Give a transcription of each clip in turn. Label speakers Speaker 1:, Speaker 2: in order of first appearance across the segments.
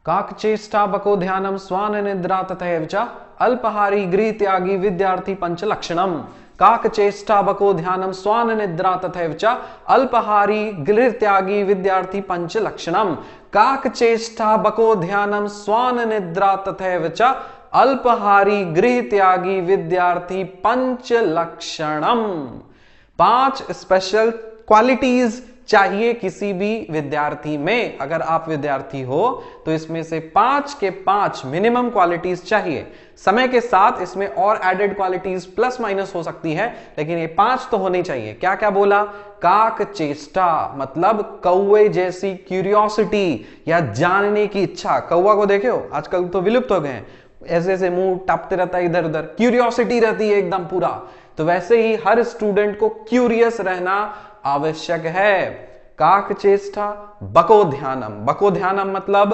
Speaker 1: काकचेष्टा बको ध्यानम स्वान निद्रा तथैव च अल्पहारी गृह त्यागी विद्यार्थी पंच लक्षणम। काकचेष्टा बको ध्यानम स्वान निद्रा तथैव च अल्पहारी गृह त्यागी विद्यार्थी पंच लक्षणम। काकचेष्टा बको ध्यानम स्वान निद्रा तथैव च अल्पहारी गृह त्यागी विद्यार्थी पंच लक्षणम। 5 स्पेशल क्वालिटीज चाहिए किसी भी विद्यार्थी में। अगर आप विद्यार्थी हो तो इसमें से 5 के 5 मिनिमम क्वालिटीज चाहिए। समय के साथ इसमें और एडेड क्वालिटीज प्लस माइनस हो सकती है, लेकिन ये 5 तो होनी चाहिए। क्या क्या बोला? काक चेष्टा मतलब कौवे जैसी क्यूरियोसिटी या जानने की इच्छा। कौवा को देखे हो, आजकल तो विलुप्त हो गए हैं, ऐसे ऐसे मुंह टापते रहता है इधर उधर, क्यूरियोसिटी रहती है एकदम पूरा। तो वैसे ही हर स्टूडेंट को क्यूरियस रहना आवश्यक है। काक चेष्टा बको ध्यानम। बको ध्यानम मतलब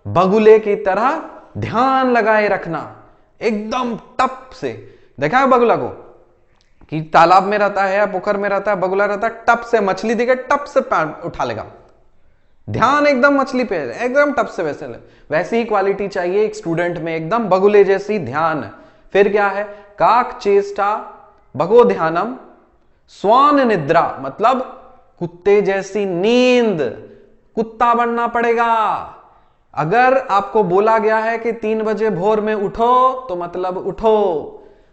Speaker 1: बगुले की तरह ध्यान लगाए रखना, एकदम टप से। देखा है बगुला को कि तालाब में रहता है या पोखर में रहता है, बगुला रहता है, टप से मछली दिखे टप से पैर उठा लेगा, ध्यान एकदम मछली पे, एकदम टप से वैसी ही क्वालिटी चाहिए एक स्टूडेंट में, एकदम बगुले जैसी ध्यान। फिर क्या है? काक चेष्टा बको ध्यानम स्वान निद्रा मतलब कुत्ते जैसी नींद। कुत्ता बनना पड़ेगा। अगर आपको बोला गया है कि 3 बजे भोर में उठो तो मतलब उठो।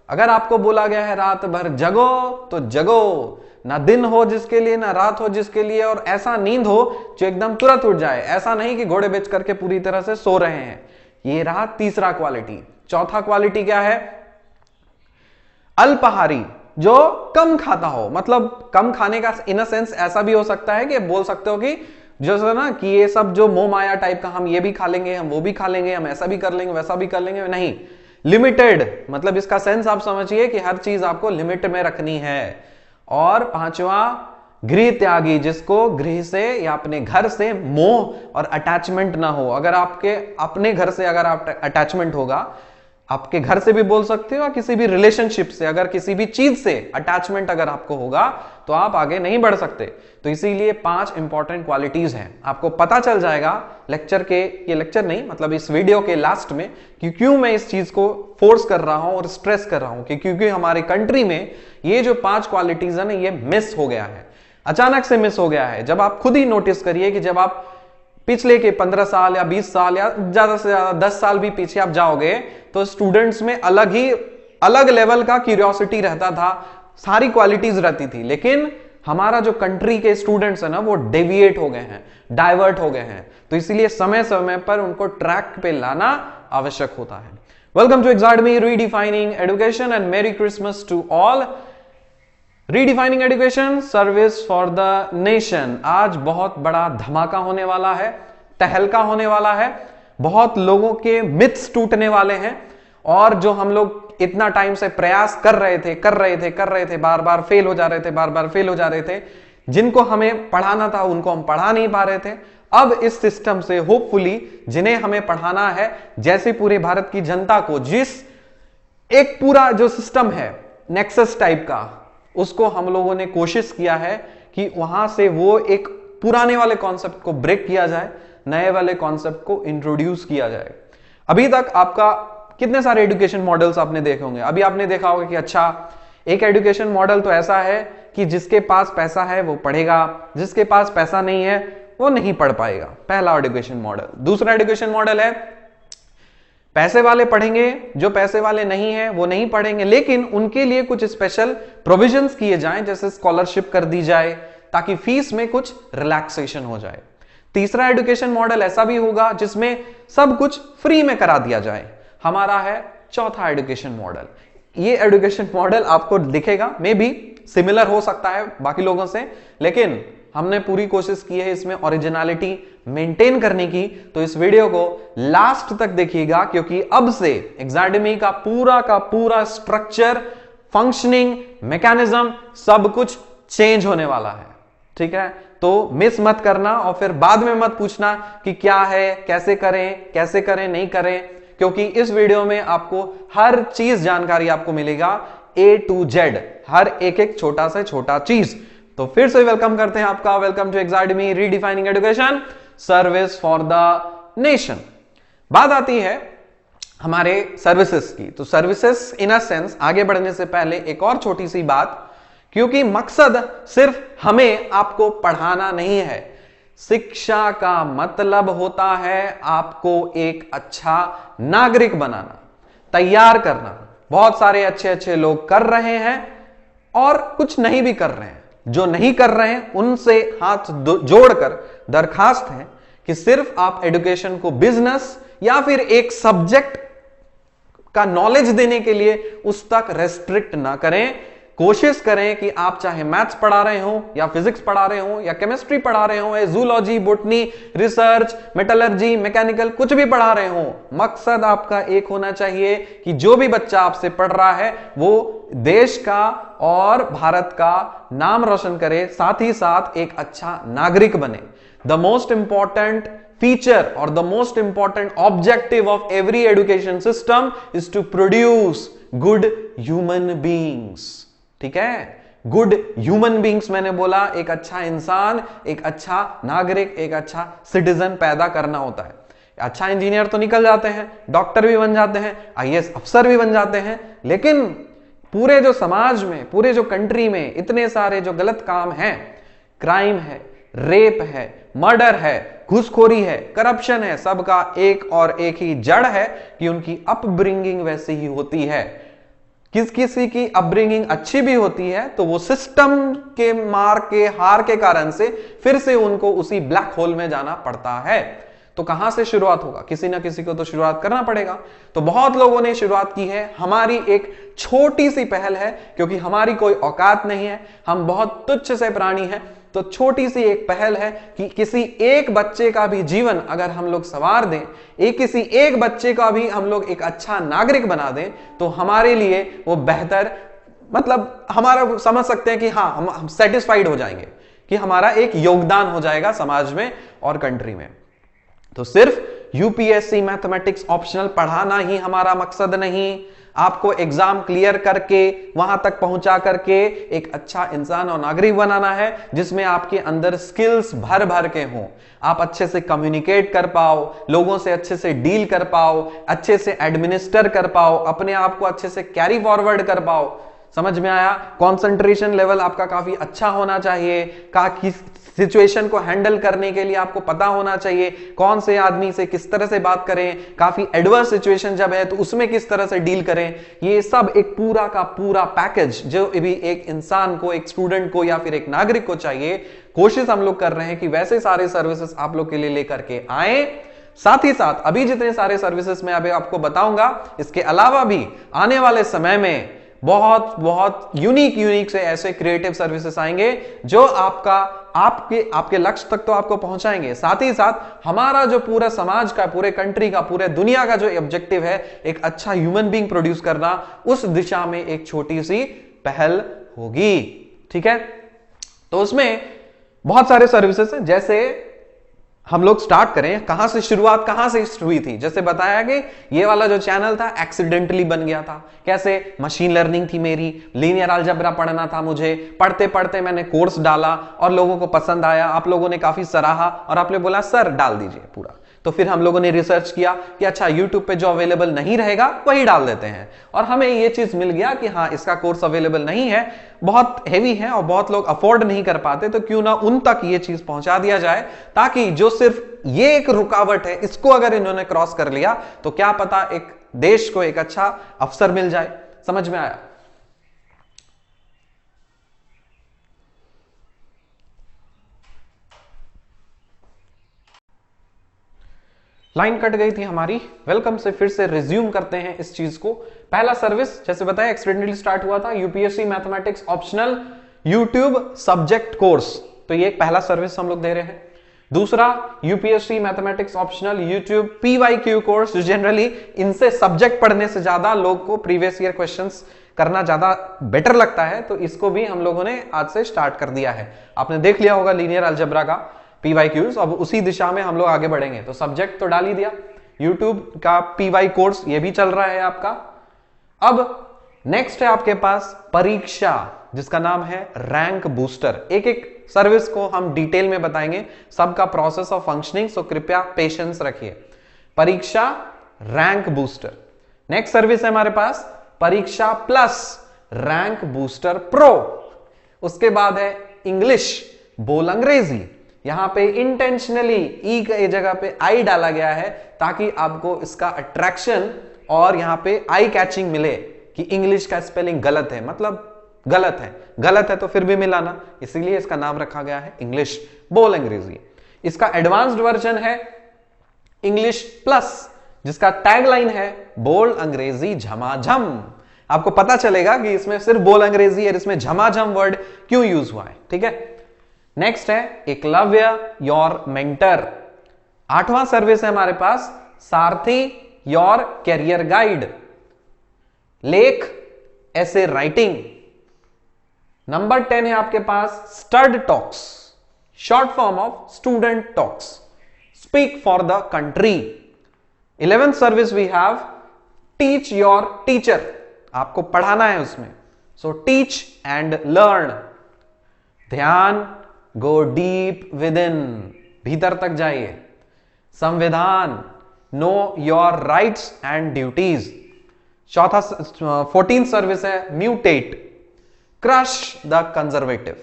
Speaker 1: अगर आपको बोला गया है रात भर जगो तो जगो। ना दिन हो जिसके लिए, ना रात हो जिसके लिए, और ऐसा नींद हो जो एकदम तुरंत उठ जाए। ऐसा नहीं कि घोड़े बेच करके पूरी तरह से सो रहे हैं। ये रहा तीसरा क्वालिटी। चौथा क्वालिटी क्या है? अल्पाहारी, जो कम खाता हो। मतलब कम खाने का इन अ सेंस ऐसा भी हो सकता है कि बोल सकते हो कि जैसे ना कि ये सब जो मोह माया टाइप का, हम ये भी खा लेंगे, हम वो भी खा लेंगे, हम ऐसा भी कर लेंगे, वैसा भी कर लेंगे, नहीं। लिमिटेड मतलब इसका सेंस आप समझिए कि हर चीज आपको लिमिट में रखनी है। और 5वां गृह त्यागी, जिसको गृह से या अपने घर से मोह और अटैचमेंट ना हो। अगर आपके अपने घर से अगर आप अटैचमेंट होगा, आपके घर से भी बोल सकते हो, किसी भी रिलेशनशिप से, अगर किसी भी चीज से अटैचमेंट अगर आपको होगा तो आप आगे नहीं बढ़ सकते। तो इसीलिए 5 इंपॉर्टेंट क्वालिटीज हैं। आपको पता चल जाएगा लेक्चर के, ये लेक्चर नहीं मतलब इस वीडियो के लास्ट में, कि क्यों मैं इस चीज को फोर्स कर रहा हूं और स्ट्रेस कर रहा हूं, कि क्योंकि हमारे कंट्री में ये जो 5 क्वालिटीज है ना, ये मिस हो गया है, अचानक से मिस हो गया है। जब आप खुद ही नोटिस करिए कि जब आप पिछले के 15 साल या 20 साल या ज्यादा से ज्यादा 10 साल भी पीछे आप जाओगे तो स्टूडेंट्स में अलग लेवल का क्यूरियोसिटी रहता था, सारी क्वालिटीज रहती थी। लेकिन हमारा जो कंट्री के स्टूडेंट्स है ना, वो डेविएट हो गए हैं, डाइवर्ट हो गए हैं। तो इसीलिए समय समय पर उनको ट्रैक पे लाना आवश्यक होता है। Welcome to Exadmy redefining education and merry Christmas to all. Redefining education, service for the nation. आज बहुत बड़ा धमाका होने वाला है, तहलका होने वाला है, बहुत लोगों के मिथ्स टूटने वाले हैं। और जो हम लोग इतना टाइम से प्रयास कर रहे थे, बार बार फेल हो जा रहे थे, जिनको हमें पढ़ाना था उनको हम पढ़ा नहीं पा रहे थे। अब इस सिस्टम से होपफुली जिन्हें हमें पढ़ाना है, जैसे पूरे भारत की जनता को, जिस एक पूरा जो सिस्टम है नेक्सस टाइप का, उसको हम लोगों ने कोशिश किया है कि वहां से वो एक पुराने वाले कॉन्सेप्ट को ब्रेक किया जाए, नए वाले कॉन्सेप्ट को इंट्रोड्यूस किया जाए। अभी तक आपका कितने सारे एजुकेशन मॉडल्स आपने देखे होंगे। अभी आपने देखा होगा कि अच्छा, एक एजुकेशन मॉडल तो ऐसा है कि जिसके पास पैसा है वो पढ़ेगा, जिसके पास पैसा नहीं है वो नहीं पढ़ पाएगा। पहला एजुकेशन मॉडल। दूसरा एजुकेशन मॉडल है पैसे वाले पढ़ेंगे, जो पैसे वाले नहीं है वो नहीं पढ़ेंगे, लेकिन उनके लिए कुछ स्पेशल प्रोविजंस किए जाएं, जैसे स्कॉलरशिप कर दी जाए ताकि फीस में कुछ रिलैक्सेशन हो जाए। तीसरा एजुकेशन मॉडल ऐसा भी होगा जिसमें सब कुछ फ्री में करा दिया जाए। हमारा है चौथा एजुकेशन मॉडल। ये एजुकेशन मॉडल आपको दिखेगा, मे बी सिमिलर हो सकता है बाकी लोगों से, लेकिन हमने पूरी कोशिश की है इसमें ओरिजिनलिटी मेंटेन करने की। तो इस वीडियो को लास्ट तक देखिएगा, क्योंकि अब से एग्जाडमी का पूरा स्ट्रक्चर, फंक्शनिंग, मैकेनिज्म सब कुछ चेंज होने वाला है। ठीक है, तो मिस मत करना और फिर बाद में मत पूछना कि क्या है, कैसे करें नहीं करें, क्योंकि इस वीडियो में आपको हर चीज जानकारी आपको मिलेगा, A to Z, हर एक छोटा से छोटा चीज। तो फिर से वेलकम करते हैं आपका। Welcome to Exadmy redefining education, service for the nation. बात आती है हमारे सर्विसेज की। तो सर्विसेज इन अ सेंस, आगे बढ़ने से पहले एक और छोटी सी बात, क्योंकि मकसद सिर्फ हमें आपको पढ़ाना नहीं है, शिक्षा का मतलब होता है आपको एक अच्छा नागरिक बनाना, तैयार करना। बहुत सारे अच्छे अच्छे लोग कर रहे हैं और कुछ नहीं भी कर रहे हैं। जो नहीं कर रहे हैं उनसे हाथ जोड़कर दरखास्त है कि सिर्फ आप एजुकेशन को बिजनेस या फिर एक सब्जेक्ट का नॉलेज देने के लिए उस तक रेस्ट्रिक्ट ना करें। कोशिश करें कि आप चाहे मैथ्स पढ़ा रहे हो या फिजिक्स पढ़ा रहे हो या केमिस्ट्री पढ़ा रहे हो या zoology, botany, research, metallurgy, mechanical, कुछ भी पढ़ा रहे हो, मकसद आपका एक होना चाहिए कि जो भी बच्चा आपसे पढ़ रहा है वो देश का और भारत का नाम रोशन करे, साथ ही साथ एक अच्छा नागरिक बने। The most important feature or the most important objective of every education system is to produce good human beings। ठीक है, गुड ह्यूमन बींग्स मैंने बोला, एक अच्छा इंसान, एक अच्छा नागरिक, एक अच्छा सिटीजन पैदा करना होता है। अच्छा इंजीनियर तो निकल जाते हैं, डॉक्टर भी बन जाते हैं, आईएएस अफसर भी बन जाते हैं, लेकिन पूरे जो समाज में, पूरे जो कंट्री में इतने सारे जो गलत काम हैं, क्राइम है, रेप है, मर्डर है, घूसखोरी है, करप्शन है, सबका एक और एक ही जड़ है कि उनकी अपब्रिंगिंग वैसी ही होती है। किसी की अपब्रिंगिंग अच्छी भी होती है तो वो सिस्टम के मार के हार के कारण से फिर से उनको उसी ब्लैक होल में जाना पड़ता है। तो कहां से शुरुआत होगा? किसी ना किसी को तो शुरुआत करना पड़ेगा। तो बहुत लोगों ने शुरुआत की है। हमारी एक छोटी सी पहल है, क्योंकि हमारी कोई औकात नहीं है, हम बहुत तुच्छ से प्राणी हैं, तो छोटी सी एक पहल है कि किसी एक बच्चे का भी जीवन अगर हम लोग संवार दें, किसी एक बच्चे का भी हम लोग एक अच्छा नागरिक बना दें, तो हमारे लिए वो बेहतर, मतलब हमारा समझ सकते हैं कि हाँ, हम सेटिस्फाइड हो जाएंगे कि हमारा एक योगदान हो जाएगा समाज में और कंट्री में। तो सिर्फ यूपीएससी मैथमेटिक्स ऑप्शनल पढ़ाना ही हमारा मकसद नहीं, आपको एग्जाम क्लियर करके वहां तक पहुंचा करके एक अच्छा इंसान और नागरिक बनाना है, जिसमें आपके अंदर स्किल्स भर भर के हों, आप अच्छे से कम्युनिकेट कर पाओ, लोगों से अच्छे से डील कर पाओ, अच्छे से एडमिनिस्टर कर पाओ, अपने आप को अच्छे से कैरी फॉरवर्ड कर पाओ। समझ में आया? कंसंट्रेशन लेवल आपका काफी अच्छा होना चाहिए, किस सिचुएशन को हैंडल करने के लिए आपको पता होना चाहिए, कौन से आदमी से किस तरह से बात करें, काफी एडवर्स सिचुएशन जब है तो उसमें किस तरह से डील करें। ये सब एक पूरा का पूरा पैकेज जो भी एक इंसान को, एक स्टूडेंट को या फिर एक नागरिक को चाहिए, कोशिश हम लोग कर रहे हैं कि वैसे सारे सर्विसेज आप लोग के लिए लेकर के आए। साथ ही साथ अभी जितने सारे सर्विसेज मैं अभी आपको बताऊंगा, इसके अलावा भी आने वाले समय में बहुत बहुत यूनिक से ऐसे क्रिएटिव सर्विसेज आएंगे जो आपके लक्ष्य तक तो आपको पहुंचाएंगे, साथ ही साथ हमारा जो पूरा समाज का, पूरे कंट्री का, पूरे दुनिया का जो ऑब्जेक्टिव है, एक अच्छा ह्यूमन बीइंग प्रोड्यूस करना, उस दिशा में एक छोटी सी पहल होगी। ठीक है, तो उसमें बहुत सारे सर्विसेज हैं। जैसे हम लोग स्टार्ट करें, कहां से शुरुआत कहां से हुई थी? जैसे बताया कि ये वाला जो चैनल था एक्सीडेंटली बन गया था। कैसे? मशीन लर्निंग थी मेरी, लीनियर अलजेब्रा पढ़ना था मुझे, पढ़ते पढ़ते मैंने कोर्स डाला और लोगों को पसंद आया, आप लोगों ने काफी सराहा और आपने बोला सर डाल दीजिए पूरा। तो फिर हम लोगों ने रिसर्च किया कि अच्छा यूट्यूब पे जो अवेलेबल नहीं रहेगा वही डाल देते हैं, और हमें ये चीज मिल गया कि हाँ, इसका कोर्स अवेलेबल नहीं है, बहुत हेवी है और बहुत लोग अफोर्ड नहीं कर पाते, तो क्यों ना उन तक ये चीज पहुंचा दिया जाए, ताकि जो सिर्फ ये एक रुकावट है, इसको अगर इन्होंने क्रॉस कर लिया तो क्या पता एक देश को एक अच्छा अवसर मिल जाए। समझ में आया? लाइन कट गई थी हमारी। वेलकम से फिर से रिज्यूम करते हैं इस चीज को। पहला सर्विस जैसे बताया एक्सीडेंटली स्टार्ट हुआ था, UPSC mathematics optional YouTube subject course, तो ये एक पहला सर्विस हम लोग दे रहे हैं। दूसरा UPSC mathematics optional YouTube PYQ course, जो जनरली इनसे सब्जेक्ट पढ़ने से ज्यादा लोग को प्रीवियस ईयर क्वेश्चंस करना ज्यादा बेटर लगता है, तो इसको भी हम लोगों ने आज से स्टार्ट कर दिया है। आपने देख लिया होगा लीनियर अलजेब्रा का पीवाईक्यूज, अब उसी दिशा में हम लोग आगे बढ़ेंगे। तो सब्जेक्ट तो डाल ही दिया, यूट्यूब का पीवाई कोर्स ये भी चल रहा है आपका। अब नेक्स्ट है आपके पास परीक्षा, जिसका नाम है रैंक बूस्टर। एक एक सर्विस को हम डिटेल में बताएंगे, सबका प्रोसेस ऑफ फंक्शनिंग, सो कृपया पेशेंस रखिए। परीक्षा रैंक बूस्टर। नेक्स्ट सर्विस है हमारे पास परीक्षा प्लस रैंक बूस्टर प्रो। उसके बाद है इंग्लिश बोल अंग्रेजी। यहां पे इंटेंशनली ई के जगह पे आई डाला गया है ताकि आपको इसका अट्रैक्शन और यहां पे आई कैचिंग मिले कि इंग्लिश का स्पेलिंग गलत है, मतलब गलत है तो फिर भी मिलाना, इसीलिए इसका नाम रखा गया है इंग्लिश बोल अंग्रेजी। इसका एडवांस्ड वर्जन है इंग्लिश प्लस, जिसका टैगलाइन है बोल अंग्रेजी झमाझम। आपको पता चलेगा कि इसमें सिर्फ बोल अंग्रेजी है, इसमें झमाझम वर्ड क्यों यूज हुआ है, ठीक है। नेक्स्ट है एकलव्य योर मेंटर। 8वां सर्विस है हमारे पास सारथी योर कैरियर गाइड। लेख ऐसे राइटिंग। नंबर 10 है आपके पास stud talks, short form of student talks, speak for the country. 11th service we have teach your teacher. आपको पढ़ाना है उसमें, सो टीच एंड लर्न। ध्यान गो डीप विद इन, भीतर तक जाइए। संविधान know your rights and duties. 14th service है mutate, crush the conservative.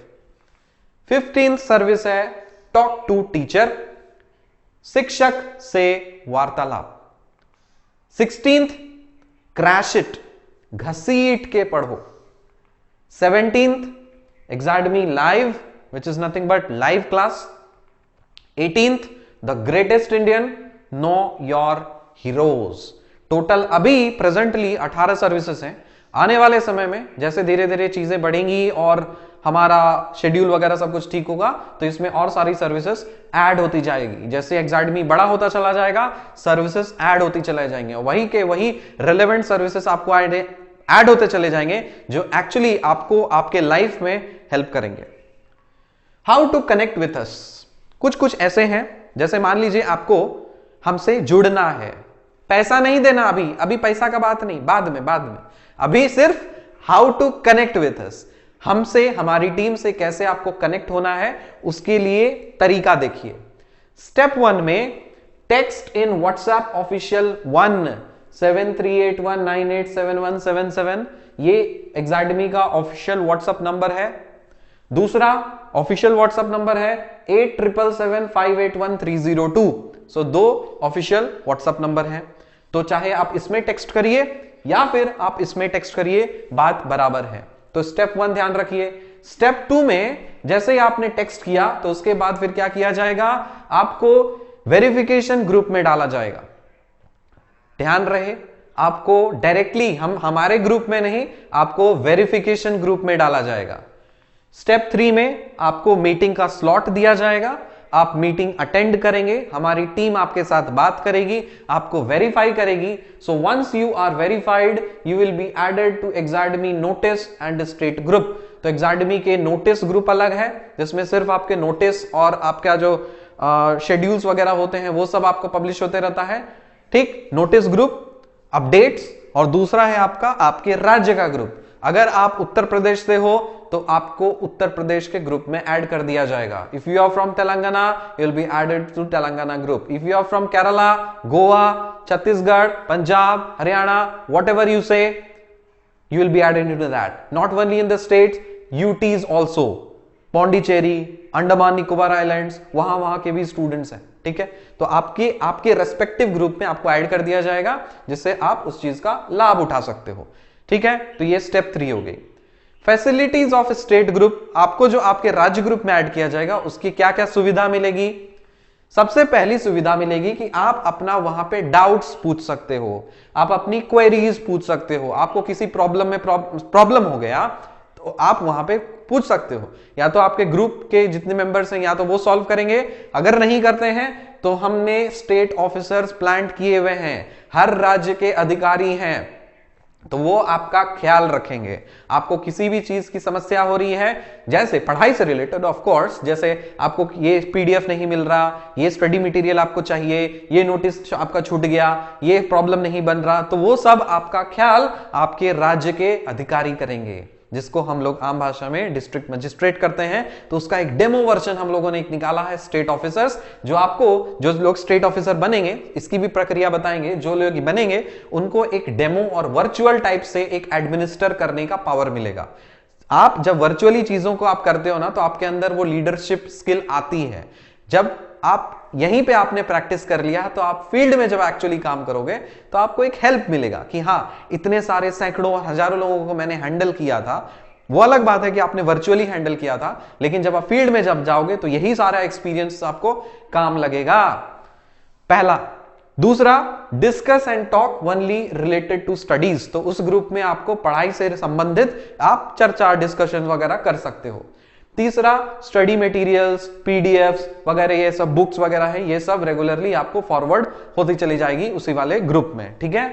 Speaker 1: 15th service है टॉक टू टीचर, शिक्षक से वार्तालाप। 16th क्रैश इट, घसीट के पढ़ो। 17th Exadmy live, which is nothing but live class. 18th the greatest Indian, know your heroes. Total अभी presently 18 services हैं। आने वाले समय में जैसे धीरे धीरे चीजें बढ़ेंगी और हमारा शेड्यूल वगैरह सब कुछ ठीक होगा तो इसमें और सारी सर्विसेज ऐड होती जाएगी। जैसे एग्जाडमी बड़ा होता चला जाएगा, सर्विसेज ऐड होती चले जाएंगे, वही के वही रिलेवेंट सर्विसेज आपको ऐड होते चले जाएंगे जो एक्चुअली आपको आपके लाइफ में हेल्प करेंगे। How to connect with us, कुछ ऐसे हैं, जैसे मान लीजिए आपको हमसे जुड़ना है, पैसा नहीं देना, अभी पैसा का बात नहीं, बाद में अभी सिर्फ how to connect with us, हमसे हमारी टीम से कैसे आपको कनेक्ट होना है उसके लिए तरीका देखिए। स्टेप 1 में टेक्स्ट इन व्हाट्सएप ऑफिशियल 17381987177, ये एग्जाडमी का ऑफिशियल व्हाट्सएप नंबर है। दूसरा ऑफिशियल व्हाट्सएप नंबर है 8775813002। सो 2 ऑफिशियल व्हाट्सएप नंबर हैं, तो चाहे आप इसमें टेक्स्ट करिए या फिर आप इसमें टेक्स्ट करिए, बात बराबर है। तो स्टेप 1 ध्यान रखिए। स्टेप 2 में जैसे ही आपने टेक्स्ट किया तो उसके बाद फिर क्या किया जाएगा, आपको वेरिफिकेशन ग्रुप में डाला जाएगा। ध्यान रहे, आपको डायरेक्टली हमारे ग्रुप में नहीं, आपको वेरिफिकेशन ग्रुप में डाला जाएगा। स्टेप 3 में आपको मीटिंग का स्लॉट दिया जाएगा, आप मीटिंग अटेंड करेंगे, हमारी टीम आपके साथ बात करेगी, आपको वेरीफाई करेगी। So once you are verified you will be added to Exadmy notice and state group. तो एग्जाडमी के नोटिस ग्रुप अलग है जिसमें सिर्फ आपके नोटिस और आपका जो शेड्यूल्स वगैरह होते हैं वो सब आपको पब्लिश होते रहता है, ठीक। नोटिस ग्रुप अपडेट्स, और दूसरा है आपका आपके राज्य का ग्रुप। अगर आप उत्तर प्रदेश से हो तो आपको उत्तर प्रदेश के ग्रुप में ऐड कर दिया जाएगा। If you are from Telangana you will be added to Telangana group. If you are from Kerala, Goa, Chhattisgarh, Punjab, Haryana, whatever you say, you will be added into that. Not only in the states, UTs also, Pondicherry, Andaman Nicobar islands, वहां के भी students हैं, ठीक है। तो आपके respective group में आपको ऐड कर दिया जाएगा जिससे आप उस चीज का लाभ उठा सकते हो, ठीक है। तो ये स्टेप 3 हो गई। फैसिलिटीज ऑफ स्टेट ग्रुप, आपको जो आपके राज्य ग्रुप में ऐड किया जाएगा उसकी क्या क्या सुविधा मिलेगी। सबसे पहली सुविधा मिलेगी कि आप अपना वहां पे डाउट्स पूछ सकते हो, आप अपनी क्वेरीज पूछ सकते हो। आपको किसी प्रॉब्लम में प्रॉब्लम हो गया तो आप वहां पे पूछ सकते हो, या तो आपके ग्रुप के जितने मेंबर्स हैं या तो वो सॉल्व करेंगे, अगर नहीं करते हैं तो हमने स्टेट ऑफिसर्स प्लांट किए हुए हैं, हर राज्य के अधिकारी हैं, तो वो आपका ख्याल रखेंगे। आपको किसी भी चीज की समस्या हो रही है, जैसे पढ़ाई से रिलेटेड ऑफ कोर्स, जैसे आपको ये पीडीएफ नहीं मिल रहा, ये स्टडी मटेरियल आपको चाहिए, ये नोटिस आपका छूट गया, ये प्रॉब्लम नहीं बन रहा, तो वो सब आपका ख्याल आपके राज्य के अधिकारी करेंगे। जिसको हम लोग आम भाषा में डिस्ट्रिक्ट मजिस्ट्रेट करते हैं, तो उसका एक डेमो वर्जन हम लोगों ने एक निकाला है स्टेट ऑफिसर्स, जो आपको जो लोग स्टेट ऑफिसर बनेंगे इसकी भी प्रक्रिया बताएंगे, जो लोग बनेंगे उनको एक डेमो और वर्चुअल टाइप से एक एडमिनिस्टर करने का पावर मिलेगा। आप जब वर्चुअली चीजों को आप करते हो ना, तो आपके अंदर वो लीडरशिप स्किल आती है। जब आप यहीं पे आपने प्रैक्टिस कर लिया तो आप फील्ड में जब एक्चुअली काम करोगे तो आपको एक हेल्प मिलेगा कि हाँ, इतने सारे सैकड़ों हजारों लोगों को मैंने हैंडल किया था। वो अलग बात है कि आपने वर्चुअली हैंडल किया था, लेकिन जब आप फील्ड में जब जाओगे तो यही सारा एक्सपीरियंस आपको काम लगेगा। पहला। दूसरा, discuss and talk only related to studies, तो उस ग्रुप में आपको पढ़ाई से संबंधित आप चर्चा डिस्कशन वगैरह कर सकते हो। तीसरा, स्टडी मटेरियल्स, पीडीएफ्स वगैरह ये सब बुक्स वगैरह है, ये सब रेगुलरली आपको फॉरवर्ड होती चली जाएगी उसी वाले ग्रुप में, ठीक है।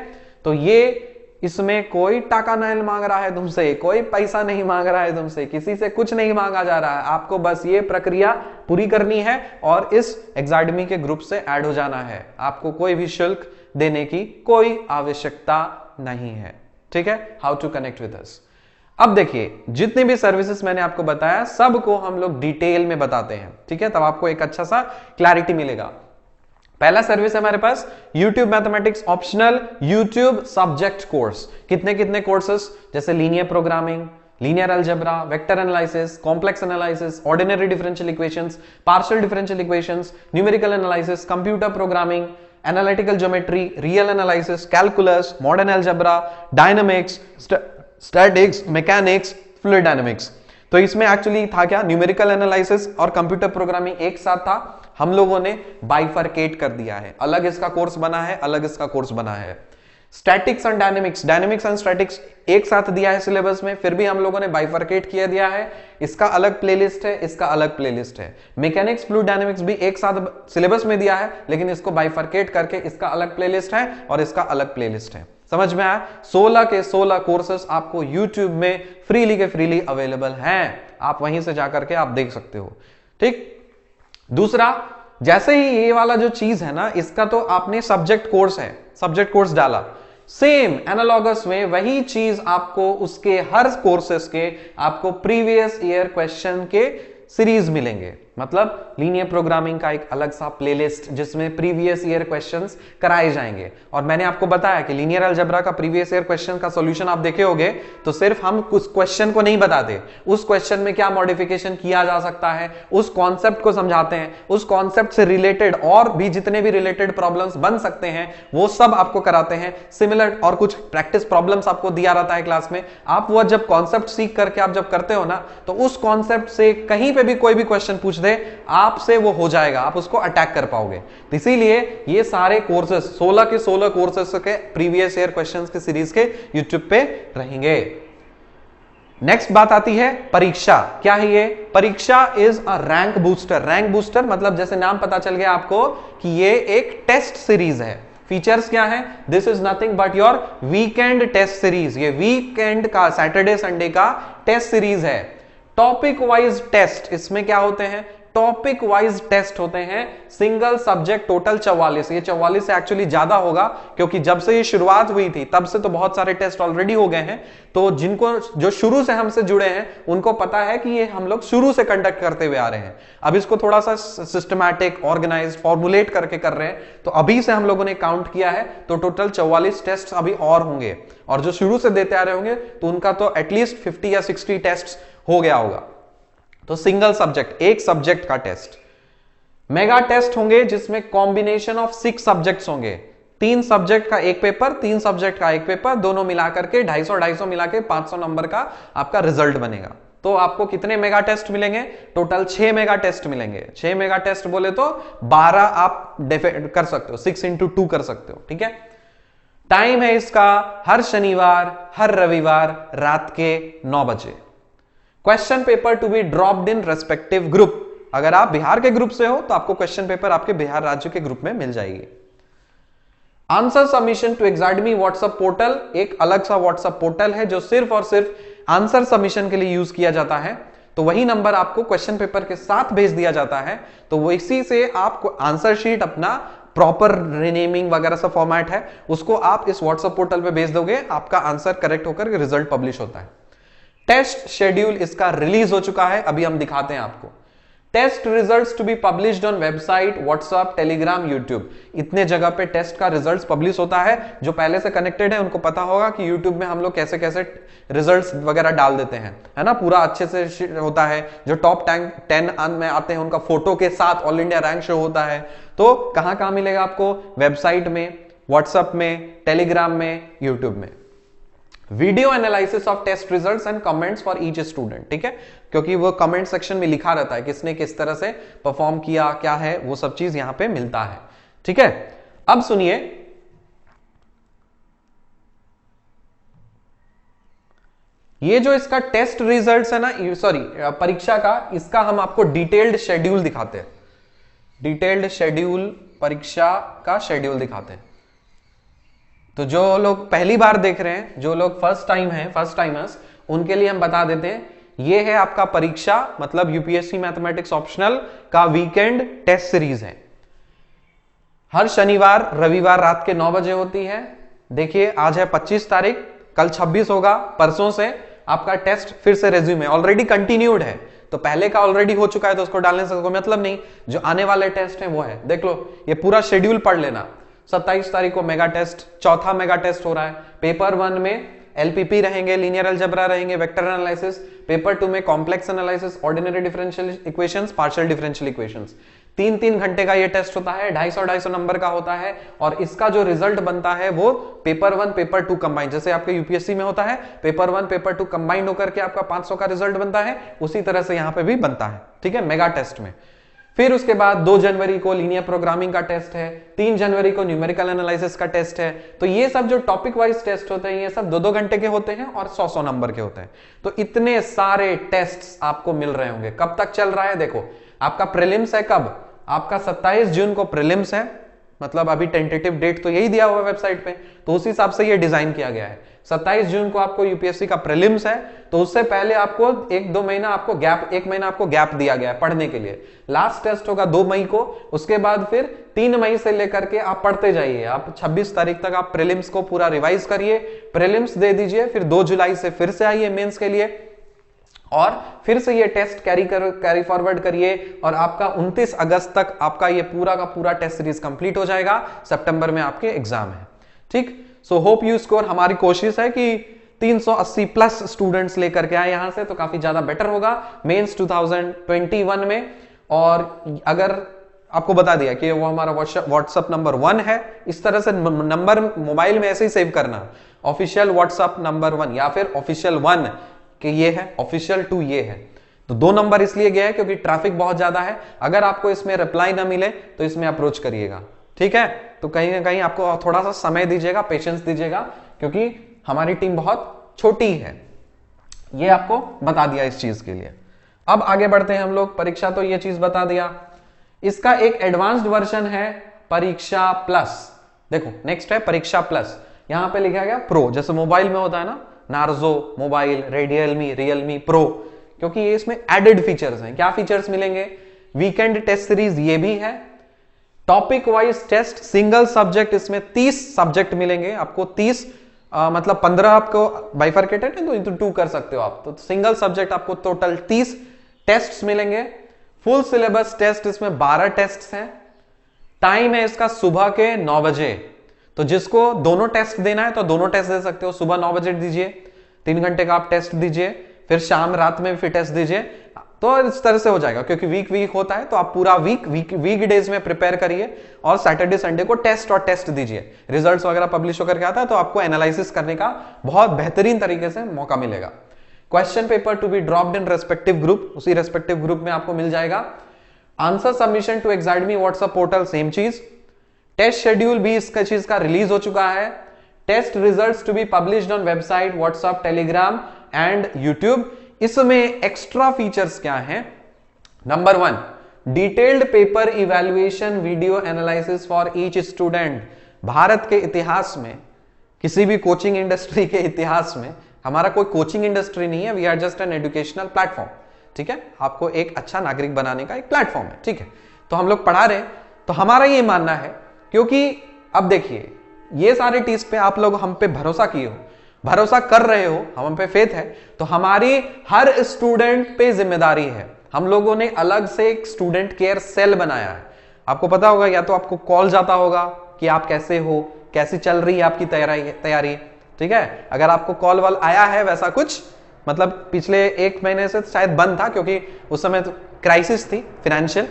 Speaker 1: तो ये इसमें कोई टाका नहीं मांग रहा है तुमसे, कोई पैसा नहीं मांग रहा है तुमसे, किसी से कुछ नहीं मांगा जा रहा है, आपको बस ये प्रक्रिया पूरी करनी है और इस एग्जाडमी के ग्रुप से ऐड हो जाना है। आपको कोई भी शुल्क देने की कोई आवश्यकता नहीं है, ठीक है। How to connect with us. अब देखिए, जितनी भी सर्विसेज मैंने आपको बताया सबको हम लोग डिटेल में बताते हैं, ठीक है, तब आपको एक अच्छा सा क्लैरिटी मिलेगा। पहला सर्विस है हमारे पास YouTube mathematics optional YouTube subject course. कितने कितने कोर्सेस, जैसे linear programming, linear algebra, vector analysis, complex analysis, ordinary differential equations, partial differential equations, numerical analysis, computer programming, analytical geometry, real analysis, calculus, modern algebra, dynamics, statics, mechanics, fluid dynamics. तो इसमें actually था क्या, numerical analysis और computer programming एक साथ था, हम लोगों ने बाइफरकेट कर दिया है, अलग इसका कोर्स बना है, अलग इसका कोर्स बना है। Statics and dynamics, dynamics and statics एक साथ दिया है सिलेबस में, फिर भी हम लोगों ने बाइफरकेट किया दिया है, इसका अलग प्लेलिस्ट है, इसका अलग प्लेलिस्ट है। मैकेनिक्स, फ्लूइड डायनेमिक्स भी एक साथ सिलेबस में दिया है, लेकिन इसको बाइफरकेट करके इसका अलग प्लेलिस्ट है और इसका अलग प्लेलिस्ट है। समझ में आया? 16 के 16 कोर्सेस आपको YouTube में फ्रीली के फ्रीली अवेलेबल हैं, आप वहीं से जाकर के आप देख सकते हो, ठीक। दूसरा, जैसे ही ये वाला जो चीज है ना, इसका तो आपने सब्जेक्ट कोर्स है, सब्जेक्ट कोर्स डाला, सेम एनालॉगस में वही चीज आपको उसके हर कोर्सेस के आपको प्रीवियस ईयर क्वेश्चन के सीरीज मिलेंगे। मतलब लीनियर प्रोग्रामिंग का एक अलग सा प्लेलिस्ट जिसमें प्रीवियस ईयर क्वेश्चंस कराए जाएंगे। और मैंने आपको बताया कि लीनियर अलजेब्रा का प्रीवियस ईयर क्वेश्चन का सॉल्यूशन आप देखे होगे, तो सिर्फ हम उस क्वेश्चन को नहीं बताते, उस क्वेश्चन में क्या मॉडिफिकेशन किया जा सकता है, उस कॉन्सेप्ट को समझाते हैं, उस कॉन्सेप्ट से रिलेटेड और भी जितने भी रिलेटेड प्रॉब्लम्स बन सकते हैं वो सब आपको कराते हैं। सिमिलर और कुछ प्रैक्टिस प्रॉब्लम्स आपको दिया रहता है क्लास में, आप वो जब कॉन्सेप्ट सीख करके आप जब करते हो ना, तो उस कॉन्सेप्ट से कहीं पे भी कोई भी क्वेश्चन पूछ दे आपसे, वो हो जाएगा, आप उसको अटैक कर पाओगे। तो इसीलिए ये सारे कोर्सेस 16 के 16 कोर्सेस के प्रीवियस ईयर क्वेश्चंस के सीरीज के YouTube पे रहेंगे। नेक्स्ट बात आती है परीक्षा। क्या है ये? परीक्षा is a rank booster. Rank booster मतलब जैसे नाम पता चल गया आपको कि ये एक टेस्ट सीरीज है। फीचर्स क्या है? This is nothing but your weekend test series. ये वीकेंड का, सैटरडे संडे का टेस्ट सीरीज है। टॉपिक वाइज टेस्ट, इसमें क्या होते हैं? टॉपिक वाइज टेस्ट होते हैं। Single subject total 44। ये 44 से एक्चुअली ज्यादा होगा, क्योंकि जब से ये शुरुआत हुई थी तब से तो बहुत सारे टेस्ट ऑलरेडी हो गए हैं। तो जिनको जो शुरू से हमसे जुड़े हैं उनको पता है कि ये हम लोग शुरू से कंडक्ट करते हुए आ रहे हैं। अब इसको थोड़ा सा सिस्टमैटिक, ऑर्गेनाइज्ड, फॉर्मुलेट करके कर रहे हैं। तो अभी से हम लोगों ने काउंट किया है, तो टोटल 44 टेस्ट अभी और होंगे। और जो शुरू से देते आ रहे होंगे तो उनका तो एटलीस्ट 50 या 60 टेस्ट हो गया होगा। तो सिंगल सब्जेक्ट, एक सब्जेक्ट का टेस्ट। मेगा टेस्ट होंगे जिसमें कॉम्बिनेशन ऑफ 6 सब्जेक्ट्स होंगे। 3 सब्जेक्ट का एक पेपर, 3 सब्जेक्ट का एक पेपर, दोनों मिलाकर के 250 मिला के 500 नंबर का आपका रिजल्ट बनेगा। तो आपको कितने मेगा टेस्ट मिलेंगे? टोटल 6 मेगा टेस्ट मिलेंगे। 6 मेगा टेस्ट बोले तो 12 आप कर सकते हो, 6 into 2 कर सकते हो, ठीक है। टाइम है इसका हर शनिवार, हर रविवार रात के 9 बजे। Question paper to be dropped in respective group. अगर आप बिहार के ग्रुप से हो तो आपको क्वेश्चन पेपर आपके बिहार राज्य के ग्रुप में मिल जाएगी। Answer submission to Exadmy WhatsApp portal, एक अलग सा व्हाट्सएप पोर्टल है जो सिर्फ और सिर्फ आंसर सबमिशन के लिए यूज किया जाता है। तो वही नंबर आपको क्वेश्चन पेपर के साथ भेज दिया जाता है। तो वो इसी से आपको आंसर शीट, अपना प्रॉपर रिनेमिंग वगैरह सब फॉर्मेट है, उसको आप इस व्हाट्सएप पोर्टल पे भेज दोगे, आपका आंसर करेक्ट होकर रिजल्ट पब्लिश होता है। टेस्ट शेड्यूल इसका रिलीज हो चुका है, अभी हम दिखाते हैं आपको। Test results to be published on website, WhatsApp, Telegram, YouTube, इतने जगह पे टेस्ट का रिजल्ट्स पब्लिश होता है। जो पहले से कनेक्टेड है उनको पता होगा कि यूट्यूब में हम लोग कैसे कैसे रिजल्ट्स वगैरह डाल देते हैं, है ना, पूरा अच्छे से होता है। जो टॉप 10 में आते हैं उनका फोटो के साथ ऑल इंडिया रैंक शो होता है। तो कहां कहां मिलेगा आपको? वेबसाइट में, व्हाट्सएप में, टेलीग्राम में, यूट्यूब में। Video analysis of test results and comments for each student, ठीक है, क्योंकि वो कमेंट सेक्शन में लिखा रहता है किसने किस तरह से परफॉर्म किया, क्या है वो सब चीज यहां पे मिलता है, ठीक है। अब सुनिए, ये जो इसका टेस्ट रिजल्ट्स है ना, सॉरी परीक्षा का, इसका हम आपको डिटेल्ड शेड्यूल दिखाते हैं। डिटेल्ड शेड्यूल, परीक्षा का शेड्यूल दिखाते हैं। तो जो लोग पहली बार देख रहे हैं, जो लोग फर्स्ट टाइमर्स, उनके लिए हम बता देते हैं, ये है आपका परीक्षा मतलब यूपीएससी मैथमेटिक्स ऑप्शनल का वीकेंड टेस्ट सीरीज है। हर शनिवार रविवार रात के 9 बजे होती है। देखिए आज है 25 तारीख, कल 26 होगा, परसों से आपका टेस्ट फिर से रेज्यूम है, ऑलरेडी कंटिन्यूड है। तो पहले का ऑलरेडी हो चुका है तो उसको डालने से कोई मतलब नहीं, जो आने वाले टेस्ट है वो है। देख लो, ये पूरा शेड्यूल पढ़ लेना। 27 तारीख को मेगा टेस्ट, चौथा मेगा टेस्ट हो रहा है। पेपर 1 में एलपीपी रहेंगे, लीनियर अलजेब्रा रहेंगे, वेक्टर एनालिसिस। पेपर 2 में complex analysis, ordinary differential equations, partial differential equations. 3-3 घंटे का ये टेस्ट होता है, 250 नंबर का होता है। और इसका जो रिजल्ट बनता है वो पेपर 1 पेपर 2 कंबाइन, जैसे आपके यूपीएससी में होता है पेपर 1 पेपर 2 कंबाइन होकर के आपका 500 का रिजल्ट बनता है, उसी तरह से यहां पे भी बनता है, ठीक है, मेगा टेस्ट में। फिर उसके बाद 2 जनवरी को लीनियर प्रोग्रामिंग का टेस्ट है, 3 जनवरी को न्यूमेरिकल एनालिसिस का टेस्ट है। तो ये सब जो टॉपिक वाइज टेस्ट होते हैं ये सब 2-2 घंटे के होते हैं और 100-100 नंबर के होते हैं। तो इतने सारे टेस्ट्स आपको मिल रहे होंगे। कब तक चल रहा है? देखो, आपका प्रीलिम्स है कब? आपका 27 जून को प्रीलिम्स है, मतलब अभी टेंटेटिव डेट तो यही दिया हुआ है वेबसाइट पे, तो उस हिसाब से ये डिजाइन किया गया है। 27 जून को आपको यूपीएससी का प्रीलिम्स है, तो उससे पहले आपको 1-2 महीना आपको गैप, 1 महीना आपको गैप दिया गया है पढ़ने के लिए। लास्ट टेस्ट होगा 2 मई को, उसके बाद फिर 3 मई से लेकर के आप पढ़ते जाइए। आप 26 तारीख तक आप प्रीलिम्स को पूरा रिवाइज करिए, प्रीलिम्स दे दीजिए, फिर 2 जुलाई से फिर से आइए मेंस के लिए और फिर से ये टेस्ट कैरी फॉरवर्ड करिए। और आपका 29 अगस्त तक आपका ये पूरा का पूरा टेस्ट सीरीज कंप्लीट हो जाएगा। सितंबर में आपके एग्जाम है, ठीक। So hope you score. हमारी कोशिश है कि 380 प्लस स्टूडेंट्स लेकर के आए यहां से, तो काफी ज्यादा बेटर होगा मेंस 2021 में। और अगर आपको बता दिया कि वो हमारा व्हाट्सएप नंबर 1 है, इस तरह से नंबर मोबाइल में ऐसे ही सेव करना, ऑफिशियल व्हाट्सएप नंबर 1 या फिर ऑफिशियल 1 कि ये है, ऑफिशियल 2 ये है। तो 2 नंबर इसलिए गया है क्योंकि ट्रैफिक बहुत ज्यादा है। अगर आपको इसमें रिप्लाई ना मिले तो इसमें अप्रोच करिएगा, ठीक है। तो कहीं ना कहीं आपको थोड़ा सा समय दीजिएगा, पेशेंस दीजिएगा, क्योंकि हमारी टीम बहुत छोटी है। ये आपको बता दिया इस चीज के लिए। अब आगे बढ़ते हैं हम लोग। परीक्षा तो ये चीज बता दिया। इसका एक एडवांस्ड वर्जन है परीक्षा प्लस। देखो नेक्स्ट है परीक्षा प्लस, यहां पे लिखा गया प्रो, जैसे मोबाइल में होता है ना, नार्जो मोबाइल, रियलमी प्रो, क्योंकि ये इसमें एडेड फीचर्स हैं। क्या फीचर्स मिलेंगे? वीकेंड टेस्ट सीरीज ये भी है, topic wise test, single subject, इसमें 30 सब्जेक्ट मिलेंगे आपको। 30 मतलब 15 आपको बाइफरकेटेड है तो इंटू 2 कर सकते हो आप, तो सिंगल सब्जेक्ट आपको टोटल 30 टेस्ट मिलेंगे। फुल सिलेबस टेस्ट, इसमें 12 टेस्ट हैं। टाइम है इसका सुबह के 9 बजे, तो जिसको दोनों टेस्ट देना है तो दोनों टेस्ट दे सकते हो। सुबह 9 बजे दीजिए, 3 घंटे का आप टेस्ट दीजिए, फिर शाम रात में फिर टेस्ट दीजिए, तो इस तरह से हो जाएगा। क्योंकि वीक होता है तो आप पूरा वीक डेज में प्रिपेयर करिए और सैटरडे संडे को टेस्ट और टेस्ट दीजिए। रिजल्ट्स वगैरह पब्लिश होकर के आता है तो आपको एनालिसिस करने का बहुत बेहतरीन तरीके से मौका मिलेगा। Question paper to be dropped in respective group, उसी रेस्पेक्टिव ग्रुप में आपको मिल जाएगा। Answer submission to Exadmy WhatsApp portal, same चीज। टेस्ट शेड्यूल भी इसका चीज का रिलीज हो चुका है। Test results to be published on website, WhatsApp, Telegram and YouTube. इसमें एक्स्ट्रा फीचर्स क्या हैं? Number 1, detailed paper evaluation video analysis for each student. Bharat के इतिहास में, किसी भी कोचिंग इंडस्ट्री के इतिहास में, हमारा कोई कोचिंग इंडस्ट्री नहीं है, we are just an educational platform, ठीक है। आपको एक अच्छा नागरिक बनाने का एक प्लेटफॉर्म है, ठीक है। तो हम लोग पढ़ा रहे हैं, तो हमारा ये मानना है, क्योंकि अब देखिए ये सारे टीज पे आप लोग हम पे भरोसा किए हो भरोसा कर रहे हो, हम पे फेथ है, तो हमारी हर स्टूडेंट पे जिम्मेदारी है। हम लोगों ने अलग से एक स्टूडेंट केयर सेल बनाया है। आपको पता होगा, या तो आपको कॉल जाता होगा कि आप कैसे हो, कैसी चल रही है आपकी तैयारी, ठीक है। अगर आपको कॉल वाल आया है वैसा कुछ, मतलब पिछले 1 महीने से शायद बंद था क्योंकि उस समय तो क्राइसिस थी फाइनेंशियल,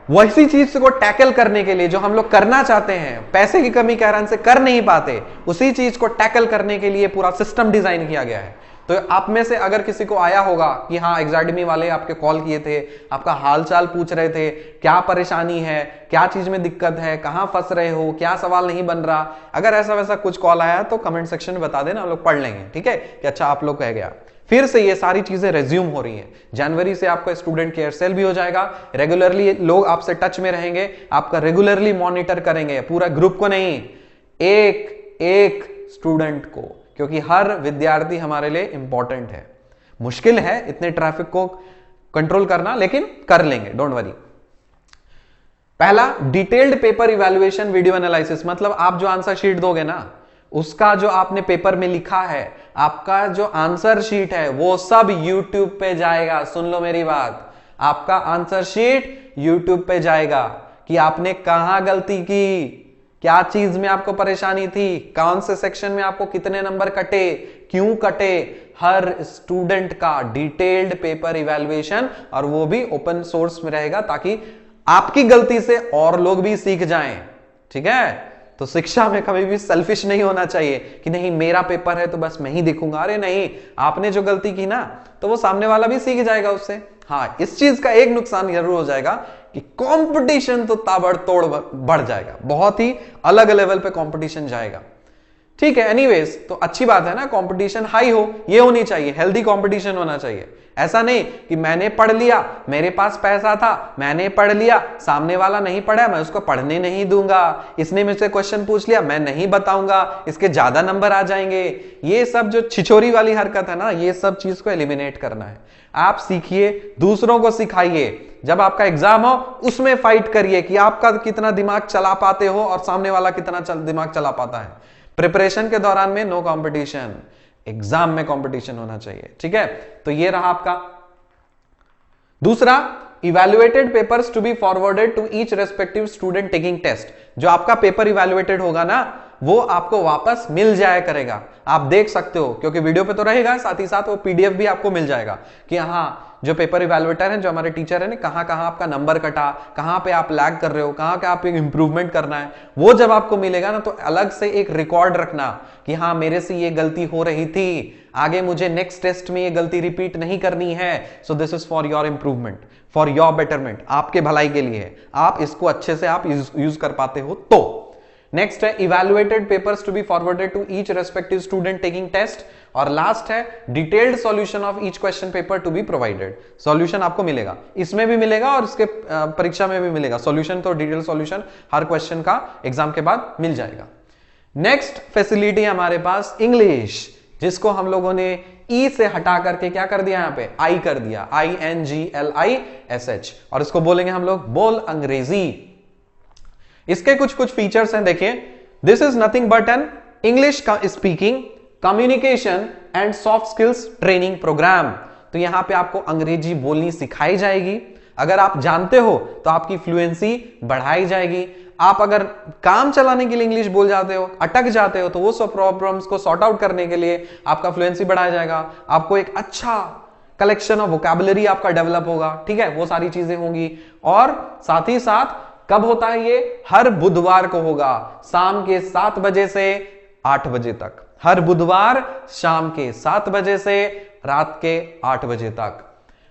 Speaker 1: वैसी चीज को टैकल करने के लिए जो हम लोग करना चाहते हैं, पैसे की कमी के कारण से कर नहीं पाते, उसी चीज को टैकल करने के लिए पूरा सिस्टम डिजाइन किया गया है। तो आप में से अगर किसी को आया होगा कि हाँ एग्जाडमी वाले आपके कॉल किए थे, आपका हालचाल पूछ रहे थे, क्या परेशानी है, क्या चीज में दिक्कत है, कहां फंस रहे हो, क्या सवाल नहीं बन रहा, अगर ऐसा वैसा कुछ कॉल आया तो कमेंट सेक्शन में बता देना, हम लोग पढ़ लेंगे, ठीक है कि अच्छा आप लोग कह गया। फिर से ये सारी चीजें रेज्यूम हो रही हैं। जनवरी से आपका स्टूडेंट केयर सेल भी हो जाएगा, रेगुलरली लोग आपसे टच में रहेंगे, आपका रेगुलरली मॉनिटर करेंगे, पूरा ग्रुप को नहीं, एक एक स्टूडेंट को, क्योंकि हर विद्यार्थी हमारे लिए इंपॉर्टेंट है। मुश्किल है इतने ट्रैफिक को कंट्रोल करना, लेकिन कर लेंगे, डोंट वरी। पहला, detailed paper evaluation video analysis, मतलब आप जो आंसर शीट दोगे ना, उसका जो आपने पेपर में लिखा है, आपका जो आंसर शीट है वो सब YouTube पे जाएगा। सुन लो मेरी बात, आपका आंसर शीट YouTube पे जाएगा कि आपने कहां गलती की, क्या चीज में आपको परेशानी थी, कौन से सेक्शन में आपको कितने नंबर कटे, क्यों कटे, हर स्टूडेंट का डिटेल्ड पेपर इवैल्यूएशन, और वो भी ओपन सोर्स में रहेगा ताकि आपकी गलती से और लोग भी सीख जाएं, ठीक है। तो शिक्षा में कभी भी सेल्फिश नहीं होना चाहिए कि नहीं मेरा पेपर है तो बस मैं ही देखूंगा, अरे नहीं, आपने जो गलती की ना तो वो सामने वाला भी सीख जाएगा उससे। हाँ, इस चीज का एक नुकसान जरूर हो जाएगा कि कंपटीशन तो ताबड़तोड़ बढ़ जाएगा, बहुत ही अलग लेवल पे कंपटीशन जाएगा, ठीक है। एनीवेज, तो अच्छी बात है ना, कंपटीशन हाई हो, ये होनी चाहिए, हेल्दी कंपटीशन होना चाहिए। ऐसा नहीं कि मैंने पढ़ लिया, मेरे पास पैसा था, मैंने पढ़ लिया, सामने वाला नहीं पढ़ा, मैं उसको पढ़ने नहीं दूंगा, इसने मुझसे क्वेश्चन पूछ लिया, मैं नहीं बताऊंगा, इसके ज्यादा नंबर आ जाएंगे। ये सब जो छिछोरी वाली हरकत है ना, ये सब चीज को एलिमिनेट करना है। आप सीखिए, दूसरों को सिखाइए, जब आपका एग्जाम हो उसमें फाइट करिए कि आपका कितना दिमाग चला पाते हो और सामने वाला कितना दिमाग चला पाता है। प्रिपरेशन के दौरान में नो कंपटीशन, एग्जाम में कंपटीशन होना चाहिए, ठीक है। तो ये रहा आपका दूसरा, evaluated papers to be forwarded to each respective student taking test. जो आपका पेपर इवैल्यूएटेड होगा ना, वो आपको वापस मिल जाया करेगा, आप देख सकते हो, क्योंकि वीडियो पे तो रहेगा, साथ ही साथ वो पीडीएफ भी आपको मिल जाएगा कि हाँ जो पेपर इवैल्यूएटर हैं, जो हमारे टीचर हैं, कहां कहां आपका नंबर कटा, कहां पे आप लैग कर रहे हो, कहां क्या आप इंप्रूवमेंट करना है, वो जब आपको मिलेगा ना तो अलग से एक रिकॉर्ड रखना कि हाँ मेरे से ये गलती हो रही थी, आगे मुझे नेक्स्ट टेस्ट में ये गलती रिपीट नहीं करनी है, so this is for your improvement, for your betterment, आपके भलाई के लिए, आप इसको अच्छे से आप यूज कर पाते हो। तो नेक्स्ट है evaluated papers to be forwarded to each respective student taking test, और लास्ट है detailed solution of each question paper to be provided. Solution आपको मिलेगा, इसमें भी मिलेगा और इसके परीक्षा में भी मिलेगा सॉल्यूशन, तो डिटेल सॉल्यूशन हर क्वेश्चन का एग्जाम के बाद मिल जाएगा। नेक्स्ट फैसिलिटी हमारे पास इंग्लिश, जिसको हम लोगों ने ई से हटा करके क्या कर दिया, यहां पे आई कर दिया, INGLISH, और इसको बोलेंगे हम लोग बोल अंग्रेजी। इसके कुछ कुछ फीचर्स हैं, देखिए, this is nothing but an English speaking, communication and soft skills training programme. तो यहां पे आपको अंग्रेजी बोलनी सिखाई जाएगी, अगर आप जानते हो तो आपकी फ्लुएंसी बढ़ाई जाएगी। आप अगर काम चलाने के लिए इंग्लिश बोल जाते हो, अटक जाते हो, तो वो सब प्रॉब्लम्स को सॉर्ट आउट करने के लिए आपका फ्लुएंसी बढ़ाया जाएगा, आपको एक अच्छा कलेक्शन ऑफ वोकैबुलरी आपका डेवलप होगा, ठीक है, वो सारी चीजें होंगी। और साथ ही साथ कब होता है ये, हर बुधवार को होगा, शाम के 7 बजे से 8 बजे तक, हर बुधवार शाम के 7 बजे से रात के 8 बजे तक।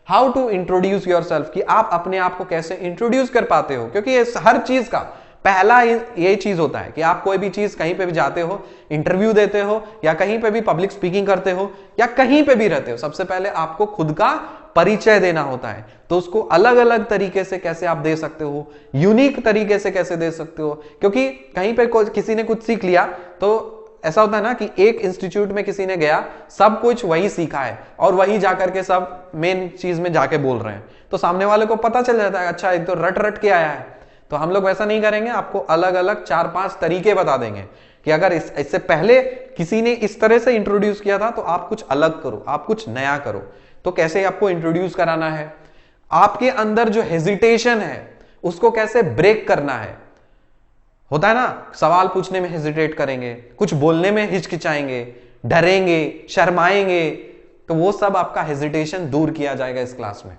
Speaker 1: हाउ टू इंट्रोड्यूस योरसेल्फ, कि आप अपने आप को कैसे इंट्रोड्यूस कर पाते हो, क्योंकि ये हर चीज का पहला ये चीज होता है कि आप कोई भी चीज कहीं पे भी जाते हो, इंटरव्यू देते हो या कहीं पे भी पब्लिक स्पीकिंग करते हो या कहीं पे भी रहते हो, सबसे पहले आपको खुद का परिचय देना होता है। तो उसको अलग अलग तरीके से कैसे आप दे सकते हो, यूनिक तरीके से कैसे दे सकते हो, क्योंकि कहीं पे किसी ने कुछ सीख लिया तो ऐसा होता है ना कि एक इंस्टीट्यूट में किसी ने गया, सब कुछ वही सीखा है और वही जाकर के सब मेन चीज में जाके बोल रहे हैं, तो सामने वाले को पता चल जाता है अच्छा ये तो रट रट के आया है। तो हम लोग वैसा नहीं करेंगे, आपको अलग अलग 4-5 तरीके बता देंगे कि अगर इससे पहले किसी ने इस तरह से इंट्रोड्यूस किया था तो आप कुछ अलग करो, आप कुछ नया करो। तो कैसे आपको इंट्रोड्यूस कराना है, आपके अंदर जो हेजिटेशन है उसको कैसे ब्रेक करना है। होता है ना, सवाल पूछने में हेजिटेट करेंगे, कुछ बोलने में हिचकिचाएंगे, डरेंगे, शर्माएंगे, तो वो सब आपका हेजिटेशन दूर किया जाएगा इस क्लास में।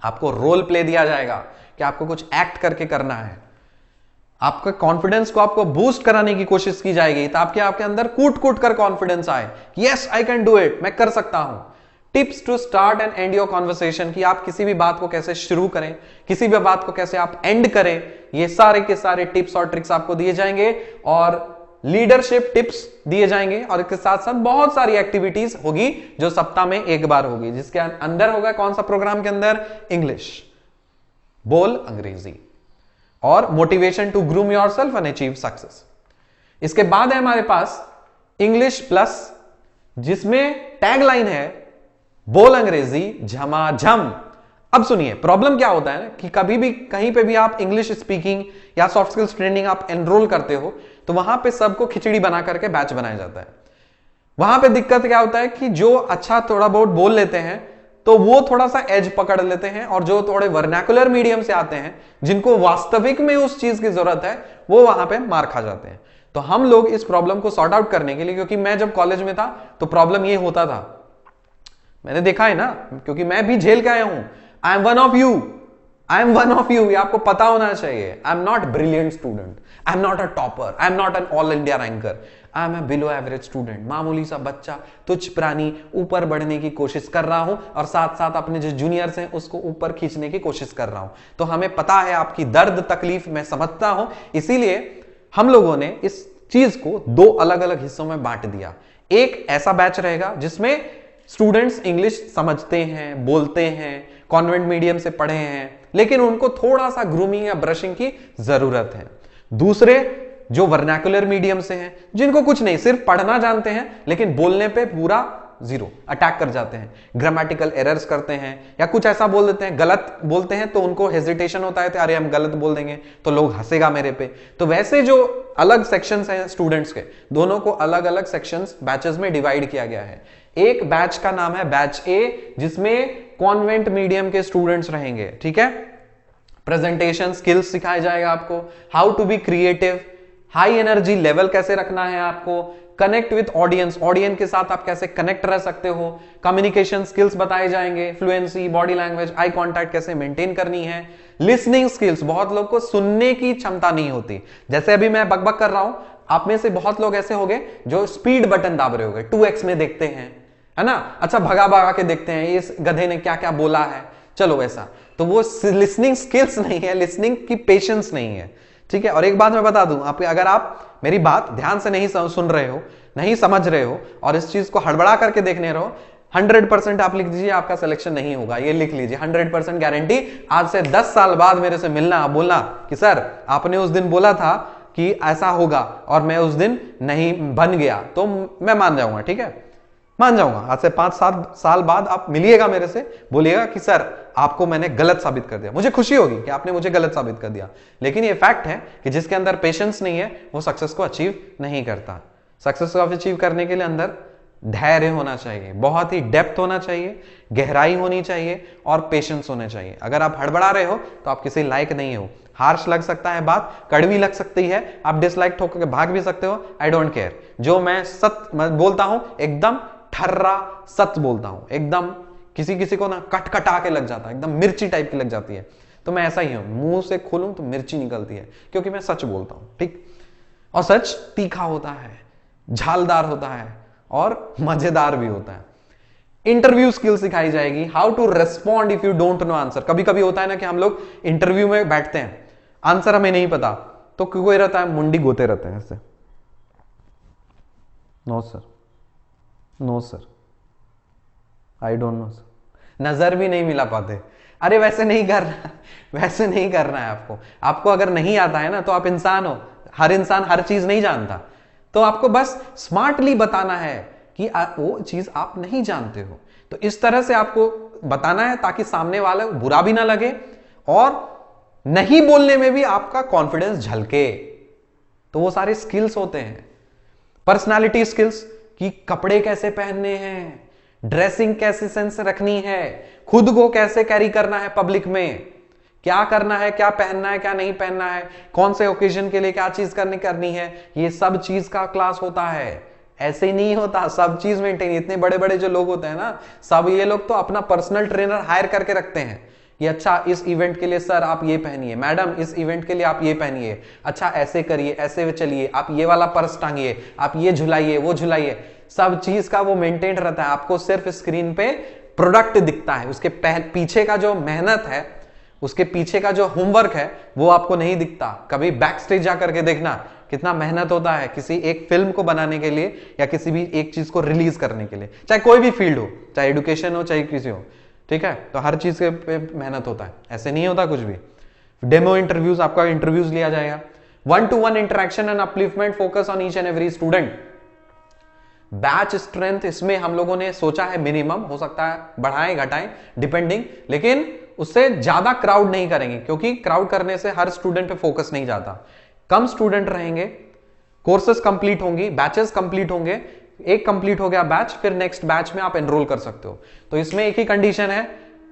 Speaker 1: आपको रोल प्ले दिया जाएगा कि आपको कुछ एक्ट करके करना है, आपके कॉन्फिडेंस को आपको बूस्ट कराने की कोशिश की जाएगी ताकि आपके अंदर कूट कूट कर कॉन्फिडेंस आए, yes I can do it, मैं कर सकता हूं। Tips to start and end your conversation, कि आप किसी भी बात को कैसे शुरू करें, किसी भी बात को कैसे आप एंड करें, ये सारे के सारे टिप्स और ट्रिक्स आपको दिए जाएंगे और लीडरशिप टिप्स दिए जाएंगे। और इसके साथ साथ बहुत सारी एक्टिविटीज होगी जो सप्ताह में एक बार होगी, जिसके अंदर होगा कौन सा प्रोग्राम के अंदर, इंग्लिश, बोल अंग्रेजी, और motivation to groom yourself and achieve success. इसके बाद है हमारे पास इंग्लिश प्लस, जिसमें टैगलाइन है बोल अंग्रेजी झमाझम। अब सुनिए, प्रॉब्लम क्या होता है ना कि कभी भी कहीं पे भी आप इंग्लिश स्पीकिंग या सॉफ्ट स्किल्स ट्रेनिंग आप एनरोल करते हो तो वहां पे सबको खिचड़ी बना करके बैच बनाया जाता है। वहां पे दिक्कत क्या होता है कि जो अच्छा थोड़ा बहुत बोल लेते हैं तो वो थोड़ा सा एज पकड़ लेते हैं, और जो थोड़े वर्नाकुलर मीडियम से आते हैं, जिनको वास्तविक में उस चीज की जरूरत है, वो वहां पे मार खा जाते हैं। तो हम लोग इस प्रॉब्लम को सॉर्ट आउट करने के लिए, क्योंकि मैं जब कॉलेज में था तो प्रॉब्लम ये होता था, मैंने देखा है ना, क्योंकि मैं भी झेल के आया हूं। I am one of you, I am one of you, ये आपको पता होना चाहिए। I am not brilliant student, I am not a topper, I am not an all India ranker, I am a below average student, मामूली सा बच्चा, तुच्छ प्राणी, ऊपर बढ़ने की कोशिश कर रहा हूं और साथ साथ अपने जो जूनियर्स हैं उसको ऊपर खींचने की कोशिश कर रहा हूं। तो हमें पता है आपकी दर्द तकलीफ मैं समझता हूं, इसीलिए हम लोगों ने इस चीज को दो अलग अलग हिस्सों में बांट दिया। एक ऐसा बैच रहेगा जिसमें स्टूडेंट्स इंग्लिश समझते हैं, बोलते हैं, कॉन्वेंट मीडियम से पढ़े हैं, लेकिन उनको थोड़ा सा ग्रूमिंग या ब्रशिंग की जरूरत है। दूसरे जो वर्नाकुलर मीडियम से हैं, जिनको कुछ नहीं, सिर्फ पढ़ना जानते हैं लेकिन बोलने पे पूरा जीरो, अटैक कर जाते हैं, ग्रामेटिकल एरर्स करते हैं या कुछ ऐसा बोल देते हैं, गलत बोलते हैं तो उनको हेजिटेशन होता है, तो अरे हम गलत बोल देंगे तो लोग हंसेगा मेरे पे। तो वैसे जो अलग सेक्शंस हैं स्टूडेंट्स के, दोनों को अलग अलग सेक्शंस बैचेस में डिवाइड किया गया है। एक बैच का नाम है बैच ए, जिसमें कॉन्वेंट मीडियम के स्टूडेंट्स रहेंगे, ठीक है। प्रेजेंटेशन स्किल्स सिखाया जाएगा आपको, how to be creative, high energy level कैसे रखना है आपको, कनेक्ट विथ ऑडियंस, ऑडियंस के साथ आप कैसे कनेक्ट रह सकते हो, कम्युनिकेशन स्किल्स बताए जाएंगे, fluency, body language, eye contact कैसे मेंटेन करनी है, लिसनिंग स्किल्स, बहुत लोग को सुनने की क्षमता नहीं होती। जैसे अभी मैं बकबक कर रहा हूं, आप में से बहुत लोग ऐसे होंगे जो स्पीड बटन दाब रहे होंगे, 2x में देखते हैं, है ना, अच्छा भगा भगा के देखते हैं इस गधे ने क्या क्या बोला है, चलो वैसा। तो वो लिसनिंग स्किल्स नहीं है, लिसनिंग की पेशेंस नहीं है, ठीक है। और एक बात मैं बता दूं, आप अगर आप मेरी बात ध्यान से नहीं सुन रहे हो, नहीं समझ रहे हो और इस चीज को हड़बड़ा करके देखने रहो, 100% आप लिख दीजिए आपका सिलेक्शन नहीं होगा, ये लिख लीजिए 100% गारंटी। आज से 10 साल बाद मेरे से मिलना, बोलना कि सर आपने उस दिन बोला था कि ऐसा होगा और मैं उस दिन नहीं बन गया, तो मैं मान जाऊंगा, ठीक है, मान जाऊंगा। आज से 5-7 साल बाद आप मिलिएगा मेरे से, बोलिएगा कि सर आपको मैंने गलत साबित कर दिया, मुझे खुशी होगी कि आपने मुझे गलत साबित कर दिया। लेकिन ये फैक्ट है कि जिसके अंदर पेशेंस नहीं है वो सक्सेस को अचीव नहीं करता। सक्सेस को अचीव करने के लिए अंदर धैर्य होना चाहिए, बहुत ही डेप्थ होना चाहिए, गहराई होनी चाहिए और पेशेंस होने चाहिए। अगर आप हड़बड़ा रहे हो तो आप किसी लायक नहीं हो। हार्श लग सकता है बात, कड़वी लग सकती है, आप डिसलाइक ठोक के भाग भी सकते हो, आई डोंट केयर। जो मैं सत्य बोलता हूं एकदम ठर्रा सत्य बोलता हूं, एकदम किसी किसी को ना कटकटा के लग जाता है, एकदम मिर्ची टाइप की लग जाती है, तो मैं ऐसा ही हूं, मुंह से खोलूं तो मिर्ची निकलती है, क्योंकि मैं सच बोलता हूं, ठीक। और सच तीखा होता है, झालदार होता है और मजेदार भी होता है। इंटरव्यू स्किल सिखाई जाएगी, how to respond if you don't know answer. कभी कभी होता है ना कि हम लोग इंटरव्यू में बैठते हैं, आंसर हमें नहीं पता, तो कोई रहता है मुंडी गोते रहते हैं ऐसे, no sir, no sir, I don't know sir, नजर भी नहीं मिला पाते। अरे वैसे नहीं करना, वैसे नहीं करना है आपको। आपको अगर नहीं आता है ना तो आप इंसान हो, हर इंसान हर चीज नहीं जानता, तो आपको बस स्मार्टली बताना है कि वो चीज आप नहीं जानते हो। तो इस तरह से आपको बताना है ताकि सामने वाले बुरा भी ना लगे और नहीं बोलने में भी आपका कॉन्फिडेंस झलके। तो वो सारे स्किल्स होते हैं पर्सनालिटी स्किल्स कि कपड़े कैसे पहनने हैं, ड्रेसिंग कैसे सेंस रखनी है, खुद को कैसे कैरी करना है पब्लिक में, क्या करना है, क्या पहनना है, क्या नहीं पहनना है, कौन से ओकेजन के लिए क्या चीज करनी है, ये सब चीज का क्लास होता है। ऐसे ही नहीं होता, सब चीज मेंटेन। इतने बड़े बड़े जो लोग होते हैं ना, सब ये लोग तो अपना पर्सनल ट्रेनर हायर करके रखते हैं कि अच्छा इस इवेंट के लिए सर आप ये पहनिए, मैडम इस इवेंट के लिए आप ये पहनिए, अच्छा ऐसे करिए, ऐसे चलिए, आप ये वाला पर्स टांगिए, आप ये झुलाइए, वो झुलाइए। सब चीज का वो मेंटेन रहता है। आपको सिर्फ स्क्रीन पे प्रोडक्ट दिखता है, उसके पीछे का जो मेहनत है, उसके पीछे का जो होमवर्क है वो आपको नहीं दिखता। कभी बैक स्टेज जाकर के देखना कितना मेहनत होता है किसी एक फिल्म को बनाने के लिए या किसी भी एक चीज को रिलीज करने के लिए, चाहे कोई भी फील्ड हो, चाहे एजुकेशन हो, चाहे किसी हो, ठीक है। तो हर चीज पे मेहनत होता है, ऐसे नहीं होता कुछ भी। डेमो इंटरव्यूज, आपका इंटरव्यूज लिया जाएगा। 1-to-1 interaction and upliftment, focus on each and every student. Batch strength इसमें हम लोगों ने सोचा है मिनिमम, हो सकता है बढ़ाएं घटाएं डिपेंडिंग, लेकिन उससे ज्यादा क्राउड नहीं करेंगे क्योंकि क्राउड करने से हर स्टूडेंट पे फोकस नहीं जाता। कम स्टूडेंट रहेंगे, कोर्सेज कंप्लीट होंगी, बैचेस कंप्लीट होंगे, एक कंप्लीट हो गया बैच, फिर नेक्स्ट बैच में आप एनरोल कर सकते हो। तो इसमें एक ही कंडीशन है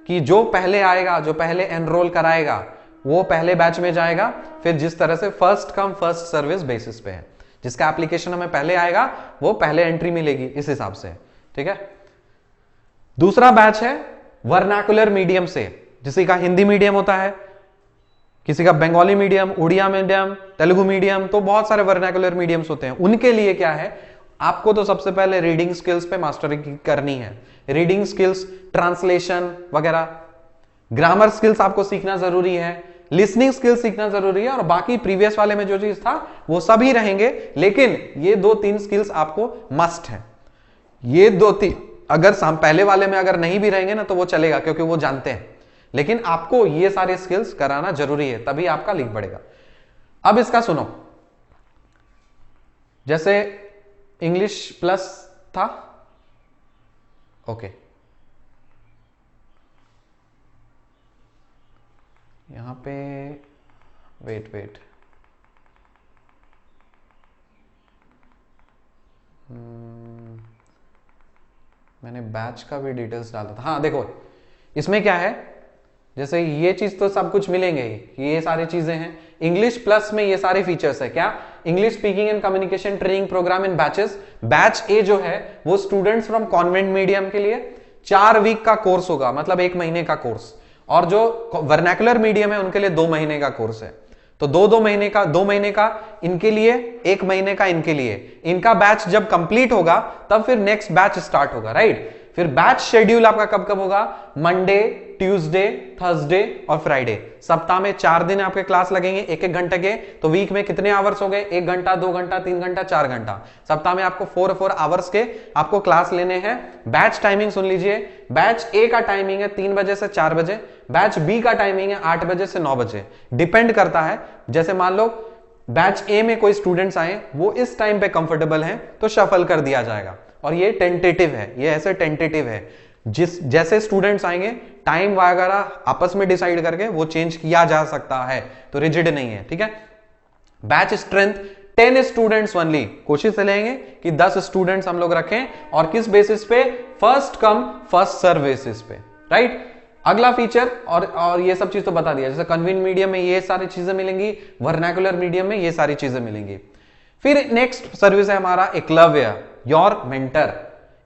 Speaker 1: कि जो पहले आएगा, जो पहले एनरोल कराएगा वो पहले बैच में जाएगा। फिर जिस तरह से first come first service basis पे है, जिसका एप्लीकेशन हमें पहले आएगा वो पहले एंट्री मिलेगी, इस हिसाब से, ठीक है। दूसरा बैच है वर्नाकुलर मीडियम से, किसी का हिंदी मीडियम होता है, किसी का Bengali medium, Odia medium, Telugu medium, तो बहुत सारे वर्नाकुलर मीडियम्स होते हैं। उनके लिए क्या है, आपको तो सबसे पहले रीडिंग स्किल्स पे मास्टरी करनी है। रीडिंग स्किल्स, ट्रांसलेशन वगैरह, ग्रामर स्किल्स आपको सीखना जरूरी है, लिसनिंग स्किल्स सीखना जरूरी है, और बाकी प्रीवियस वाले में जो चीज था वो सभी रहेंगे, लेकिन ये 2-3 स्किल्स आपको मस्ट है। ये 2-3 अगर पहले वाले में अगर नहीं भी रहेंगे ना तो वो चलेगा क्योंकि वो जानते हैं, लेकिन आपको ये सारे स्किल्स कराना जरूरी है, तभी आपका लीक बढ़ेगा। अब इसका सुनो, जैसे इंग्लिश प्लस था, ओके, यहां पे वेट मैंने बैच का भी डिटेल्स डाला था। हाँ देखो, इसमें क्या है, जैसे ये चीज तो सब कुछ मिलेंगे ही, ये सारी चीजें हैं। इंग्लिश प्लस में ये सारे फीचर्स है, क्या, English speaking and communication training program in batches. Batch A जो है वो स्टूडेंट्स फ्रॉम कॉन्वेंट मीडियम के लिए 4 वीक का कोर्स होगा, मतलब 1 महीने का कोर्स, और जो वर्नाकुलर मीडियम है उनके लिए 2 महीने का कोर्स है। तो 2 महीने का इनके लिए, 1 महीने का इनके लिए। इनका बैच जब कंप्लीट होगा तब फिर नेक्स्ट बैच स्टार्ट होगा, राइट। फिर बैच शेड्यूल आपका कब कब होगा, मंडे, ट्यूसडे, थर्सडे और फ्राइडे। सप्ताह में 4 दिन आपके क्लास लगेंगे 1-1 घंटे के। तो वीक में कितने आवर्स हो गए, 1 घंटा, 2 घंटा, 3 घंटा, 4 घंटा। सप्ताह में आपको 4 आवर्स के आपको क्लास लेने हैं। बैच टाइमिंग सुन लीजिए, बैच ए का टाइमिंग है 3 बजे से 4 बजे, बैच बी का टाइमिंग है 8 बजे से 9 बजे। डिपेंड करता है, जैसे मान लो बैच ए में कोई स्टूडेंट्स आए, वो इस टाइम पे कंफर्टेबल हैं तो शफल कर दिया जाएगा। और ये टेंटेटिव है, ये ऐसे टेंटेटिव है, जैसे स्टूडेंट्स आएंगे टाइम वगैरह आपस में डिसाइड करके वो चेंज किया जा सकता है, तो रिजिड नहीं है, ठीक है। बैच स्ट्रेंथ 10 स्टूडेंट्स ओनली, कोशिश चलेंगे कि 10 स्टूडेंट्स हम लोग रखें, और किस बेसिस पे, first come first serve basis पे, राइट। अगला फीचर, और ये सब चीज तो बता दिया, जैसे कन्वीन मीडियम में ये सारी चीजें मिलेंगी, वर्नाकुलर मीडियम में ये सारी चीजें मिलेंगी। फिर नेक्स्ट सर्विस है हमारा एकलव्य, योर मेंटर।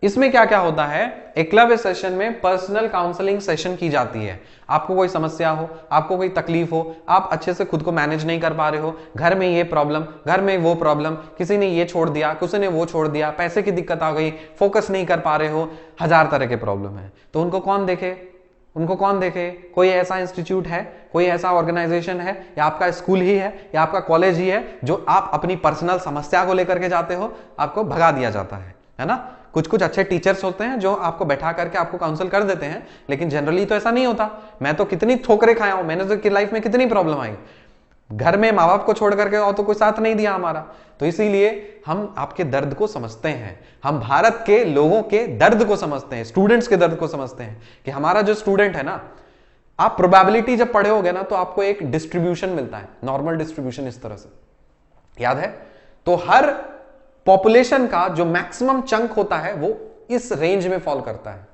Speaker 1: इसमें क्या क्या होता है, एकलव्य सेशन में पर्सनल काउंसलिंग सेशन की जाती है। आपको कोई समस्या हो, आपको कोई तकलीफ हो, आप अच्छे से खुद को मैनेज नहीं कर पा रहे हो, घर में ये प्रॉब्लम, घर में वो प्रॉब्लम, किसी ने ये छोड़ दिया, किसी ने वो छोड़ दिया, पैसे की दिक्कत आ गई, फोकस नहीं कर पा रहे हो, 1000 तरह के प्रॉब्लम है, तो उनको कौन देखे, कोई ऐसा इंस्टीट्यूट है, कोई ऐसा ऑर्गेनाइजेशन है, या आपका स्कूल ही है, या आपका कॉलेज ही है, जो आप अपनी पर्सनल समस्या को लेकर के जाते हो, आपको भगा दिया जाता है ना। कुछ अच्छे टीचर्स होते हैं जो आपको बैठा करके आपको काउंसिल कर देते हैं, लेकिन जनरली तो ऐसा नहीं होता। मैं तो कितनी ठोकरें खाया हूं, मैंने तो लाइफ में कितनी प्रॉब्लम आई, घर में माँ बाप को छोड़ करके और तो कोई साथ नहीं दिया हमारा। तो इसीलिए हम आपके दर्द को समझते हैं, हम भारत के लोगों के दर्द को समझते हैं, स्टूडेंट्स के दर्द को समझते हैं, कि हमारा जो स्टूडेंट है ना, आप प्रोबेबिलिटी जब पढ़े होगे ना तो आपको एक डिस्ट्रीब्यूशन मिलता है, नॉर्मल डिस्ट्रीब्यूशन, इस तरह से याद है। तो हर पॉपुलेशन का जो मैक्सिमम चंक होता है वो इस रेंज में फॉल करता है।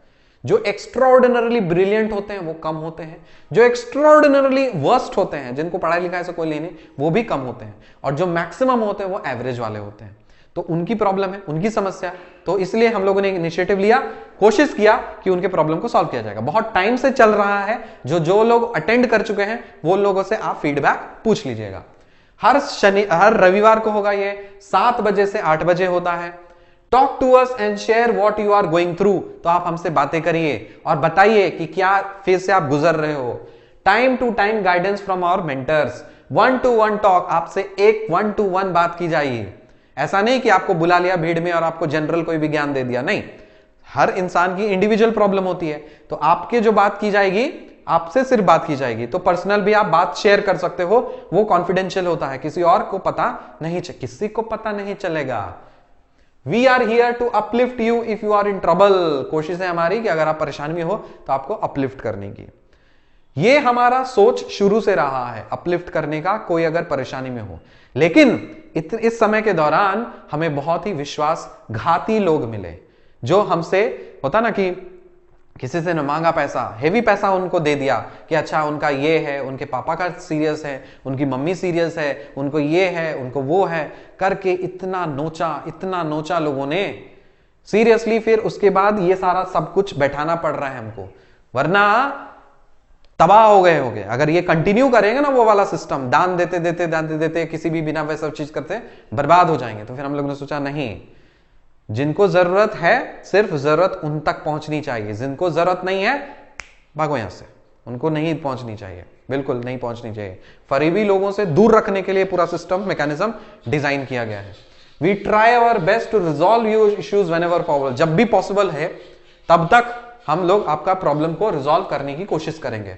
Speaker 1: जो एक्स्ट्राऑर्डिनरली ब्रिलियंट होते हैं वो कम होते हैं, जो एक्स्ट्राऑर्डिनरली वर्स्ट होते हैं, जिनको पढ़ाई लिखाई से कोई लेने, वो भी कम होते हैं, और जो मैक्सिमम होते हैं वो एवरेज वाले होते हैं। तो उनकी प्रॉब्लम है, उनकी समस्या, तो इसलिए हम लोगों ने इनिशिएटिव लिया, कोशिश किया कि उनके प्रॉब्लम को सॉल्व किया जाएगा। बहुत टाइम से चल रहा है, जो लोग अटेंड कर चुके हैं वो लोगों से आप फीडबैक पूछ लीजिएगा। हर रविवार को होगा, ये 7 बजे से 8 बजे होता है। Talk to us and share what you are going through, तो आप हमसे बातें करिए और बताइए कि क्या फेज से आप गुजर रहे हो। Time to time guidance from our mentors, 1-to-1 talk, आपसे एक 1-to-1 बात की जाएगी। ऐसा नहीं कि आपको बुला लिया भीड़ में और आपको जनरल कोई भी ज्ञान दे दिया, नहीं। हर इंसान की इंडिविजुअल प्रॉब्लम होती है, तो आपके जो बात की जाएगी, आपसे सिर्फ बात की जाएगी। तो पर्सनल भी आप बात शेयर कर सकते हो, वो कॉन्फिडेंशियल होता है, किसी और को पता नहीं, किसी को पता नहीं चलेगा। We are here to uplift you if you are in trouble. कोशिश है हमारी कि अगर आप परेशानी में हो तो आपको अपलिफ्ट करने की। ये हमारा सोच शुरू से रहा है, अपलिफ्ट करने का, कोई अगर परेशानी में हो। लेकिन इस समय के दौरान हमें बहुत ही विश्वासघाती लोग मिले, जो हमसे होता ना कि किसी से न मांगा पैसा, हेवी पैसा उनको दे दिया कि अच्छा उनका ये है, उनके पापा का सीरियस है, उनकी मम्मी सीरियस है, उनको ये है, उनको वो है, करके इतना नोचा लोगों ने सीरियसली। फिर उसके बाद ये सारा सब कुछ बैठाना पड़ रहा है हमको, वरना तबाह हो गए अगर ये कंटिन्यू करेंगे ना वो वाला सिस्टम, दान देते किसी भी बिना वैसा चीज करते बर्बाद हो जाएंगे। तो फिर हम लोगों ने सोचा नहीं, जिनको जरूरत है सिर्फ जरूरत उन तक पहुंचनी चाहिए, जिनको जरूरत नहीं है भागो यहां से, उनको नहीं पहुंचनी चाहिए, बिल्कुल नहीं पहुंचनी चाहिए। फरीबी लोगों से दूर रखने के लिए पूरा सिस्टम मैकेनिज्म डिजाइन किया गया है। We try our best to resolve your issues whenever possible, जब भी पॉसिबल है तब तक हम लोग आपका प्रॉब्लम को रिजॉल्व करने की कोशिश करेंगे।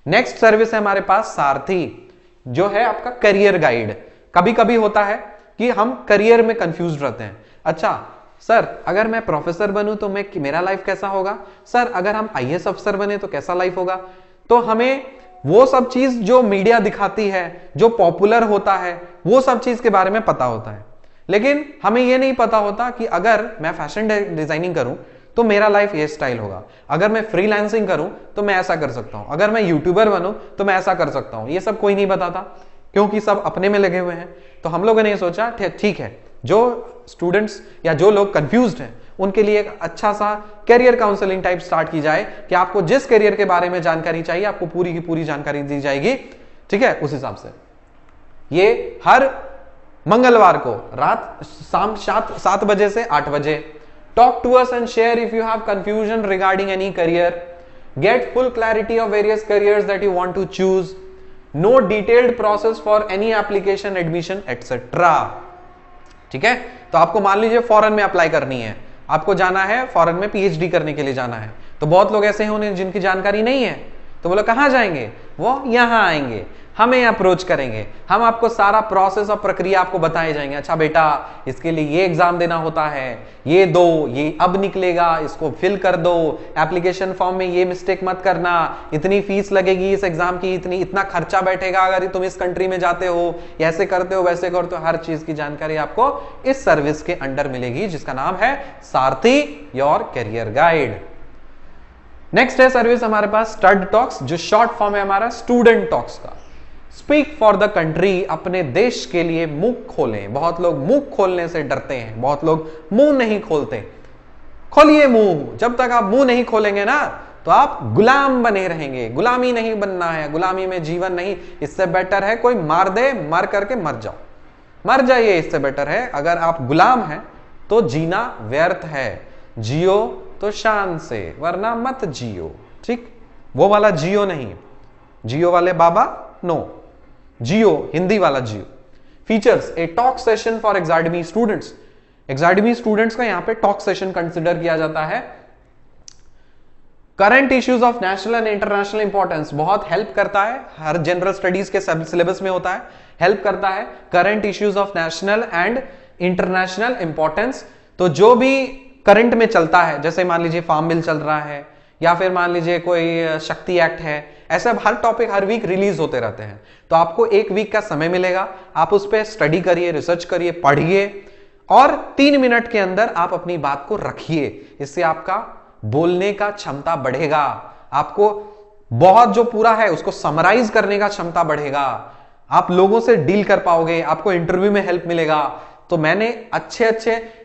Speaker 1: नेक्स्ट सर्विस है हमारे पास सारथी, जो है आपका करियर गाइड। कभी कभी होता है कि हम करियर में कंफ्यूज रहते हैं। अच्छा सर, अगर मैं प्रोफेसर बनूं तो मेरा लाइफ कैसा होगा? सर, अगर हम आईएएस अफसर बने तो कैसा लाइफ होगा? तो हमें वो सब चीज जो मीडिया दिखाती है, जो पॉपुलर होता है, वो सब चीज के बारे में पता होता है, लेकिन हमें ये नहीं पता होता कि अगर मैं फैशन डिजाइनिंग करूं तो मेरा लाइफ ये स्टाइल होगा, अगर मैं फ्रीलांसिंग करूं तो मैं ऐसा कर सकता हूं, अगर मैं यूट्यूबर बनूं तो मैं ऐसा कर सकता हूं। ये सब कोई नहीं बताता, क्योंकि सब अपने में लगे हुए हैं। तो हम लोगों ने सोचा ठीक है, जो स्टूडेंट्स या जो लोग कंफ्यूज्ड हैं उनके लिए एक अच्छा सा करियर काउंसलिंग टाइप स्टार्ट की जाए कि आपको जिस करियर के बारे में जानकारी चाहिए आपको पूरी की पूरी जानकारी दी जाएगी, ठीक है, उस हिसाब से। ये हर मंगलवार को रात शाम 7 बजे से 8 बजे। Talk to us and share if you have confusion regarding any career, get full clarity of various careers that you want to choose, know detailed process for any application, admission etcetera. ठीक है, तो आपको मान लीजिए foreign में apply करनी है, आपको जाना है फॉरेन में पीएचडी करने के लिए जाना है। तो बहुत लोग ऐसे हैं उन्हें जिनकी जानकारी नहीं है, तो बोलो कहां जाएंगे? वो यहां आएंगे, हमें अप्रोच करेंगे, हम आपको सारा प्रोसेस और प्रक्रिया आपको बताए जाएंगे। अच्छा बेटा, इसके लिए ये एग्जाम देना होता है, ये दो, ये अब निकलेगा, इसको फिल कर दो, एप्लीकेशन फॉर्म में ये मिस्टेक मत करना, इतनी फीस लगेगी इस एग्जाम की, इतना खर्चा बैठेगा अगर तुम इस कंट्री में जाते हो, ऐसे करते हो वैसे करते हो, हर चीज की जानकारी आपको इस सर्विस के अंडर मिलेगी, जिसका नाम है सारथी योर करियर गाइड। नेक्स्ट है सर्विस हमारे पास स्टड टॉक्स, जो शॉर्ट फॉर्म है हमारा स्टूडेंट टॉक्स का। स्पीक फॉर द कंट्री, अपने देश के लिए मुंह खोलें। बहुत लोग मुंह खोलने से डरते हैं, बहुत लोग मुंह नहीं खोलते। खोलिए मुंह, जब तक आप मुंह नहीं खोलेंगे ना तो आप गुलाम बने रहेंगे। गुलामी नहीं बनना है, गुलामी में जीवन नहीं। इससे बेटर है कोई मार दे, मर करके मर जाओ, मर जाइए, इससे बेटर है। अगर आप गुलाम हैं तो जीना व्यर्थ है, जियो तो शान से, वरना मत जियो। ठीक, वो वाला जियो नहीं, जियो वाले बाबा नो, जियो हिंदी वाला Jio. Features, a talk session for Exadmy students. Exadmy students का यहां पे टॉक सेशन कंसिडर किया जाता है। Current issues of national and international importance, बहुत हेल्प करता है, हर जनरल स्टडीज के सिलेबस में होता है, हेल्प करता है। Current issues of national and international importance, तो जो भी करंट में चलता है, जैसे मान लीजिए फार्म बिल चल रहा है, या फिर मान लीजिए कोई शक्ति एक्ट है, ऐसे हर टॉपिक हर वीक रिलीज होते रहते हैं। तो आपको 1 वीक का समय मिलेगा, आप उस पर स्टडी करिए, रिसर्च करिए, पढ़िए, और 3 मिनट के अंदर आप अपनी बात को रखिए। इससे आपका बोलने का क्षमता बढ़ेगा, आपको बहुत जो पूरा है उसको समराइज करने का क्षमता बढ़ेगा, आप लोगों से डील कर पाओगे, आपको इंटरव्यू में हेल्प मिलेगा। तो मैंने अच्छे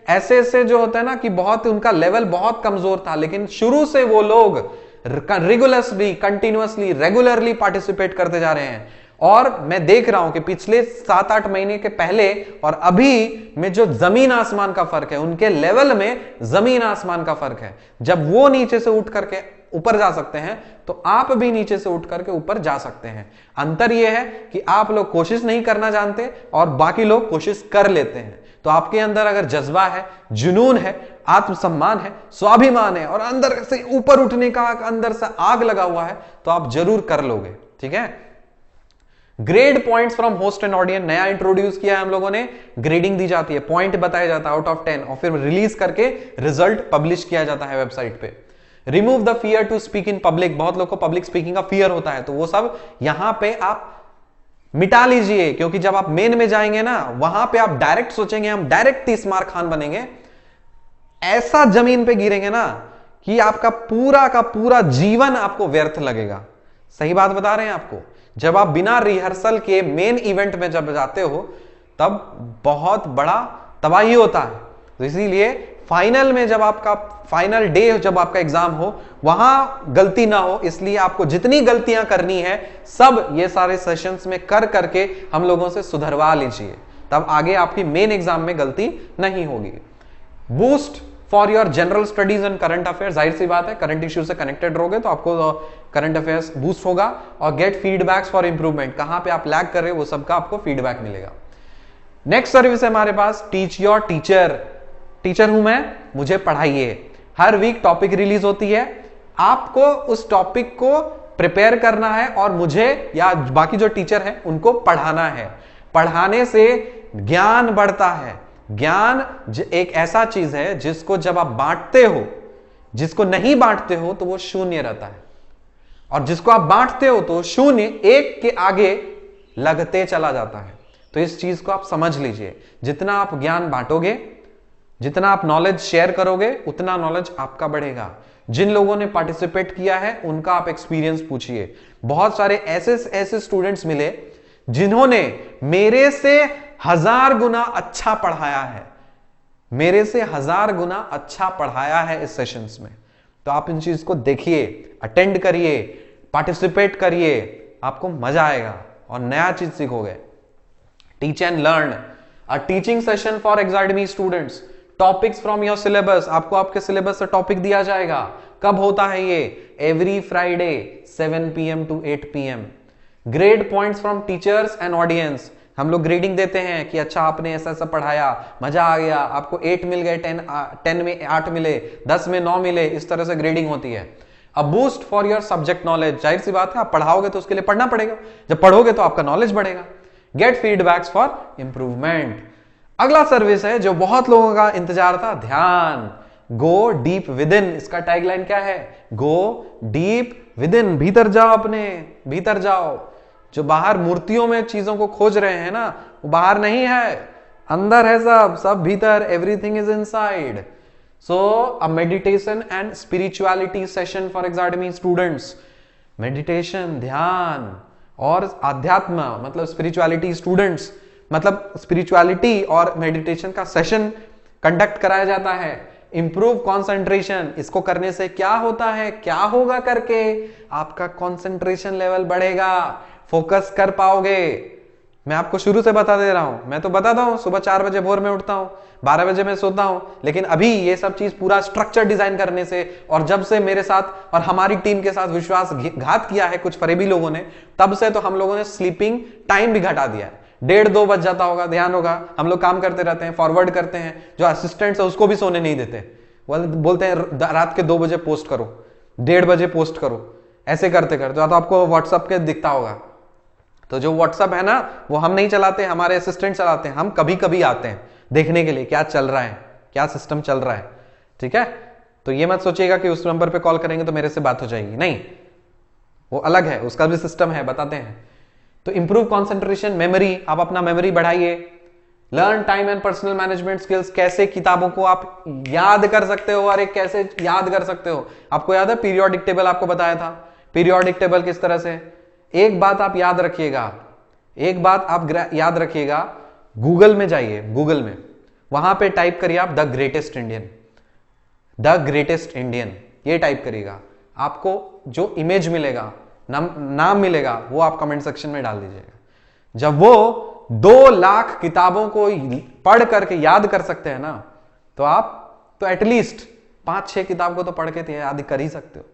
Speaker 1: ऐसे ऐसे जो होता है ना कि बहुत उनका लेवल बहुत कमजोर था, लेकिन शुरू से वो लोग रेगुलरली कंटिन्यूअसली रेगुलरली पार्टिसिपेट करते जा रहे हैं। और मैं देख रहा हूं कि पिछले 7-8 महीने के पहले और अभी में जो जमीन आसमान का फर्क है, उनके लेवल में जमीन आसमान का फर्क है। जब वो नीचे से उठ करके ऊपर जा सकते हैं तो आप भी नीचे से उठ करके ऊपर जा सकते हैं। अंतर यह है कि आप लोग कोशिश नहीं करना जानते और बाकी लोग कोशिश कर लेते हैं। तो आपके अंदर अगर जज्बा है, जुनून है, आत्मसम्मान है, स्वाभिमान है और अंदर से ऊपर उठने का अंदर से आग लगा हुआ है, तो आप जरूर कर लोगे। ठीक है। Grade points from host and audience नया इंट्रोड्यूस किया है हम लोगों ने। ग्रेडिंग दी जाती है, पॉइंट बताया जाता है आउट ऑफ 10 और फिर रिलीज करके रिजल्ट पब्लिश किया जाता है वेबसाइट पे। Remove the fear to speak in public, बहुत लोग को पब्लिक स्पीकिंग का फियर होता है, तो वो सब यहां पे आप मिटा लीजिए, क्योंकि जब आप मेन में जाएंगे ना, वहां पे आप डायरेक्ट सोचेंगे हम डायरेक्ट 30 मार खान बनेंगे, ऐसा जमीन पे गिरेंगे ना कि आपका पूरा का पूरा जीवन आपको व्यर्थ लगेगा। सही बात बता रहे हैं आपको। जब आप बिना रिहर्सल के मेन इवेंट में जब जाते हो तब बहुत बड़ा तबाही होता है। तो इसीलिए फाइनल में जब आपका फाइनल डे जब आपका एग्जाम हो वहां गलती ना हो, इसलिए आपको जितनी गलतियां करनी है सब ये सारे सेशंस में कर करके हम लोगों से सुधरवा लीजिए, तब आगे आपकी मेन एग्जाम में गलती नहीं होगी। Boost for your general studies and current affairs, जाहिर सी बात है करंट इश्यू से कनेक्टेड रहोगे तो आपको करंट अफेयर्स बूस्ट होगा। और गेट फीडबैक्स फॉर इंप्रूवमेंट, कहां पे आप लैग कर रहे हो वो सबका आपको फीडबैक मिलेगा। नेक्स्ट सर्विस है हमारे पास टीच योर टीचर। टीचर हूं मैं, मुझे पढ़ाइए। हर वीक टॉपिक रिलीज होती है, आपको उस टॉपिक को प्रिपेयर करना है और मुझे या बाकी जो टीचर है उनको पढ़ाना है। पढ़ाने से ज्ञान बढ़ता है। ज्ञान एक ऐसा चीज है जिसको जब आप बांटते हो, जिसको नहीं बांटते हो तो वो शून्य रहता है, और जिसको आप बांटते हो तो शून्य एक के आगे लगते चला जाता है। तो इस चीज को आप समझ लीजिए, जितना आप ज्ञान बांटोगे, जितना आप नॉलेज शेयर करोगे, उतना नॉलेज आपका बढ़ेगा। जिन लोगों ने पार्टिसिपेट किया है उनका आप एक्सपीरियंस पूछिए। बहुत सारे ऐसे स्टूडेंट्स मिले जिन्होंने मेरे से 1000 गुना अच्छा पढ़ाया है, मेरे से 1000 गुना अच्छा पढ़ाया है इस सेशंस में। तो आप इन चीज को देखिए, अटेंड करिए, पार्टिसिपेट करिए, आपको मजा आएगा और नया चीज सीखोगे। Teach and learn, a teaching session for exam students. Topics from your syllabus, आपको आपके सिलेबस से टॉपिक दिया जाएगा। कब होता है ये? Every Friday 7 PM to 8 PM। Grade points from teachers and audience, हम लोग ग्रेडिंग देते हैं कि अच्छा आपने ऐसा ऐसा पढ़ाया, मजा आ गया, आपको 8 मिल गए, 10 में 8 मिले, 10 में 9 मिले, इस तरह से ग्रेडिंग होती है। अब boost for your subject knowledge, जाहिर सी बात है आप पढ़ाओगे तो उसके लिए पढ़ना पड़ेगा, जब पढ़ोगे तो आपका नॉलेज बढ़ेगा। Get feedbacks for improvement. अगला सर्विस है जो बहुत लोगों का इंतजार था, ध्यान। गो डीप विद इन, इसका टैगलाइन क्या है? गो डीप विद इन, भीतर जाओ, अपने भीतर जाओ। जो बाहर मूर्तियों में चीजों को खोज रहे हैं ना, वो बाहर नहीं है, अंदर है, सब भीतर, everything is inside. So a meditation and spirituality session for exam students. Meditation, ध्यान और आध्यात्म मतलब स्पिरिचुअलिटी स्टूडेंट्स, मतलब स्पिरिचुअलिटी और मेडिटेशन का सेशन कंडक्ट कराया जाता है। इंप्रूव कंसंट्रेशन, इसको करने से क्या होता है, क्या होगा करके आपका कंसंट्रेशन लेवल बढ़ेगा, फोकस कर पाओगे। मैं आपको शुरू से बता दे रहा हूं, मैं तो बताता हूं सुबह 4 बजे भोर में उठता हूं, 12 बजे मैं सोता हूं, लेकिन अभी ये सब चीज पूरा स्ट्रक्चर डिजाइन करने से और जब से मेरे साथ और हमारी टीम के साथ विश्वासघात किया है कुछ फरेबी लोगों ने, तब से तो हम लोगों ने स्लीपिंग टाइम भी घटा दिया है। 1:30-2 बज जाता होगा, ध्यान होगा, हम लोग काम करते रहते हैं, फॉरवर्ड करते हैं, जो असिस्टेंट्स है उसको भी सोने नहीं देते, बोलते हैं रात के 2 बजे पोस्ट करो, 1:30 बजे पोस्ट करो, ऐसे करते करते तो आपको व्हाट्सएप के दिखता होगा। तो जो व्हाट्सएप है ना, वो हम नहीं चलाते, हमारे असिस्टेंट चलाते हैं। हम कभी कभी आते हैं देखने के लिए क्या चल रहा है, क्या सिस्टम चल रहा है, ठीक है। तो ये मत सोचिएगा कि उस नंबर पे कॉल करेंगे तो मेरे से बात हो जाएगी, नहीं, वो अलग है, उसका भी सिस्टम है, बताते हैं। तो इंप्रूव कंसंट्रेशन, मेमोरी, आप अपना मेमोरी बढ़ाइए, learn time and personal management skills, कैसे किताबों को आप याद कर सकते हो, और एक कैसे याद कर सकते हो। आपको याद है पीरियोडिक टेबल आपको बताया था, पीरियोडिक टेबल किस तरह से। एक बात आप याद रखिएगा, एक बात आप याद रखिएगा, गूगल में जाइए, गूगल में वहां पे टाइप करिए आप the greatest Indian, the greatest Indian, ये टाइप करिएगा, आपको जो इमेज मिलेगा, नाम मिलेगा, वो आप कमेंट सेक्शन में डाल दीजिएगा। जब वो 2 लाख किताबों को पढ़ करके याद कर सकते हैं ना, तो आप तो एटलीस्ट 5-6 किताब को तो पढ़ के याद कर ही सकते हो,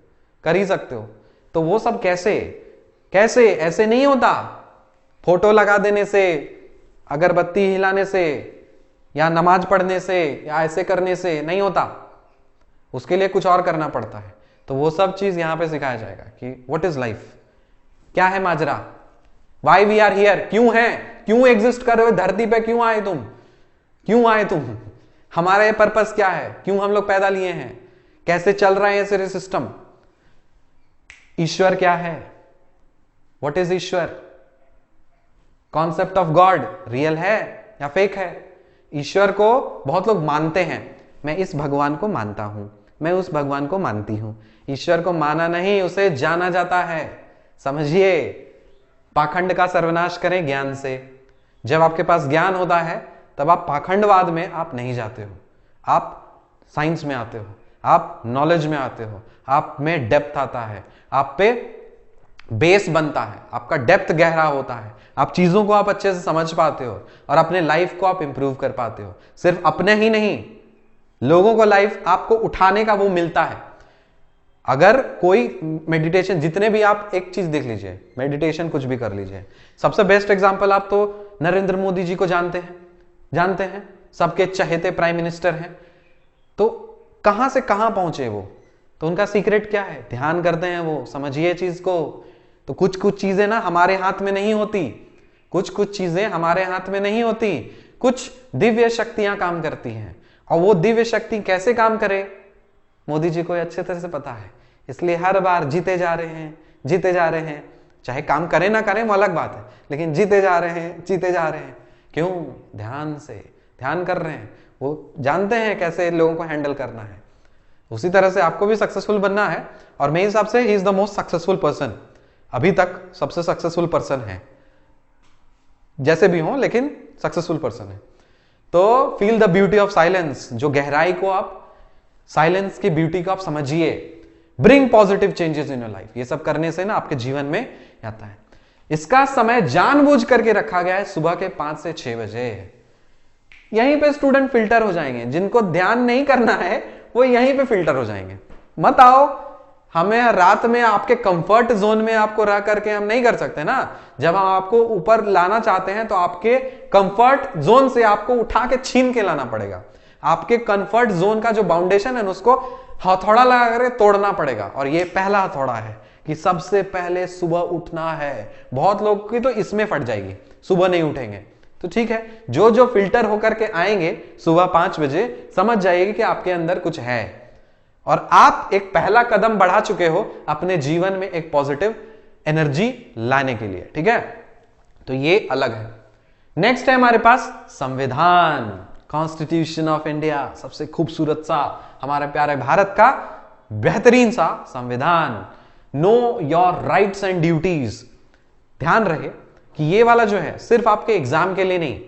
Speaker 1: कर ही सकते हो। तो वो सब कैसे कैसे, ऐसे नहीं होता फोटो लगा देने से, अगरबत्ती हिलाने से, या नमाज पढ़ने से, या ऐसे करने से नहीं होता, उसके लिए कुछ और करना पड़ता है। तो वो सब चीज यहां पे सिखाया जाएगा कि व्हाट इज लाइफ, क्या है माजरा, वाई वी आर हियर, क्यों है, क्यों एग्जिस्ट कर रहे हो धरती पे, क्यों आए तुम, क्यों आए तुम, हमारा ये पर्पस क्या है, क्यों हम लोग पैदा लिए हैं, कैसे चल रहे हैं सारे सिस्टम, ईश्वर क्या है, what is Ishwar, concept of God real है या फेक है। ईश्वर को बहुत लोग मानते हैं, मैं इस भगवान को मानता हूं, मैं उस भगवान को मानती हूं। ईश्वर को माना नहीं, उसे जाना जाता है। समझिए, पाखंड का सर्वनाश करें ज्ञान से। जब आपके पास ज्ञान होता है तब आप पाखंडवाद में आप नहीं जाते हो, आप साइंस में आते हो, आप नॉलेज में आते हो, आप में डेप्थ आता है, आप पे बेस बनता है, आपका डेप्थ गहरा होता है, आप चीजों को आप अच्छे से समझ पाते हो और अपने लाइफ को आप इंप्रूव कर पाते हो। सिर्फ अपने ही नहीं, लोगों को लाइफ आपको उठाने का वो मिलता है। अगर कोई मेडिटेशन, जितने भी आप एक चीज देख लीजिए, मेडिटेशन कुछ भी कर लीजिए, सबसे बेस्ट एग्जांपल आप तो नरेंद्र मोदी जी को जानते हैं, सबके चहेते प्राइम मिनिस्टर हैं। तो कहां से कहां पहुंचे वो, तो उनका सीक्रेट क्या है, ध्यान करते हैं वो, समझिए चीज को। तो कुछ कुछ चीजें ना हमारे हाथ में नहीं होती, कुछ चीजें हमारे हाथ में नहीं होती, कुछ दिव्य शक्तियां काम करती हैं, और वो दिव्य शक्ति कैसे काम करे मोदी जी को अच्छे तरह से पता है, इसलिए हर बार जीते जा रहे हैं, चाहे काम करें ना करें वो अलग बात है, लेकिन जीते जा रहे हैं। क्यों? ध्यान से, ध्यान कर रहे हैं, वो जानते हैं कैसे लोगों को हैंडल करना है। उसी तरह से आपको भी सक्सेसफुल बनना है, और मेरे हिसाब से he is the most successful person, अभी तक सबसे सक्सेसफुल पर्सन है, जैसे भी हो लेकिन सक्सेसफुल पर्सन है। तो feel the beauty of silence, जो गहराई को आप, साइलेंस की ब्यूटी को आप समझिए। Bring positive changes in your life, ये सब करने से ना आपके जीवन में आता है। इसका समय जानबूझ करके रखा गया है सुबह के 5 से 6 बजे। यहीं पे स्टूडेंट फिल्टर हो जाएंगे, जिनको ध्यान नहीं करना है वो यहीं पे फिल्टर हो जाएंगे। मत आओ, हमें रात में आपके कंफर्ट जोन में आपको रह करके हम नहीं कर सकते ना। जब हम आपको ऊपर लाना चाहते हैं तो आपके कंफर्ट जोन से आपको उठा के छीन के लाना पड़ेगा। आपके कंफर्ट जोन का जो बाउंडेशन है उसको हथौड़ा लगा करके तोड़ना पड़ेगा, और ये पहला हथौड़ा है कि सबसे पहले सुबह उठना है। बहुत लोग की तो इसमें फट जाएगी, सुबह नहीं उठेंगे, तो ठीक है, जो जो फिल्टर होकर के आएंगे सुबह 5 बजे, समझ जाइए कि आपके अंदर कुछ है और आप एक पहला कदम बढ़ा चुके हो अपने जीवन में एक पॉजिटिव एनर्जी लाने के लिए। ठीक है, तो ये अलग है। नेक्स्ट है हमारे पास संविधान, कॉन्स्टिट्यूशन ऑफ इंडिया, सबसे खूबसूरत सा हमारे प्यारे भारत का बेहतरीन सा संविधान। Know your rights and duties. ध्यान रहे कि ये वाला जो है सिर्फ आपके एग्जाम के लिए नहीं,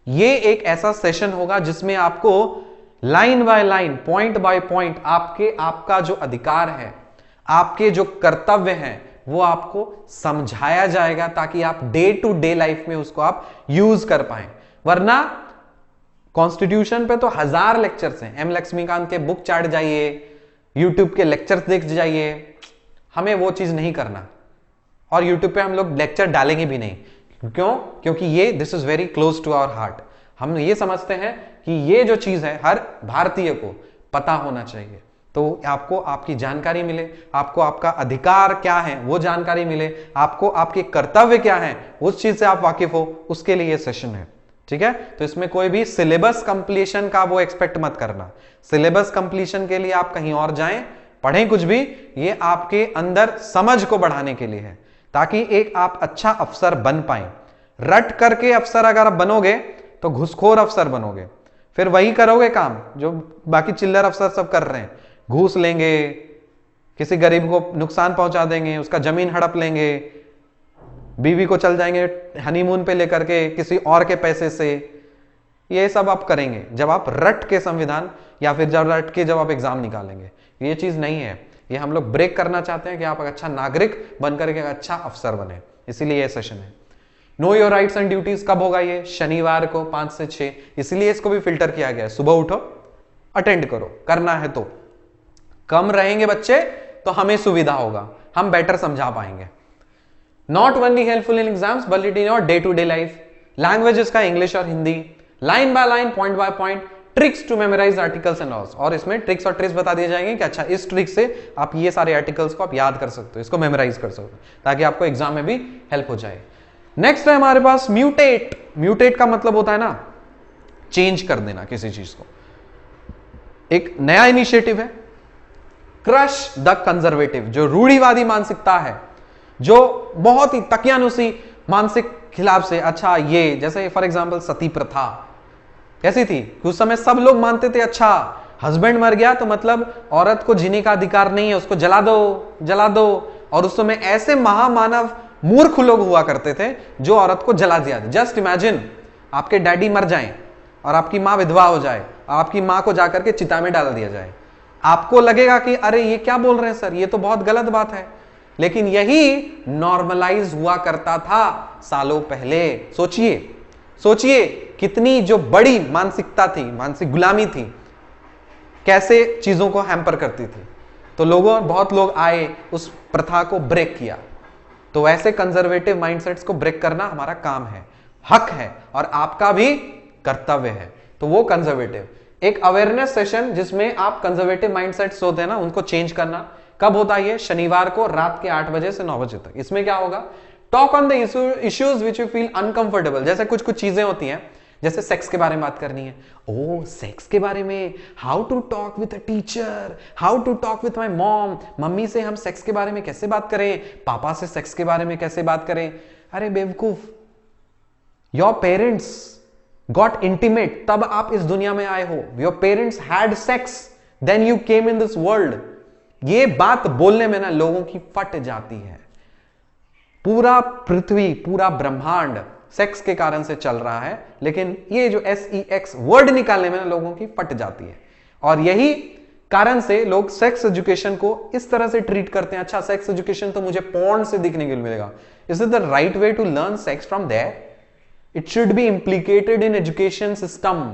Speaker 1: ये एक ऐसा सेशन होगा जिसमें आपको line by line, point by point आपका जो अधिकार है, आपके जो कर्तव्य हैं, वो आपको समझाया जाएगा ताकि आप डे टू डे लाइफ में उसको आप यूज कर पाए। वरना कॉन्स्टिट्यूशन पे तो 1000 लेक्चर्स हैं। एम लक्ष्मीकांत के बुक चाट जाइए, यूट्यूब के लेक्चर्स देख जाइए, हमें वो चीज नहीं करना, और यूट्यूब पे हम लोग लेक्चर डालेंगे भी नहीं। क्यों? क्योंकि ये this is very close to our heart. हम ये समझते हैं कि ये जो चीज है हर भारतीय को पता होना चाहिए, तो आपको आपकी जानकारी मिले, आपको आपका अधिकार क्या है वो जानकारी मिले, आपको आपके कर्तव्य क्या है उस चीज से आप वाकिफ हो, उसके लिए ये सेशन है। ठीक है, तो इसमें कोई भी सिलेबस कंप्लीशन का वो एक्सपेक्ट मत करना। सिलेबस कंप्लीशन के लिए आप कहीं और जाएं, पढ़ें कुछ भी, ये आपके अंदर समझ को बढ़ाने के लिए है, ताकि एक आप अच्छा अफसर बन पाए। रट करके अफसर अगर आप बनोगे तो घुसखोर अफसर बनोगे, फिर वही करोगे काम जो बाकी चिल्लर अफसर सब कर रहे हैं, घूस लेंगे, किसी गरीब को नुकसान पहुंचा देंगे, उसका जमीन हड़प लेंगे, बीवी को चल जाएंगे हनीमून पे लेकर के किसी और के पैसे से। ये सब आप करेंगे जब आप रट के संविधान या फिर जब रट के जब आप एग्जाम निकालेंगे। ये चीज नहीं है, ये हम लोग ब्रेक करना चाहते हैं कि आप एक अच्छा नागरिक बनकर के एक अच्छा अफसर बने, इसीलिए ये सेशन है। No your rights and duties कब होगा? ये शनिवार को 5 से 6, इसलिए इसको भी फिल्टर किया गया है। सुबह उठो, अटेंड करो, करना है तो। कम रहेंगे बच्चे तो हमें सुविधा होगा, हम बेटर समझा पाएंगे। Not only helpful in exams but in your day to day life. Languages का इंग्लिश और Hindi, line by line, point by point, tricks to memorize articles and laws. और इसमें ट्रिक्स और ट्रिक्स बता दिए जाएंगे कि अच्छा इस ट्रिक से आप ये सारे आर्टिकल्स को आप याद कर सकते हो, इसको मेमोराइज कर सकते हो, ताकि आपको एग्जाम में भी हेल्प हो जाए। नेक्स्ट है हमारे पास म्यूटेट। म्यूटेट का मतलब होता है ना चेंज कर देना किसी चीज को। एक नया इनिशिएटिव है क्रश द कंजर्वेटिव, जो रूढ़िवादी मानसिकता है, जो बहुत ही तकियानुसी मानसिक खिलाफ से। अच्छा ये जैसे फॉर एग्जांपल सती प्रथा कैसी थी? उस समय सब लोग मानते थे अच्छा हस्बैंड मर गया तो मतलब औरत को जीने का अधिकार नहीं है, उसको जला दो, जला दो। और उस समय ऐसे महामानव मूर्ख लोग हुआ करते थे जो औरत को जला दिया। जस्ट इमेजिन आपके डैडी मर जाएं और आपकी मां विधवा हो जाए, आपकी मां को जाकर के चिता में डाल दिया जाए, आपको लगेगा कि अरे ये क्या बोल रहे हैं सर, ये तो बहुत गलत बात है। लेकिन यही नॉर्मलाइज हुआ करता था सालों पहले। सोचिए सोचिए कितनी जो बड़ी मानसिकता थी, मानसिक गुलामी थी, कैसे चीजों को हैम्पर करती थी। तो बहुत लोग आए, उस प्रथा को ब्रेक किया। तो वैसे कंजर्वेटिव माइंडसेट्स को ब्रेक करना हमारा काम है, हक है और आपका भी कर्तव्य है। तो वो कंजर्वेटिव एक अवेयरनेस सेशन जिसमें आप कंजर्वेटिव माइंडसेट्स होते हैं ना उनको चेंज करना। कब होता है ये? शनिवार को रात के 8 बजे से 9 बजे तक। इसमें क्या होगा? Talk on the issues which you feel uncomfortable. जैसे कुछ कुछ चीजें होती हैं, जैसे सेक्स के बारे में बात करनी है। ओ सेक्स के बारे में, how to talk with a teacher, how to talk with my mom. मम्मी से हम सेक्स के बारे में कैसे बात करें, पापा से सेक्स के बारे में कैसे बात करें। अरे बेवकूफ, योर पेरेंट्स गॉट इंटीमेट तब आप इस दुनिया में आए हो। Your parents had sex then you came in this world. ये बात बोलने में ना लोगों की फट जाती है। पूरा पृथ्वी, पूरा ब्रह्मांड सेक्स के कारण से चल रहा है, लेकिन ये जो SEX वर्ड निकालने में ना लोगों की फट जाती है। और यही कारण से लोग सेक्स एजुकेशन को इस तरह से ट्रीट करते हैं। अच्छा सेक्स एजुकेशन तो मुझे पोर्न से दिखने के लिए मिलेगा। Is it the right way to learn sex from there? It should be implicated in education system.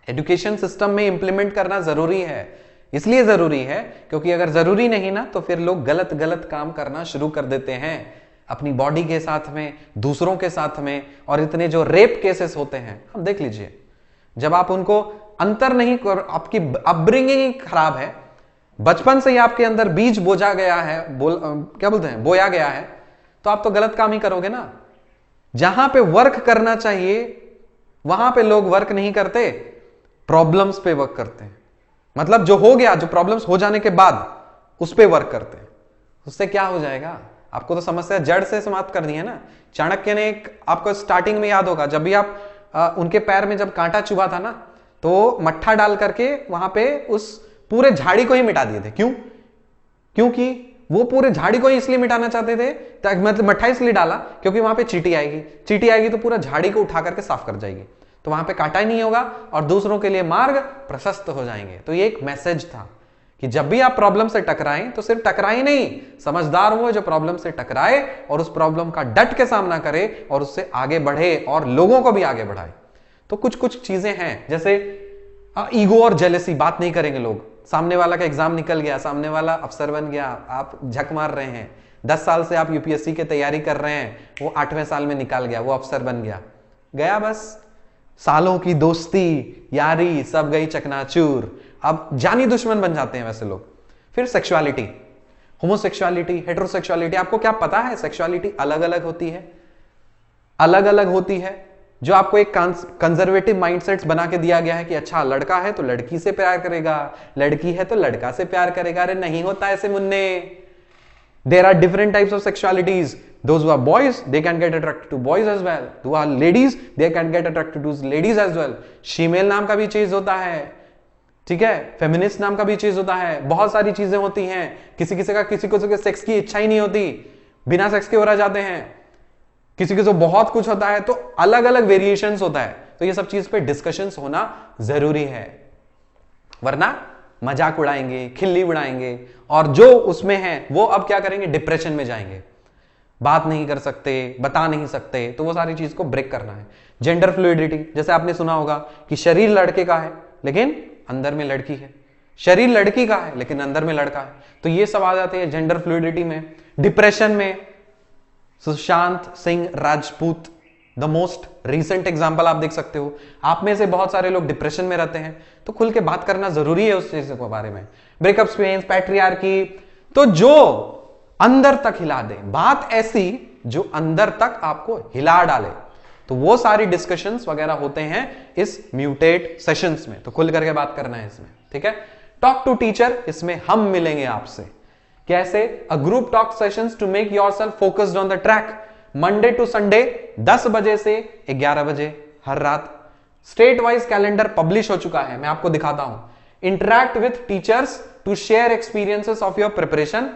Speaker 1: Education system में इंप्लीमेंट करना जरूरी है। इसलिए जरूरी है क्योंकि अगर जरूरी नहीं ना तो फिर लोग गलत गलत काम करना शुरू कर देते हैं अपनी बॉडी के साथ में, दूसरों के साथ में। और इतने जो रेप केसेस होते हैं, हम देख लीजिए, जब आप उनको अंतर नहीं कर, आपकी अपब्रिंगिंग ही खराब है, बचपन से ही आपके अंदर बीज बोझा गया है, क्या बोलते हैं, बोया गया है, तो आप तो गलत काम ही करोगे ना। जहां पे वर्क करना चाहिए वहां पे लोग वर्क नहीं करते, प्रॉब्लम्स पे वर्क करते हैं। मतलब जो हो गया, जो प्रॉब्लम्स हो जाने के बाद उस पे वर्क करते हैं। उससे क्या हो जाएगा? आपको तो समस्या जड़ से समाप्त करनी है ना। चाणक्य ने एक, आपको स्टार्टिंग में याद होगा, जब भी आप उनके पैर में जब कांटा चुभा था ना, तो मट्ठा डाल करके वहां पे उस पूरे झाड़ी को ही मिटा दिए थे। क्यों? क्योंकि वो पूरे झाड़ी को ही इसलिए मिटाना चाहते थे, मतलब मट्ठा इसलिए डाला क्योंकि वहां पे चींटी आएगी, चींटी आएगी तो पूरा झाड़ी को उठा करके साफ कर जाएगी, तो वहां पे कांटा ही नहीं होगा और दूसरों के लिए मार्ग प्रशस्त हो जाएंगे। तो ये एक मैसेज था कि जब भी आप प्रॉब्लम से टकराएं तो सिर्फ टकराएं नहीं, समझदार हो जो प्रॉब्लम से टकराए और उस प्रॉब्लम का डट के सामना करे और उससे आगे बढ़े और लोगों को भी आगे बढ़ाए। तो कुछ कुछ चीजें हैं, जैसे ईगो और जेलेसी, बात नहीं करेंगे लोग। सामने वाला का एग्जाम निकल गया, सामने वाला अफसर बन गया, आप झक मार रहे हैं। 10 साल से आप यूपीएससी की तैयारी कर रहे हैं, वो 8वें साल में निकाल गया, वो अफसर बन गया, गया बस। सालों की दोस्ती यारी सब गई चकनाचूर, अब जानी दुश्मन बन जाते हैं वैसे लोग। फिर सेक्सुअलिटी, होमोसेक्सुअलिटी, हेटेरोसेक्सुअलिटी, आपको क्या पता है सेक्सुअलिटी अलग अलग होती है, अलग अलग होती है। जो आपको एक कंजर्वेटिव माइंडसेट्स बना के दिया गया है कि अच्छा लड़का है तो लड़की से प्यार करेगा, लड़की है तो लड़का से प्यार करेगा। अरे नहीं होता ऐसे मुन्ने। There are different types of sexualities. Those who are boys, they can get attracted to boys as well. Who are ladies, they can get attracted to ladies as well. Shemale नाम का भी चीज होता है, ठीक है, फेमिनिस्ट नाम का भी चीज होता है, बहुत सारी चीजें होती हैं. किसी को सेक्स की इच्छा ही नहीं होती, बिना सेक्स के हो रह जाते हैं. किसी को बहुत कुछ होता है, तो अलग अलग वेरिएशंस होता है. तो ये सब चीज पे डिस्कशंस होना जरूरी है, वरना मजाक उड़ाएंगे, खिल्ली उड़ाएंगे, और जो उसमें है वो अब क्या करेंगे, डिप्रेशन में जाएंगे. बात नहीं कर सकते, बता नहीं सकते, तो वो सारी चीज को ब्रेक करना है. जेंडर फ्लूइडिटी, जैसे आपने सुना होगा कि शरीर लड़के का है लेकिन अंदर में लड़की है, शरीर लड़की का है लेकिन अंदर में लड़का है. तो ये सब आ जाते हैं जेंडर फ्लूइडिटी में. डिप्रेशन में Sushant Singh Rajput the most recent example आप देख सकते हो. आप में से बहुत सारे लोग डिप्रेशन में रहते हैं, तो खुल के बात करना जरूरी है उस चीज के बारे में. ब्रेकअप पेन्स, पैट्रियार्की, तो जो अंदर तक हिला दे, बात ऐसी जो अंदर तक आपको हिला डाले, तो वो सारी डिस्कशंस वगैरह होते हैं इस म्यूटेट सेशंस में. तो खुल करके बात करना है इसमें, ठीक है. टॉक टू टीचर, इसमें हम मिलेंगे आपसे. कैसे? A group talk sessions to make yourself focused on the track. Monday to Sunday 10 बजे से 11 बजे हर रात. स्टेट वाइज कैलेंडर पब्लिश हो चुका है, मैं आपको दिखाता हूं. Interact with teachers to share experiences of your preparation,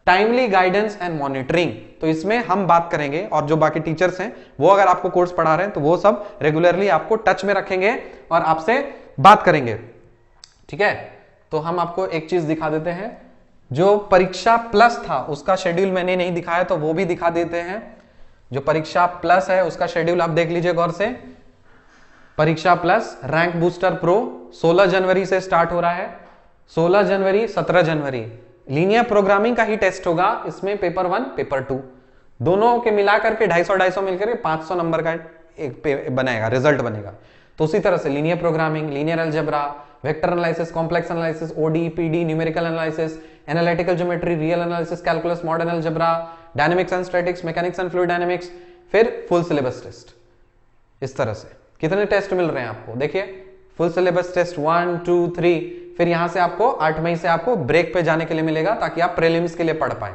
Speaker 1: timely guidance and monitoring. तो इसमें हम बात करेंगे, और जो बाकी टीचर्स हैं वो अगर आपको कोर्स पढ़ा रहे हैं तो वो सब रेगुलरली आपको टच में रखेंगे और आपसे बात करेंगे, ठीक है. तो हम आपको एक चीज दिखा देते हैं. जो परीक्षा प्लस था उसका शेड्यूल मैंने नहीं दिखाया, तो वो भी दिखा देते हैं. जो परीक्षा प्लस है उसका शेड्यूल आप देख लीजिए गौर से. परीक्षा प्लस रैंक बूस्टर प्रो 16 जनवरी से स्टार्ट हो रहा है. 16 जनवरी 17 जनवरी लीनियर प्रोग्रामिंग का ही टेस्ट होगा. इसमें पेपर 1 पेपर 2 दोनों के मिला करके 250 मिलकर 500 नंबर का एक बनेगा, रिजल्ट बनेगा. तो उसी तरह से linear programming, linear algebra, vector analysis, complex analysis, OD, PD, numerical analysis, analytical geometry, real analysis, calculus, modern algebra, dynamics and statics, mechanics and fluid dynamics, फिर फुल सिलेबस टेस्ट. इस तरह से कितने टेस्ट मिल रहे हैं आपको, देखिए. फुल सिलेबस टेस्ट 1 2 3, फिर यहां से आपको 8 मई से आपको ब्रेक पे जाने के लिए मिलेगा, ताकि आप प्रीलिम्स के लिए पढ़ पाए.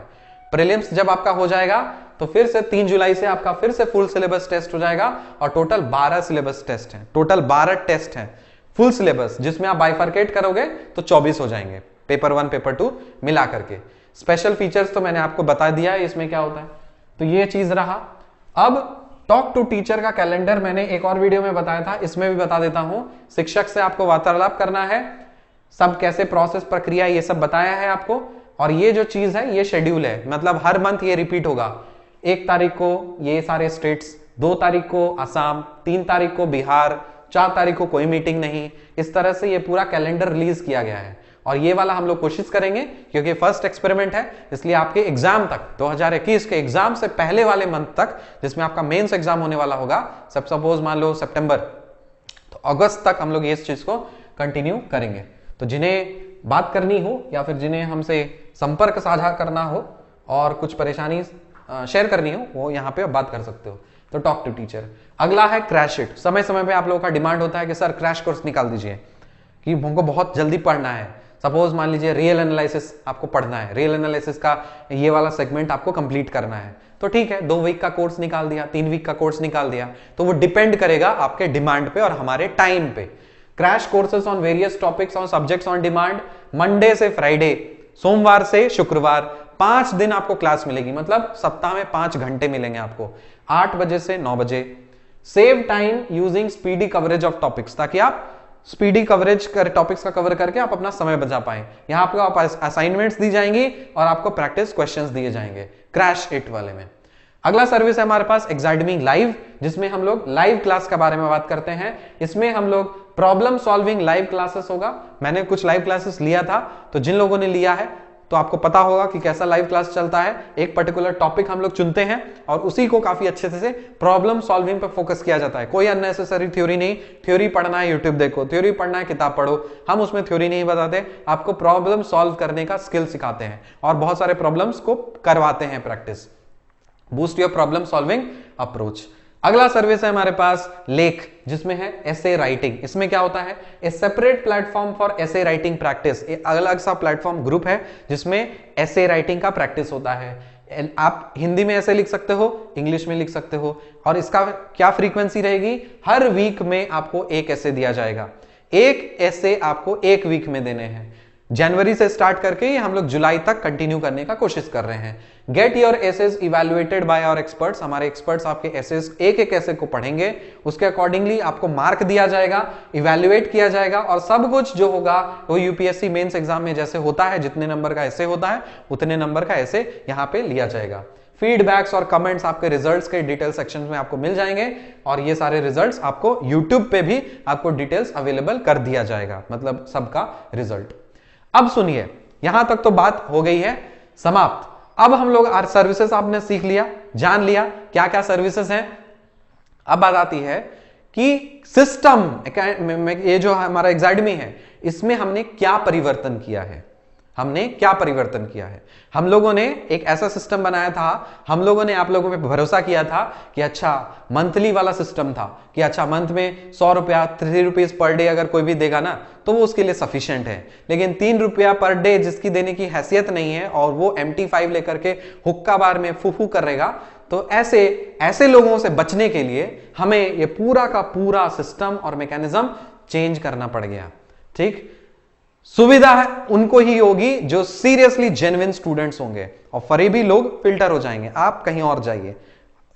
Speaker 1: प्रीलिम्स जब आपका हो जाएगा तो फिर से 3 जुलाई से आपका फिर से फुल सिलेबस टेस्ट हो जाएगा, और टोटल 12 सिलेबस टेस्ट हैं. टोटल 12 टेस्ट हैं फुल सिलेबस, जिसमें आप बाइफर्केट करोगे तो 24 हो जाएंगे, पेपर 1 पेपर 2 मिला करके. स्पेशल फीचर्स तो मैंने आपको बता दिया है इसमें क्या होता है. तो ये चीज रहा. अब टॉक टू टीचर का कैलेंडर मैंने एक और वीडियो में बताया था, इसमें भी बता देता हूं. शिक्षक से आपको वार्तालाप करना है, सब कैसे प्रोसेस प्रक्रिया ये सब बताया है आपको. और ये जो चीज है ये शेड्यूल है, मतलब हर मंथ ये रिपीट होगा. 1 तारीख को ये सारे स्टेट्स, 2 तारीख को असम, 3 तारीख को बिहार, 4 तारीख को कोई मीटिंग नहीं. इस तरह से ये पूरा कैलेंडर रिलीज किया गया है. और ये वाला हम लोग कोशिश करेंगे, क्योंकि फर्स्ट एक्सपेरिमेंट है, इसलिए आपके एग्जाम तक 2021 के एग्जाम से पहले वाले मंथ तक, जिसमें आपका मेंस एग्जाम होने वाला होगा, सब सपोज मान लो सितंबर, तो अगस्त तक हम लोग इस चीज को कंटिन्यू करेंगे. तो जिन्हें बात करनी हो या फिर जिन्हें हमसे संपर्क साझा करना हो और कुछ परेशानी शेयर करनी हो, वो यहाँ पे बात कर सकते हो. तो टॉक टू टीचर. अगला है क्रैश इट. समय समय पे आप लोगों का डिमांड होता है कि सर क्रैश कोर्स निकाल दीजिए, कि हमको बहुत जल्दी पढ़ना है. सपोज मान लीजिए रियल एनालिसिस आपको पढ़ना है, रियल एनालिसिस का ये वाला सेगमेंट आपको कंप्लीट करना है, तो ठीक है 2 वीक का कोर्स निकाल दिया, 3 वीक का कोर्स निकाल दिया. तो वो डिपेंड करेगा आपके डिमांड पे और हमारे टाइम पे. Crash courses on various topics और सब्जेक्ट्स ऑन डिमांड, मंडे से फ्राइडे, सोमवार से शुक्रवार, 5 दिन आपको क्लास मिलेगी. मतलब सप्ताह में 5 घंटे मिलेंगे आपको, 8 बजे से 9 बजे. Save time using speedy coverage of topics, ताकि आप स्पीडी कवरेज कर टॉपिक्स का कवर करके आप अपना समय बचा पाए. यहां आपको आप असाइनमेंट्स दी जाएंगी और आपको प्रैक्टिस क्वेश्चंस दिए जाएंगे क्रैश इट वाले में. अगला सर्विस है हमारे पास एग्जामिनिंग लाइव, जिसमें हम लोग लाइव क्लास के बारे में बात करते हैं. इसमें हम लोग प्रॉब्लम सॉल्विंग लाइव क्लासेस होगा. मैंने कुछ लाइव क्लासेस लिया था, तो जिन लोगों ने लिया है तो आपको पता होगा कि कैसा लाइव क्लास चलता है. एक पर्टिकुलर टॉपिक हम लोग चुनते हैं और उसी को काफी अच्छे से प्रॉब्लम सॉल्विंग पर फोकस किया जाता है. कोई अननेसेसरी थ्योरी नहीं. थ्योरी पढ़ना है यूट्यूब देखो, थ्योरी पढ़ना है किताब पढ़ो. हम उसमें थ्योरी नहीं बताते, आपको प्रॉब्लम सॉल्व करने का स्किल सिखाते हैं और बहुत सारे प्रॉब्लम्स को करवाते हैं practice. Boost your problem solving approach. अगला सर्विस है हमारे पास लेख, जिसमें है एसे राइटिंग. इसमें क्या होता है, ए separate platform for essay writing practice. एक अलग सा प्लेटफॉर्म ग्रुप है जिसमें एसे राइटिंग का प्रैक्टिस होता है. आप हिंदी में ऐसे लिख सकते हो, इंग्लिश में लिख सकते हो। और इसका क्या फ्रीक्वेंसी रहेगी, हर वीक में आपको एक ऐसे दिया जाएगा, एक ऐसे आपको एक वीक में देने हैं। जनवरी से स्टार्ट करके ये हम लोग जुलाई तक कंटिन्यू करने का कोशिश कर रहे हैं। Get your essays evaluated by our experts, हमारे एक्सपर्ट्स आपके एसेज एक एक ऐसे को पढ़ेंगे, उसके अकॉर्डिंगली आपको मार्क दिया जाएगा, इवैल्यूएट किया जाएगा, और सब कुछ जो होगा वो यूपीएससी मेंस एग्जाम में जैसे होता है, जितने नंबर का ऐसे होता है उतने नंबर का ऐसे यहां पे लिया जाएगा। फीडबैक्स और कमेंट्स आपके रिजल्ट्स के डिटेल सेक्शन में आपको मिल जाएंगे, और ये सारे रिजल्ट्स आपको यूट्यूब पे भी आपको डिटेल्स अवेलेबल कर दिया जाएगा, मतलब सबका रिजल्ट। अब सुनिए, यहां तक तो बात हो गई है समाप्त। अब हम लोग सर्विसेज आपने सीख लिया, जान लिया क्या क्या सर्विसेज हैं। अब बात आती है कि सिस्टम, ये जो हमारा एग्जाडमी है इसमें हमने क्या परिवर्तन किया है, हमने क्या परिवर्तन किया है। हम लोगों ने एक ऐसा सिस्टम बनाया था, हम लोगों ने आप लोगों पे भरोसा किया था कि अच्छा मंथली वाला सिस्टम था, कि अच्छा मंथ में 100 रुपया 3 रुपीज पर डे अगर कोई भी देगा ना तो वो उसके लिए सफिशिएंट है। लेकिन 3 रुपया पर डे जिसकी देने की हैसियत नहीं है और वो MT5 लेकर के हुक्का बार में फूफू करेगा, तो ऐसे लोगों से बचने के लिए हमें ये पूरा का पूरा सिस्टम और मैकेनिज्म चेंज करना पड़ गया। ठीक, सुविधा है उनको ही होगी जो सीरियसली जेन्युइन स्टूडेंट्स होंगे, और फरेबी लोग फिल्टर हो जाएंगे, आप कहीं और जाइए।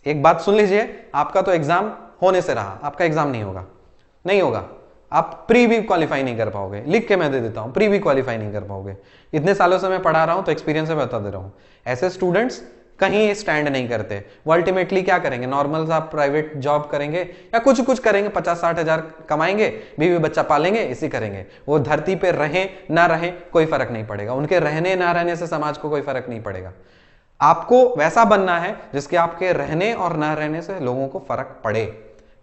Speaker 1: एक बात सुन लीजिए, आपका तो एग्जाम होने से रहा, आपका एग्जाम नहीं होगा, नहीं होगा, आप प्री भी क्वालिफाई नहीं कर पाओगे, लिख के मैं दे देता हूं, प्री भी क्वालिफाई नहीं कर पाओगे। इतने सालों से मैं पढ़ा रहा हूं तो एक्सपीरियंस से बता दे रहा हूं, ऐसे स्टूडेंट्स कहीं स्टैंड नहीं करते। वो अल्टीमेटली क्या करेंगे, नॉर्मल सा प्राइवेट जॉब करेंगे या कुछ कुछ करेंगे, 50-60 हजार कमाएंगे, बीवी बच्चा पालेंगे, इसी करेंगे। वो धरती पे रहें ना रहें कोई फर्क नहीं पड़ेगा, उनके रहने ना रहने से समाज को कोई फर्क नहीं पड़ेगा। आपको वैसा बनना है जिसके आपके रहने और ना रहने से लोगों को फर्क पड़े,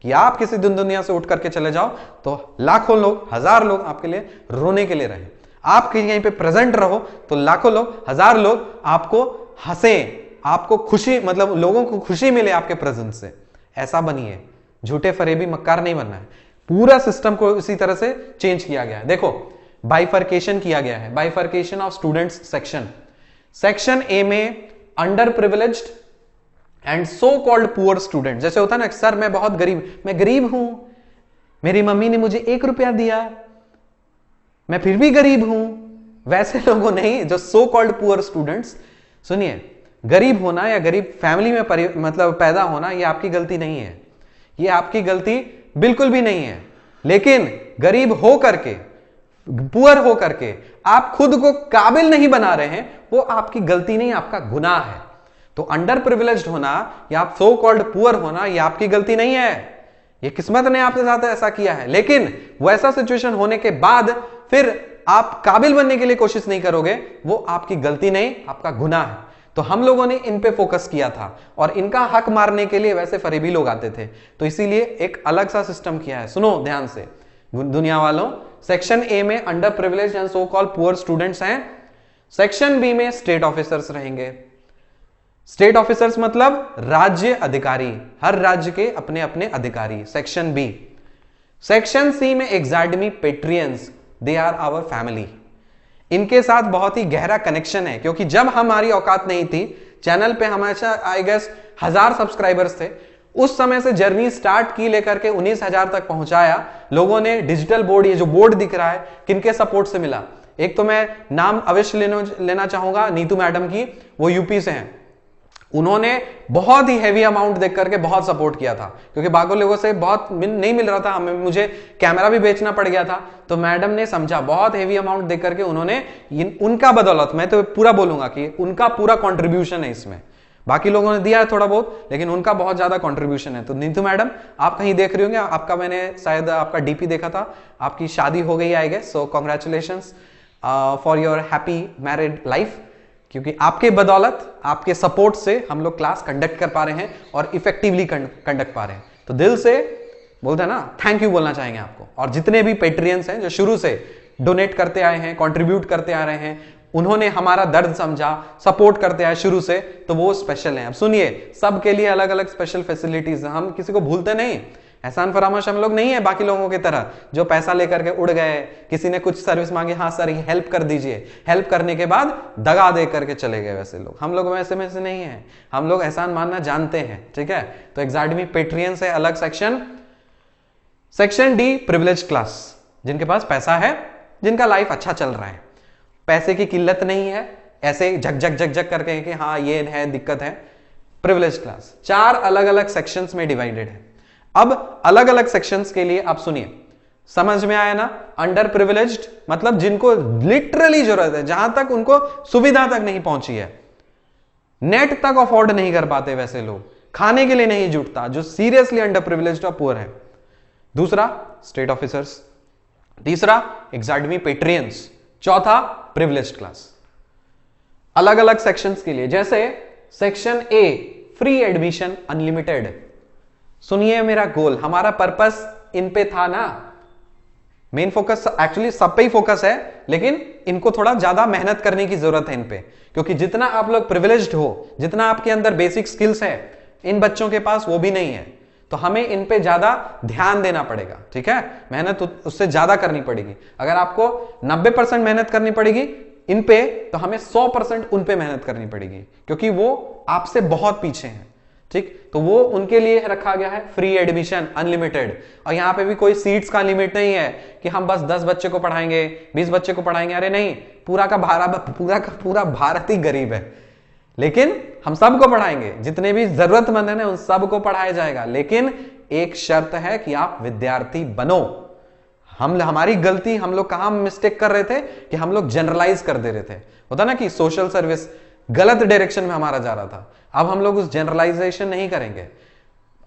Speaker 1: कि आप किसी दिन दुनिया से उठ करके चले जाओ तो लाखों लोग, हजार लोग आपके लिए रोने के लिए रहे। आप कहीं यहीं पे प्रेजेंट रहो तो लाखों लोग, हजार लोग आपको हंसे, आपको खुशी, मतलब लोगों को खुशी मिले आपके प्रेजेंस से। ऐसा बनिए, झूठे फरेबी मक्कार नहीं बनना है। पूरा सिस्टम को इसी तरह से चेंज किया गया है। देखो, बाइफर्केशन किया गया है, bifurcation of students section. Section A में under privileged and so called poor student. जैसे होता है ना, सर मैं बहुत गरीब, मैं गरीब हूं, मेरी मम्मी ने मुझे 1 रुपया दिया, मैं फिर भी गरीब हूं, वैसे लोगों नहीं, जो सो कॉल्ड पुअर स्टूडेंट्स। सुनिए, गरीब होना या गरीब फैमिली में मतलब पैदा होना ये आपकी गलती नहीं है, ये आपकी गलती बिल्कुल भी नहीं है। लेकिन गरीब हो करके, पुअर हो करके आप खुद को काबिल नहीं बना रहे हैं, वो आपकी गलती नहीं, आपका गुनाह है। तो अंडर प्रिविलेज्ड होना या आप सो कॉल्ड पुअर होना ये आपकी गलती नहीं है, ये किस्मत ने आपके साथ ऐसा किया है। लेकिन वैसा सिचुएशन होने के बाद फिर आप काबिल बनने के लिए कोशिश नहीं करोगे, वो आपकी गलती नहीं, आपका गुनाह है। तो हम लोगों ने इन पे फोकस किया था, और इनका हक मारने के लिए वैसे फरेबी लोग आते थे, तो इसीलिए एक अलग सा सिस्टम किया है। सुनो ध्यान से दुनिया वालों, सेक्शन ए में under privileged and so called poor students हैं। सेक्शन बी में स्टेट ऑफिसर्स रहेंगे। स्टेट ऑफिसर्स मतलब राज्य अधिकारी, हर राज्य के अपने अपने अधिकारी, सेक्शन बी। सेक्शन सी में एग्जाडमी patrons, they are our family. इनके साथ बहुत ही गहरा कनेक्शन है, क्योंकि जब हमारी औकात नहीं थी, चैनल पे हमेशा आई गेस 1000 सब्सक्राइबर्स थे, उस समय से जर्नी स्टार्ट की लेकर के 19,000 तक पहुंचाया लोगों ने। डिजिटल बोर्ड, ये जो बोर्ड दिख रहा है, किनके सपोर्ट से मिला? एक तो मैं नाम अवश्य लेना चाहूंगा नीतू मैडम की, वो यूपी से हैं। उन्होंने बहुत ही हैवी अमाउंट देख करके बहुत सपोर्ट किया था, क्योंकि बाकी लोगों से बहुत नहीं मिल रहा था, हमें मुझे कैमरा भी बेचना पड़ गया था। तो मैडम ने समझा, बहुत हैवी अमाउंट देख करके उन्होंने, उनका बदौलत, मैं तो पूरा बोलूंगा कि उनका पूरा कंट्रीब्यूशन है इसमें। बाकी लोगों ने दिया है थोड़ा बहुत, लेकिन उनका बहुत ज्यादा कंट्रीब्यूशन है। तो नीतू मैडम, आप कहीं देख रही होंगे, आपका मैंने शायद आपका डीपी देखा था, आपकी शादी हो गई I guess, so congratulations for your happy married life. क्योंकि आपके बदौलत, आपके सपोर्ट से हम लोग क्लास कंडक्ट कर पा रहे हैं और इफेक्टिवली कंडक्ट पा रहे हैं। तो दिल से बोलते हैं ना, थैंक यू बोलना चाहेंगे आपको। और जितने भी पेट्रियंस हैं जो शुरू से डोनेट करते आए हैं, कंट्रीब्यूट करते आ रहे हैं, उन्होंने हमारा दर्द समझा, सपोर्ट करते आए शुरू से, तो वो स्पेशल हैं। अब सुनिए, सबके लिए अलग अलग स्पेशल फैसिलिटीज, हम किसी को भूलते नहीं। एहसान फरामोश हम लोग नहीं है बाकी लोगों की तरह जो पैसा लेकर के उड़ गए, किसी ने कुछ सर्विस मांगी, हाँ सर ये हेल्प कर दीजिए, हेल्प करने के बाद दगा दे करके चले गए। वैसे लोग हम लोग वैसे में से नहीं है, हम लोग एहसान मानना जानते हैं, ठीक है। तो एग्जैक्टली पेट्रियन से अलग section. Section D privilege class, जिनके पास पैसा है, जिनका लाइफ अच्छा चल रहा है, पैसे की किल्लत नहीं है, ऐसे झक झक झक झक करके कि हाँ ये है दिक्कत है। प्रिविलेज क्लास 4 अलग अलग सेक्शंस में डिवाइडेड है। अब अलग अलग सेक्शंस के लिए आप सुनिए, समझ में आया ना। अंडर प्रिविलेज्ड मतलब जिनको लिटरली जरूरत है, जहां तक उनको सुविधा तक नहीं पहुंची है, नेट तक अफोर्ड नहीं कर पाते, वैसे लोग खाने के लिए नहीं जुटता, जो सीरियसली अंडर प्रिविलेज्ड और पुअर है। दूसरा स्टेट ऑफिसर्स, तीसरा एग्जैक्टली पेट्रियंस, चौथा प्रिविलेज्ड क्लास। अलग अलग सेक्शंस के लिए, जैसे section A free admission unlimited. सुनिए मेरा गोल, हमारा पर्पस इन पे था ना, मेन फोकस एक्चुअली सब पे ही फोकस है, लेकिन इनको थोड़ा ज्यादा मेहनत करने की जरूरत है इन पे, क्योंकि जितना आप लोग प्रिविलेज्ड हो, जितना आपके अंदर बेसिक स्किल्स है, इन बच्चों के पास वो भी नहीं है। तो हमें इन पे ज्यादा ध्यान देना पड़ेगा, ठीक है, मेहनत उससे ज्यादा करनी पड़ेगी। अगर आपको 90% मेहनत करनी पड़ेगी इन पे, तो हमें 100% उन पे मेहनत करनी पड़ेगी, क्योंकि वो आपसे बहुत पीछे हैं, ठीक। तो वो उनके लिए रखा गया है फ्री एडमिशन अनलिमिटेड। और यहां पे भी कोई सीट्स का लिमिट नहीं है कि हम बस 10 बच्चे को पढ़ाएंगे, 20 बच्चे को पढ़ाएंगे, अरे नहीं, पूरा का पूरा भारत ही गरीब है, लेकिन हम सबको पढ़ाएंगे, जितने भी जरूरतमंद है ना उन सबको पढ़ाया जाएगा। लेकिन एक शर्त है कि आप विद्यार्थी बनो। हमारी गलती, हम लोग कहां मिस्टेक कर रहे थे कि हम लोग जनरलाइज कर दे रहे थे, होता ना कि सोशल सर्विस गलत डायरेक्शन में हमारा जा रहा था। अब हम लोग उस जनरलाइजेशन नहीं करेंगे।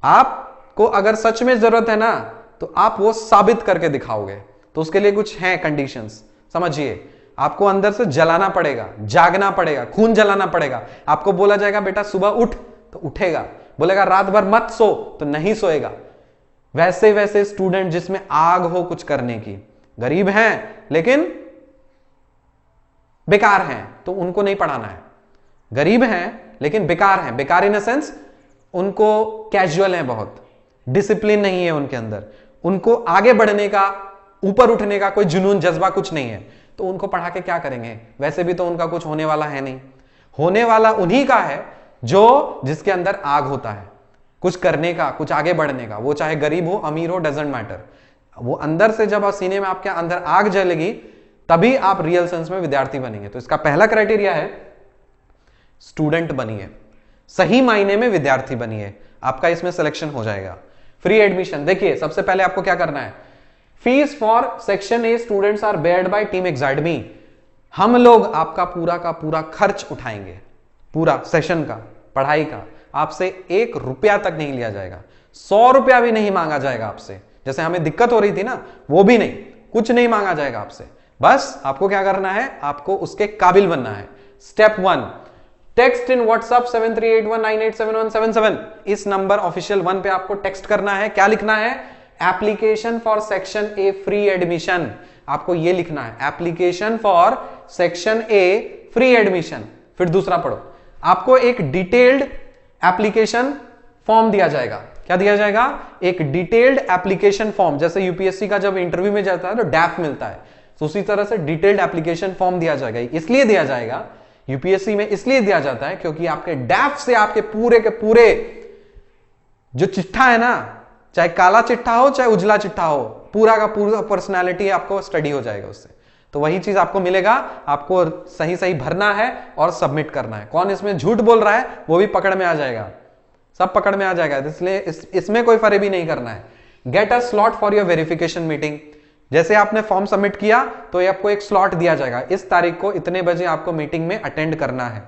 Speaker 1: आपको अगर सच में जरूरत है ना, तो आप वो साबित करके दिखाओगे, तो उसके लिए कुछ हैं कंडीशंस, समझिए। आपको अंदर से जलाना पड़ेगा, जागना पड़ेगा, खून जलाना पड़ेगा। आपको बोला जाएगा बेटा सुबह उठ, तो उठेगा, बोलेगा रात भर मत सो, तो नहीं सोएगा। वैसे वैसे स्टूडेंट जिसमें आग हो कुछ करने की, गरीब हैं लेकिन बेकार हैं, तो उनको नहीं पढ़ाना है। गरीब हैं लेकिन बेकार हैं, बेकार इन द सेंस उनको कैजुअल है, बहुत डिसिप्लिन नहीं है उनके अंदर, उनको आगे बढ़ने का, ऊपर उठने का कोई जुनून जज्बा कुछ नहीं है, तो उनको पढ़ा के क्या करेंगे? वैसे भी तो उनका कुछ होने वाला है नहीं। होने वाला उन्हीं का है जो जिसके अंदर आग होता है, कुछ करने का, कुछ आगे बढ़ने का, वो चाहे गरीब हो अमीर हो, डजेंट मैटर। वो अंदर से जब सीने में आपके अंदर आग जलेगी, तभी आप रियल सेंस में विद्यार्थी बनेंगे। तो इसका पहला क्राइटेरिया है स्टूडेंट बनिए, सही मायने में विद्यार्थी बनिए, आपका इसमें सिलेक्शन हो जाएगा। फ्री एडमिशन, देखिए सबसे पहले आपको क्या करना है, fees for section A students are beared by team एग्जाडमी। हम लोग आपका पूरा का पूरा खर्च उठाएंगे, पूरा सेशन का, पढ़ाई का, आपसे 1 रुपया तक नहीं लिया जाएगा, 100 रुपया भी नहीं मांगा जाएगा आपसे। जैसे हमें दिक्कत हो रही थी ना, वो भी नहीं, कुछ नहीं मांगा जाएगा आपसे। बस आपको क्या करना है, आपको उसके काबिल बनना है। Step 1, text in WhatsApp 7381987177। इस नंबर ऑफिशियल 1 पे आपको टेक्स्ट करना है। क्या लिखना है? Application for section A free admission. आपको ये लिखना है, application for section A free admission. फिर दूसरा पढ़ो, आपको एक डिटेल्ड एप्लीकेशन फॉर्म दिया जाएगा। क्या दिया जाएगा? एक डिटेल्ड एप्लीकेशन फॉर्म। जैसे यूपीएससी का जब इंटरव्यू में जाता है तो डैफ मिलता है, तो उसी तरह से डिटेल्ड एप्लीकेशन फॉर्म दिया जाएगा। इसलिए दिया जाएगा यूपीएससी में, इसलिए दिया जाता है क्योंकि आपके डैफ से आपके पूरे के पूरे जो चिट्ठा है ना, चाहे काला चिट्ठा हो चाहे उजला चिट्ठा हो, पूरा का पूरा पर्सनालिटी आपको स्टडी हो जाएगा उससे। तो वही चीज आपको मिलेगा, आपको सही सही भरना है और सबमिट करना है। कौन इसमें झूठ बोल रहा है वो भी पकड़ में आ जाएगा, सब पकड़ में आ जाएगा, इसलिए इसमें कोई फर्क भी नहीं करना है। Get a slot for your verification meeting. जैसे आपने फॉर्म सबमिट किया तो ये आपको एक स्लॉट दिया जाएगा, इस तारीख को इतने बजे आपको मीटिंग में अटेंड करना है।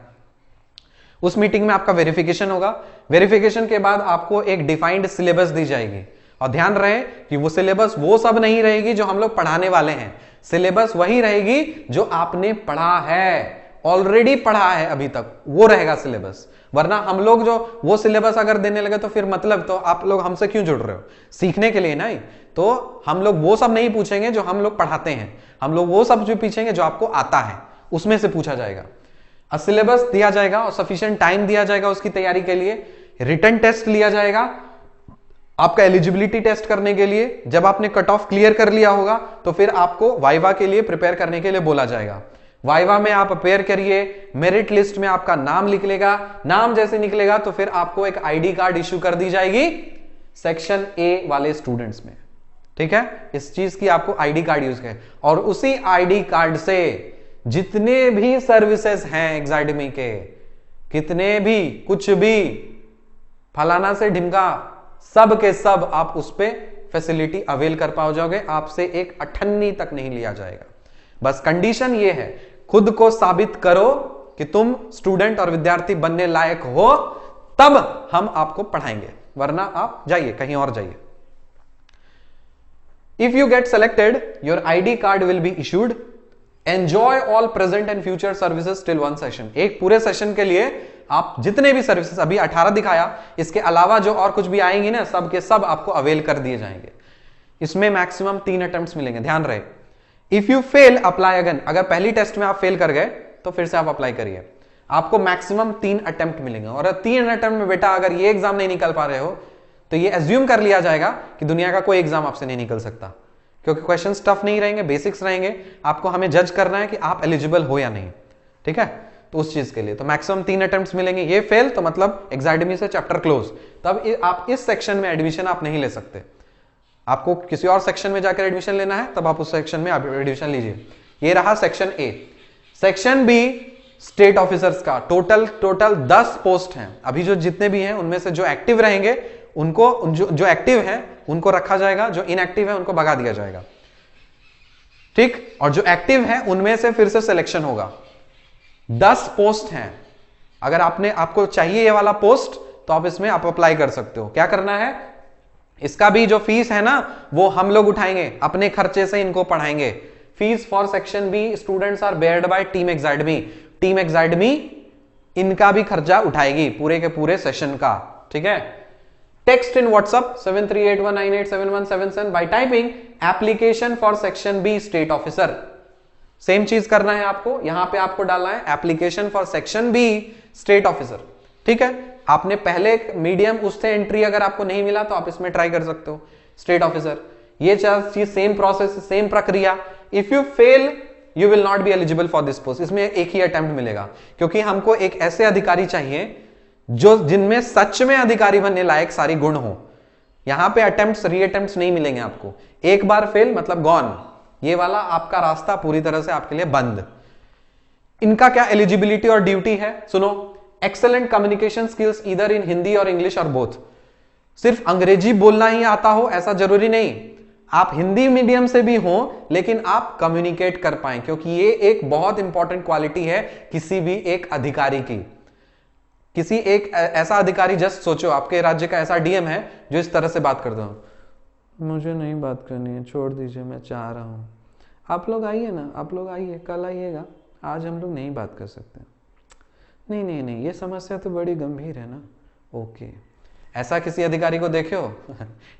Speaker 1: उस मीटिंग में आपका वेरिफिकेशन होगा। वेरिफिकेशन के बाद आपको एक डिफाइंड सिलेबस दी जाएगी, और ध्यान रहे कि वो सिलेबस वो सब नहीं रहेगी जो हम लोग पढ़ाने वाले हैं। सिलेबस वही रहेगी जो आपने पढ़ा है, ऑलरेडी पढ़ा है अभी तक, वो रहेगा सिलेबस। वरना हम लोग जो वो सिलेबस अगर देने लगे तो फिर मतलब, तो आप लोग हमसे क्यों जुड़ रहे हो? सीखने के लिए नहीं। तो हम लोग वो सब नहीं पूछेंगे जो हम लोग पढ़ाते हैं, हम लोग वो सब जो पूछेंगे जो आपको आता है, उसमें से पूछा जाएगा। सिलेबस दिया जाएगा और सफिशिएंट टाइम दिया जाएगा उसकी तैयारी के लिए। रिटन टेस्ट लिया जाएगा, आपका एलिजिबिलिटी टेस्ट करने के लिए जब आपने कट ऑफ क्लियर कर लिया होगा तो फिर आपको वाइवा के लिए प्रिपेयर करने के लिए बोला जाएगा। वाइवा में आप अपेयर करिए, मेरिट लिस्ट में आपका नाम निकलेगा, नाम जैसे निकलेगा तो फिर आपको एक आईडी कार्ड इश्यू कर दी जाएगी सेक्शन ए वाले स्टूडेंट्स में, ठीक है। इस चीज की आपको आईडी कार्ड यूज करें और उसी आईडी कार्ड से जितने भी सर्विसेज हैं एग्जाइडमी के, कितने भी कुछ भी फलाना से ढिमका, सब के सब आप उस पे फैसिलिटी अवेल कर पाओ जाओगे। आपसे एक अठन्नी तक नहीं लिया जाएगा। बस कंडीशन ये है, खुद को साबित करो कि तुम स्टूडेंट और विद्यार्थी बनने लायक हो, तब हम आपको पढ़ाएंगे, वरना आप जाइए कहीं और जाइए। If you get selected your ID card will be issued. Enjoy all present and future services till one session. एक पूरे सेशन के लिए आप जितने भी सर्विसेज अभी 18 दिखाया, इसके अलावा जो और कुछ भी आएंगी ना, सब के सब आपको अवेल कर दिए जाएंगे। इसमें मैक्सिमम 3 अटेम्प्ट्स मिलेंगे, ध्यान रहे। If you fail apply again. अगर पहली टेस्ट में आप फेल कर गए तो फिर से आप अप्लाई करिए। आपको मैक्सिमम 3 अटेम्प्ट मिलेंगे और 3 अटेम्प्ट में बेटा अगर ये एग्जाम नहीं निकल पा रहे हो तो ये एज्यूम कर लिया जाएगा कि दुनिया का कोई एग्जाम आपसे नहीं निकल सकता, क्योंकि क्वेश्चन टफ नहीं रहेंगे, बेसिक्स रहेंगे। आपको हमें जज करना है कि आप एलिजिबल हो या नहीं, ठीक है। तो उस चीज के लिए तो मैक्सिमम 3 अटेम्प्ट्स मिलेंगे। ये फेल तो मतलब एग्जाइडमी से चैप्टर क्लोज, तब आप इस सेक्शन में एडमिशन आप नहीं ले सकते। आपको किसी और सेक्शन में जाकर एडमिशन लेना है, तब आप उस सेक्शन में एडमिशन लीजिए। ये रहा section A. Section B state officers का टोटल 10 पोस्ट हैं। अभी जो जितने भी हैं उनमें से जो एक्टिव रहेंगे उनको, जो एक्टिव हैं उनको रखा जाएगा, जो इनएक्टिव है उनको भगा दिया जाएगा, ठीक। और जो एक्टिव है उनमें से फिर से सिलेक्शन होगा। 10 पोस्ट हैं। अगर आपको चाहिए ये वाला पोस्ट तो आप इसमें आप अप्लाई कर सकते हो। क्या करना है, इसका भी जो फीस है ना वो हम लोग उठाएंगे, अपने खर्चे से इनको पढ़ाएंगे। Fees for section B students are beared by team एग्जाइडमी। टीम एग्जाइडमी इनका भी खर्चा उठाएगी पूरे के पूरे सेशन का, ठीक है। Text in WhatsApp 7381987177 by typing application for section B state officer. Same चीज करना है आपको, यहां पे आपको डालना है application for section B state officer, ठीक है। आपने पहले मीडियम उससे एंट्री अगर आपको नहीं मिला तो आप इसमें ट्राई कर सकते हो स्टेट ऑफिसर। ये चीज सेम प्रोसेस, सेम प्रक्रिया। If you fail you will not be eligible for this post. इसमें एक ही अटेम्प्ट मिलेगा, क्योंकि हमको एक ऐसे अधिकारी चाहिए जो जिनमें सच में अधिकारी बनने लायक सारी गुण हो। यहां पे अटेम्प्ट्स रीअटेम्प्ट्स नहीं मिलेंगे आपको। एक बार फेल मतलब गॉन, ये वाला आपका रास्ता पूरी तरह से आपके लिए बंद। इनका क्या एलिजिबिलिटी और ड्यूटी है, सुनो। Excellent communication skills either in Hindi और इंग्लिश और बोथ। सिर्फ अंग्रेजी बोलना ही आता हो ऐसा जरूरी नहीं, आप हिंदी मीडियम से भी हो लेकिन आप कम्युनिकेट कर पाए, क्योंकि ये एक बहुत इंपॉर्टेंट क्वालिटी है किसी भी एक अधिकारी की। किसी एक ऐसा अधिकारी, जस्ट सोचो आपके राज्य का ऐसा डीएम है जो इस तरह से बात करता हूं, मुझे नहीं बात करनी है, छोड़ दीजिए, मैं चाह रहा हूं, आप लोग आइए ना, आप लोग आइए, कल आइएगा, आज हम लोग नहीं बात कर सकते। नहीं नहीं नहीं, ये समस्या तो बड़ी गंभीर है ना। ओके, ऐसा किसी अधिकारी को देखे हो?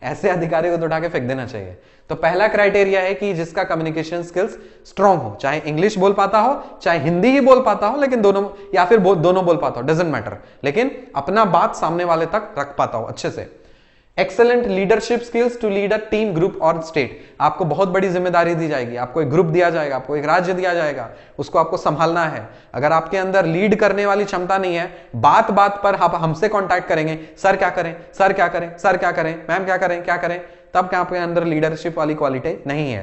Speaker 1: ऐसे अधिकारी को तो उठा के फेंक देना चाहिए। तो पहला क्राइटेरिया है कि जिसका कम्युनिकेशन स्किल्स स्ट्रांग हो, चाहे इंग्लिश बोल पाता हो, चाहे हिंदी ही बोल पाता हो, लेकिन दोनों या फिर दोनों बोल पाता हो, डजंट मैटर, लेकिन अपना बात सामने वाले तक रख पाता हो अच्छे से। Excellent leadership skills to lead a team, group और स्टेट। आपको बहुत बड़ी जिम्मेदारी दी जाएगी, आपको एक ग्रुप दिया जाएगा, आपको एक राज्य दिया जाएगा, उसको आपको संभालना है। अगर आपके अंदर लीड करने वाली क्षमता नहीं है, बात बात पर आप हमसे कांटेक्ट करेंगे, सर क्या करें, सर क्या करें, सर क्या करें, मैम क्या करें, क्या करें, तब आपके अंदर लीडरशिप वाली क्वालिटी नहीं है।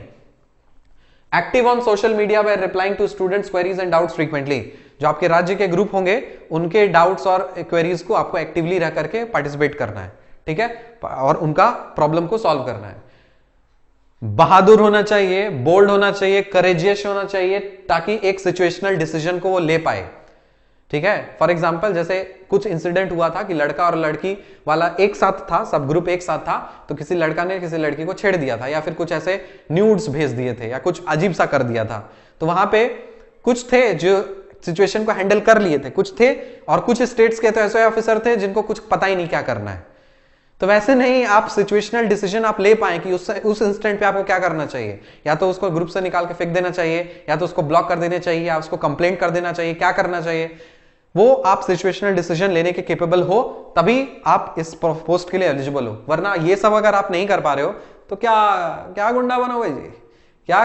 Speaker 1: Active on social media by replying to students queries and doubts frequently. जो आपके राज्य के ग्रुप होंगे उनके डाउट्स और क्वेरीज को आपको एक्टिवली रह करके पार्टिसिपेट करना है, ठीक है, और उनका प्रॉब्लम को सॉल्व करना है। बहादुर होना चाहिए, बोल्ड होना चाहिए, करेजियस होना चाहिए, ताकि एक सिचुएशनल डिसीजन को वो ले पाए, ठीक है। फॉर एग्जांपल जैसे कुछ इंसिडेंट हुआ था कि लड़का और लड़की वाला एक साथ था, सब ग्रुप एक साथ था, तो किसी लड़का ने किसी लड़की को छेड़ दिया था, या फिर कुछ ऐसे न्यूड्स भेज दिए थे, या कुछ अजीब सा कर दिया था। तो वहां पे कुछ थे जो सिचुएशन को हैंडल कर लिए थे, कुछ थे, और कुछ स्टेट्स के तो ऐसे ऑफिसर थे जिनको कुछ पता ही नहीं क्या करना है। तो वैसे नहीं, आप सिचुएशनल डिसीजन आप ले पाए कि उस इंस्टेंट पे आपको क्या करना चाहिए। या तो उसको ग्रुप से निकाल के फेंक देना चाहिए, या तो उसको ब्लॉक कर देना चाहिए, या उसको कंप्लेंट कर देना चाहिए, क्या करना चाहिए, वो आप सिचुएशनल डिसीजन लेने के केपेबल हो, तभी आप इस पोस्ट के लिए एलिजिबल हो। वरना ये सब अगर आप नहीं कर पा रहे हो तो क्या क्या गुंडा बनोगे जी, क्या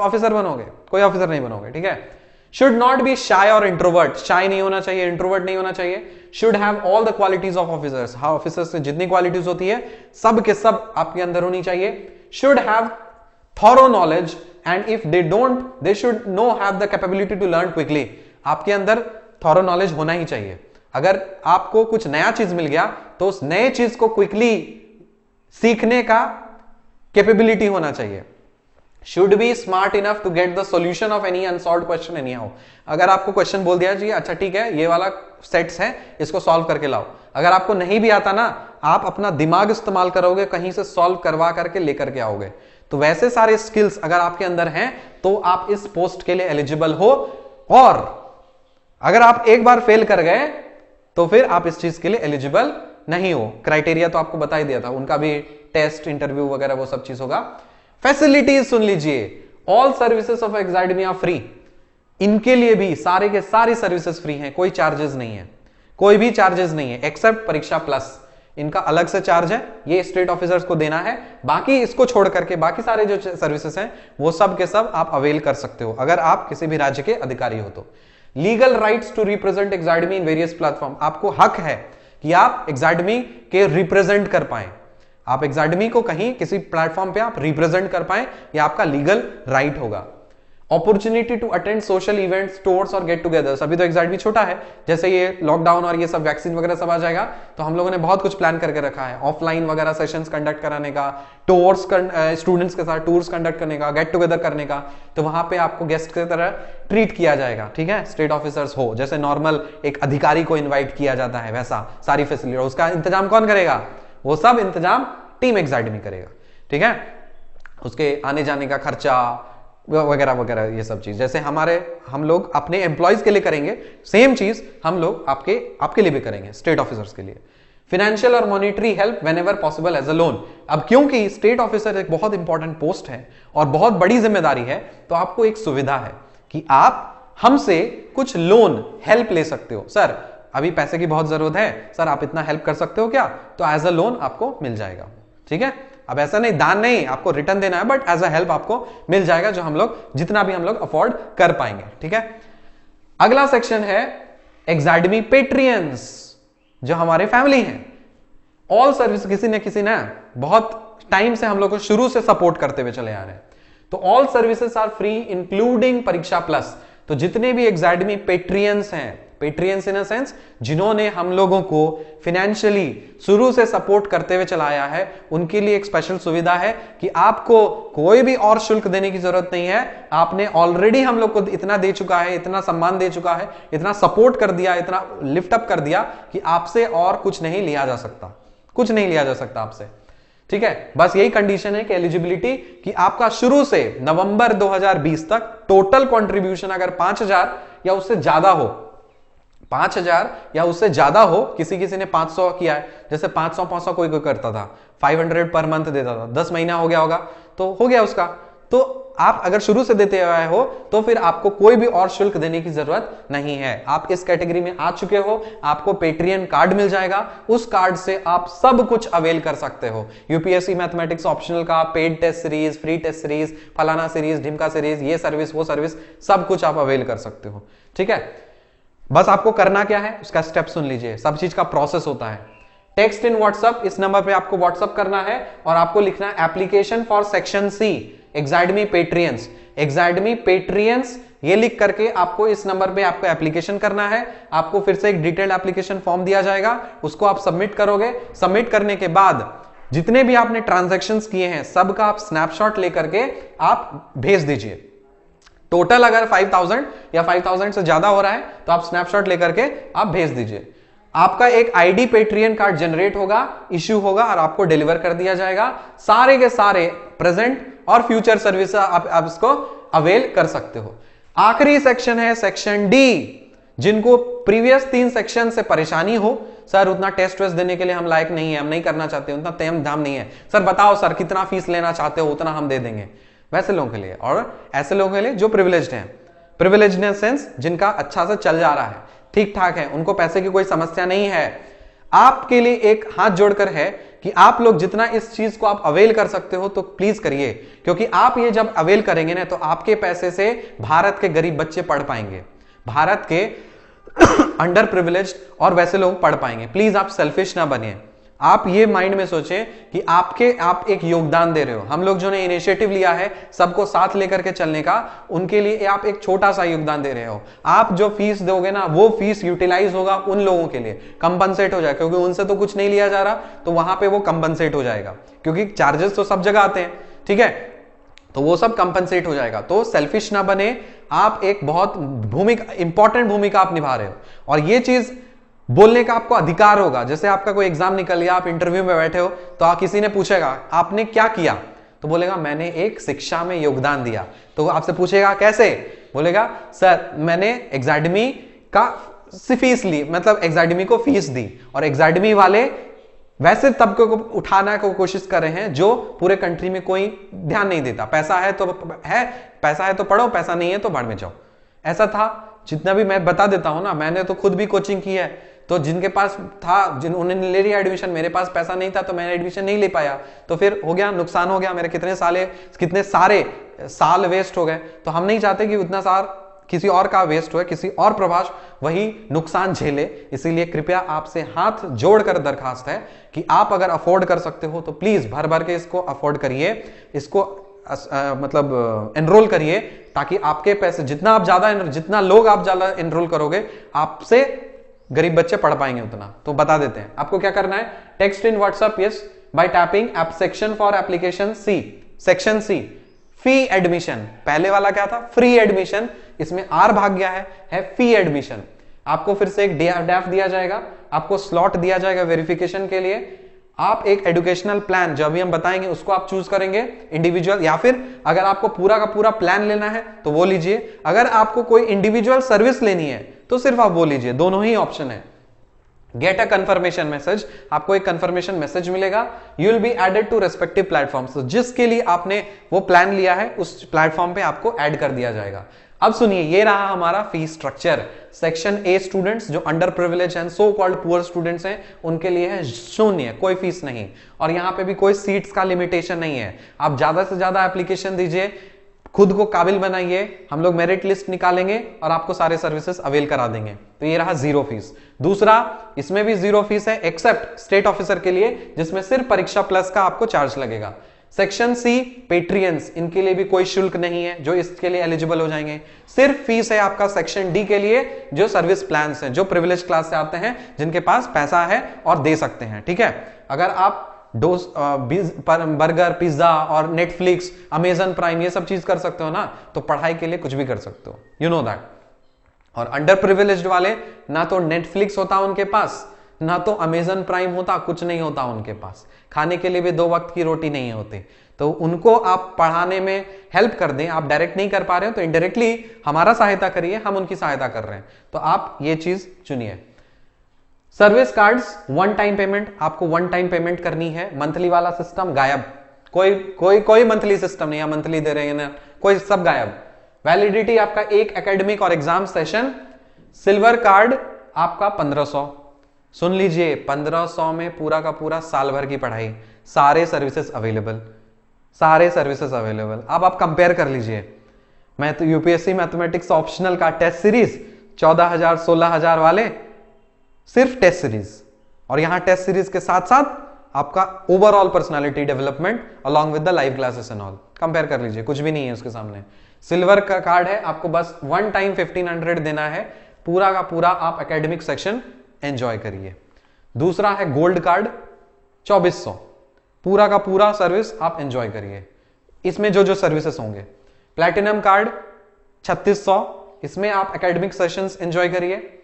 Speaker 1: ऑफिसर बनोगे? कोई ऑफिसर नहीं बनोगे। ठीक है। शुड नॉट बी शाय और इंट्रोवर्ट, शाय नहीं होना चाहिए, इंट्रोवर्ट नहीं होना चाहिए। Should have all the qualities of officers, हाँ ऑफिसर्स से जितनी क्वालिटीज होती है सब के सब आपके अंदर होनी चाहिए। Should have thorough knowledge and if they don't they should know have the capability to learn quickly. आपके अंदर थॉरो नॉलेज होना ही चाहिए। अगर आपको कुछ नया चीज मिल गया तो उस नए चीज को क्विकली सीखने का कैपेबिलिटी होना चाहिए। Should be smart enough to get the solution of any unsolved question anyhow. अगर आपको क्वेश्चन बोल दिया जी अच्छा ठीक है ये वाला सेट्स है इसको सॉल्व करके लाओ, अगर आपको नहीं भी आता ना आप अपना दिमाग इस्तेमाल करोगे, कहीं से सॉल्व करवा करके लेकर के आओगे। तो वैसे सारे स्किल्स अगर आपके अंदर हैं तो आप इस पोस्ट के लिए एलिजिबल हो। और अगर आप एक बार फेल कर गए तो फिर आप इस चीज के लिए एलिजिबल नहीं हो। क्राइटेरिया तो आपको बता ही दिया था, उनका भी टेस्ट इंटरव्यू वगैरह वो सब चीज होगा। फैसिलिटीज सुन लीजिए, all services of academy are free. इनके लिए भी सारे के सारी सर्विसेज फ्री हैं, कोई चार्जेस नहीं है, कोई भी चार्जेस नहीं है एक्सेप्ट परीक्षा प्लस। इनका अलग से चार्ज है, ये स्टेट ऑफिसर्स को देना है। बाकी इसको छोड़ करके बाकी सारे जो सर्विसेज हैं वो सब के सब आप अवेल कर सकते हो अगर आप किसी भी राज्य के अधिकारी हो तो। Legal rights to represent academy in various platform, आपको हक है कि आप एकेडमी के रिप्रेजेंट कर पाए, आप एकेडमी को कहीं किसी प्लेटफॉर्म पे आप रिप्रेजेंट कर पाए, ये आपका लीगल राइट होगा। Opportunity to attend social events, tours और गेट टुगेदर्स। अभी तो एकेडमी छोटा है, जैसे ये लॉकडाउन और ये सब वैक्सीन वगैरह सब आ जाएगा तो हम लोगों ने बहुत कुछ प्लान करके रखा है, ऑफलाइन वगैरह सेशंस कंडक्ट कराने का, टूर्स स्टूडेंट्स के साथ टूर्स कंडक्ट करने का, गेट टुगेदर करने का। तो वहां पे आपको गेस्ट की तरह ट्रीट किया जाएगा। ठीक है, स्टेट ऑफिसर्स हो जैसे नॉर्मल एक अधिकारी को इन्वाइट किया जाता है वैसा सारी फैसिलिटी, उसका इंतजाम कौन करेगा? वो सब इंतजाम टीम एकेडमी करेगा। ठीक है, उसके आने जाने का खर्चा वगैरह वगैरह ये सब चीज जैसे हम लोग अपने एम्प्लॉयज के लिए करेंगे, सेम चीज हम लोग आपके लिए भी करेंगे स्टेट ऑफिसर्स के लिए। फाइनेंशियल और monetary help whenever possible as a loan. अब क्योंकि स्टेट ऑफिसर एक बहुत इंपॉर्टेंट पोस्ट है और बहुत बड़ी जिम्मेदारी है, तो आपको एक सुविधा है कि आप हमसे कुछ लोन हेल्प ले सकते हो। सर अभी पैसे की बहुत जरूरत है, सर आप इतना हेल्प कर सकते हो क्या? तो एज अ लोन आपको मिल जाएगा। ठीक है, अब ऐसा नहीं दान नहीं, आपको रिटर्न देना है, बट एज अ हेल्प आपको मिल जाएगा जो हम लोग जितना भी हम लोग अफोर्ड कर पाएंगे। ठीक है, अगला सेक्शन है एकेडमी पेट्रियंस, जो हमारे फैमिली हैं। ऑल सर्विस, किसी न किसी ने बहुत टाइम से हम लोग को शुरू से सपोर्ट करते हुए चले आ रहे हैं। तो all services are free including Pariksha plus. तो जितने भी एकेडमी पेट्रियंस हैं, पेट्रियंस इन अ सेंस जिन्होंने हम लोगों को फाइनेंशियली शुरू से सपोर्ट करते हुए चलाया है, उनके लिए एक स्पेशल सुविधा है कि आपको कोई भी और शुल्क देने की जरूरत नहीं है। आपने ऑलरेडी हम लोग को इतना दे चुका है, इतना सम्मान दे चुका है, इतना सपोर्ट कर दिया, इतना लिफ्ट अप कर दिया कि आपसे और कुछ नहीं लिया जा सकता, कुछ नहीं लिया जा सकता आपसे। ठीक है, बस यही कंडीशन है कि एलिजिबिलिटी कि आपका शुरू से नवंबर 2020 तक टोटल कंट्रीब्यूशन अगर 5,000 या उससे ज्यादा हो, 5,000 या उससे ज्यादा हो, किसी ने 500 किया है, जैसे 500 कोई करता था, 500 पर मंथ देता था, 10 महीना हो गया होगा तो हो गया उसका। तो आप अगर शुरू से देते आए हो तो फिर आपको कोई भी और शुल्क देने की जरूरत नहीं है। आप इस कैटेगरी में आ चुके हो, आपको पेट्रियन कार्ड मिल जाएगा, उस कार्ड से आप सब कुछ अवेल कर सकते हो। यूपीएससी मैथमेटिक्स ऑप्शनल का, paid test series, free test series, फलाना सीरीज, ढिमका सीरीज, ये सर्विस वो सर्विस, सब कुछ आप अवेल कर सकते हो। ठीक है, बस आपको करना क्या है उसका स्टेप सुन लीजिए, सब चीज का प्रोसेस होता है। टेक्स्ट इन व्हाट्सएप, इस नंबर पे आपको व्हाट्सएप करना है और आपको लिखना है application for section C academy patrons. Academy patrons ये लिख करके आपको इस नंबर पे आपको एप्लीकेशन करना है। आपको फिर से एक डिटेल्ड एप्लीकेशन फॉर्म दिया जाएगा, उसको आप सबमिट करोगे। सबमिट करने के बाद जितने भी आपने ट्रांजैक्शंस किए हैं सबका आप स्नैपशॉट लेकर के आप भेज दीजिए। टोटल अगर 5,000 या 5,000 से ज्यादा हो रहा है तो आप स्नैपशॉट लेकर के आप भेज दीजिए। आपका एक आईडी पेट्रियन कार्ड जनरेट होगा, इश्यू होगा और आपको डिलीवर कर दिया जाएगा। सारे के सारे प्रेजेंट और फ्यूचर सर्विस आप इसको अवेल कर सकते हो। आखिरी सेक्शन है सेक्शन डी, जिनको प्रीवियस 3 सेक्शन से परेशानी हो, सर उतना टेस्ट वेस्ट देने के लिए हम लायक नहीं है, हम नहीं करना चाहते, उतना तेम धाम नहीं है, सर बताओ सर कितना फीस लेना चाहते हो उतना हम दे देंगे, वैसे लोगों के लिए। और ऐसे लोगों के लिए जो प्रिविलेज्ड हैं, प्रिविलेज्ड इन सेंस जिनका अच्छा से चल जा रहा है, ठीक ठाक है, उनको पैसे की कोई समस्या नहीं है। आपके लिए एक हाथ जोड़कर है कि आप लोग जितना इस चीज को आप अवेल कर सकते हो तो प्लीज करिए, क्योंकि आप ये जब अवेल करेंगे ना तो आपके पैसे से भारत के गरीब बच्चे पढ़ पाएंगे, भारत के अंडर प्रिविलेज्ड और वैसे लोग पढ़ पाएंगे। प्लीज आप सेल्फिश ना बनिए, आप ये माइंड में सोचें कि आप एक योगदान दे रहे हो। हम लोग जो ने इनिशिएटिव लिया है सबको साथ लेकर के चलने का, उनके लिए आप एक छोटा सा योगदान दे रहे हो। आप जो फीस दोगे ना वो फीस यूटिलाइज होगा उन लोगों के लिए, कंपनसेट हो जाएगा, क्योंकि उनसे तो कुछ नहीं लिया जा रहा, तो वहां पे वो कंपनसेट हो जाएगा, क्योंकि चार्जेस तो सब जगह आते हैं, ठीक है, तो वो सब कंपनसेट हो जाएगा। तो सेल्फिश ना बने, आप एक बहुत इंपॉर्टेंट भूमिका आप निभा रहे हो, और ये चीज बोलने का आपको अधिकार होगा। जैसे आपका कोई एग्जाम निकल गया, आप इंटरव्यू में बैठे हो, तो किसी ने पूछेगा आपने क्या किया, तो बोलेगा मैंने एक शिक्षा में योगदान दिया। तो आपसे पूछेगा कैसे, बोलेगा सर मैंने एग्जाडमी का फीस ली, मतलब एग्जाडमी को फीस दी, और एग्जाडमी वाले वैसे तबके को उठाना को कोशिश कर रहे हैं जो पूरे कंट्री में कोई ध्यान नहीं देता। पैसा है तो पढ़ो, पैसा नहीं है तो बाढ़ में जाओ। ऐसा था, जितना भी मैं बता देता हूं ना, मैंने तो खुद भी कोचिंग की है, तो जिनके पास था उन्होंने ले लिया एडमिशन, मेरे पास पैसा नहीं था तो मैंने एडमिशन नहीं ले पाया, तो फिर हो गया, नुकसान हो गया, मेरे कितने सारे साल वेस्ट हो गए। तो हम नहीं चाहते कि उतना सार किसी और का वेस्ट हो, किसी और प्रभाष वही नुकसान झेले। इसीलिए कृपया आपसे हाथ जोड़कर दरखास्त है कि आप अगर अफोर्ड कर सकते हो तो प्लीज भर भर के इसको अफोर्ड करिए, इसको मतलब एनरोल करिए, ताकि आपके पैसे जितना लोग आप ज्यादा एनरोल करोगे, आपसे गरीब बच्चे पढ़ पाएंगे उतना। तो बता देते हैं आपको क्या करना है। Text in WhatsApp yes by tapping app section for application C, section C fee admission. पहले वाला क्या था, फ्री एडमिशन, इसमें आर भाग गया है फी एडमिशन। आपको फिर से एक डैफ दिया जाएगा, आपको स्लॉट दिया जाएगा वेरिफिकेशन के लिए। आप एक एजुकेशनल प्लान जो अभी हम बताएंगे उसको आप चूज करेंगे, इंडिविजुअल, या फिर अगर आपको पूरा का पूरा प्लान लेना है तो वो लीजिए। अगर आपको कोई इंडिविजुअल सर्विस लेनी है तो सिर्फ आप वो लीजिए, दोनों ही ऑप्शन है। गेट अ कंफर्मेशन मैसेज, आपको एक कंफर्मेशन मैसेज मिलेगा, you will be added to respective platforms. तो जिसके लिए आपने वो प्लान लिया है उस प्लेटफॉर्म पे आपको ऐड कर दिया जाएगा। अब सुनिए, ये रहा हमारा fee structure. Section A students जो under privilege and so called poor students हैं, उनके लिए है शून्य, कोई फीस नहीं, और यहां पे भी कोई सीट्स का लिमिटेशन नहीं है। आप ज्यादा से ज्यादा एप्लीकेशन दीजिए, खुद को काबिल बनाइए, हम लोग मेरिट लिस्ट निकालेंगे और आपको सारे सर्विसेज अवेल करा देंगे। तो ये रहा जीरो फीस। दूसरा, इसमें भी जीरो फीस है एक्सेप्ट स्टेट ऑफिसर के लिए, जिसमें सिर्फ परीक्षा प्लस का आपको चार्ज लगेगा। सेक्शन सी पेट्रियंस, इनके लिए भी कोई शुल्क नहीं है, जो इसके लिए एलिजिबल हो जाएंगे। सिर्फ फीस है आपका सेक्शन डी के लिए, जो सर्विस प्लान्स हैं, जो प्रिविलेज क्लास से आते हैं, जिनके पास पैसा है और दे सकते हैं, ठीक है। अगर आप बर्गर, पिज्जा और नेटफ्लिक्स, अमेजन प्राइम ये सब चीज कर सकते हो ना, तो पढ़ाई के लिए कुछ भी कर सकते हो, यू नो दैट। और अंडर प्रिविलेज्ड वाले, ना तो नेटफ्लिक्स होता उनके पास, ना तो अमेजन प्राइम होता, कुछ नहीं होता उनके पास, खाने के लिए भी 2 वक्त की रोटी नहीं होती। तो उनको आप पढ़ाने में हेल्प कर दें, आप डायरेक्ट नहीं कर पा रहे हो तो इनडायरेक्टली हमारा सहायता करिए, हम उनकी सहायता कर रहे हैं, तो आप ये चीज चुनिए। Service cards, one time payment, आपको वन टाइम पेमेंट करनी है। मंथली वाला सिस्टम गायब, कोई मंथली सिस्टम नहीं है, मंथली दे रहे हैं ना, कोई सब गायब। वैलिडिटी आपका एक एकेडमिक और एग्जाम सेशन। सिल्वर कार्ड आपका 1500, सुन लीजिए, 1500 में पूरा का पूरा साल भर की पढ़ाई, सारे सर्विसेज अवेलेबल, सारे सर्विसेज अवेलेबल। अब आप कंपेयर कर लीजिए, मैं तो यूपीएससी मैथमेटिक्स ऑप्शनल का टेस्ट सीरीज 14,000 16,000 वाले सिर्फ टेस्ट सीरीज, और यहां टेस्ट सीरीज के साथ साथ आपका overall personality development along with the live classes and all. Compare कर लीजिए, कुछ भी नहीं है उसके सामने। सिल्वर का कार्ड है, आपको बस वन टाइम 1500 देना है, पूरा का पूरा आप एकेडमिक सेक्शन एंजॉय करिए। दूसरा है गोल्ड कार्ड 2400, पूरा का पूरा सर्विस आप एंजॉय करिए, इसमें जो जो सर्विसेज होंगे। प्लैटिनम कार्ड 3600, इसमें आप एकेडमिक सेशंस एंजॉय करिए।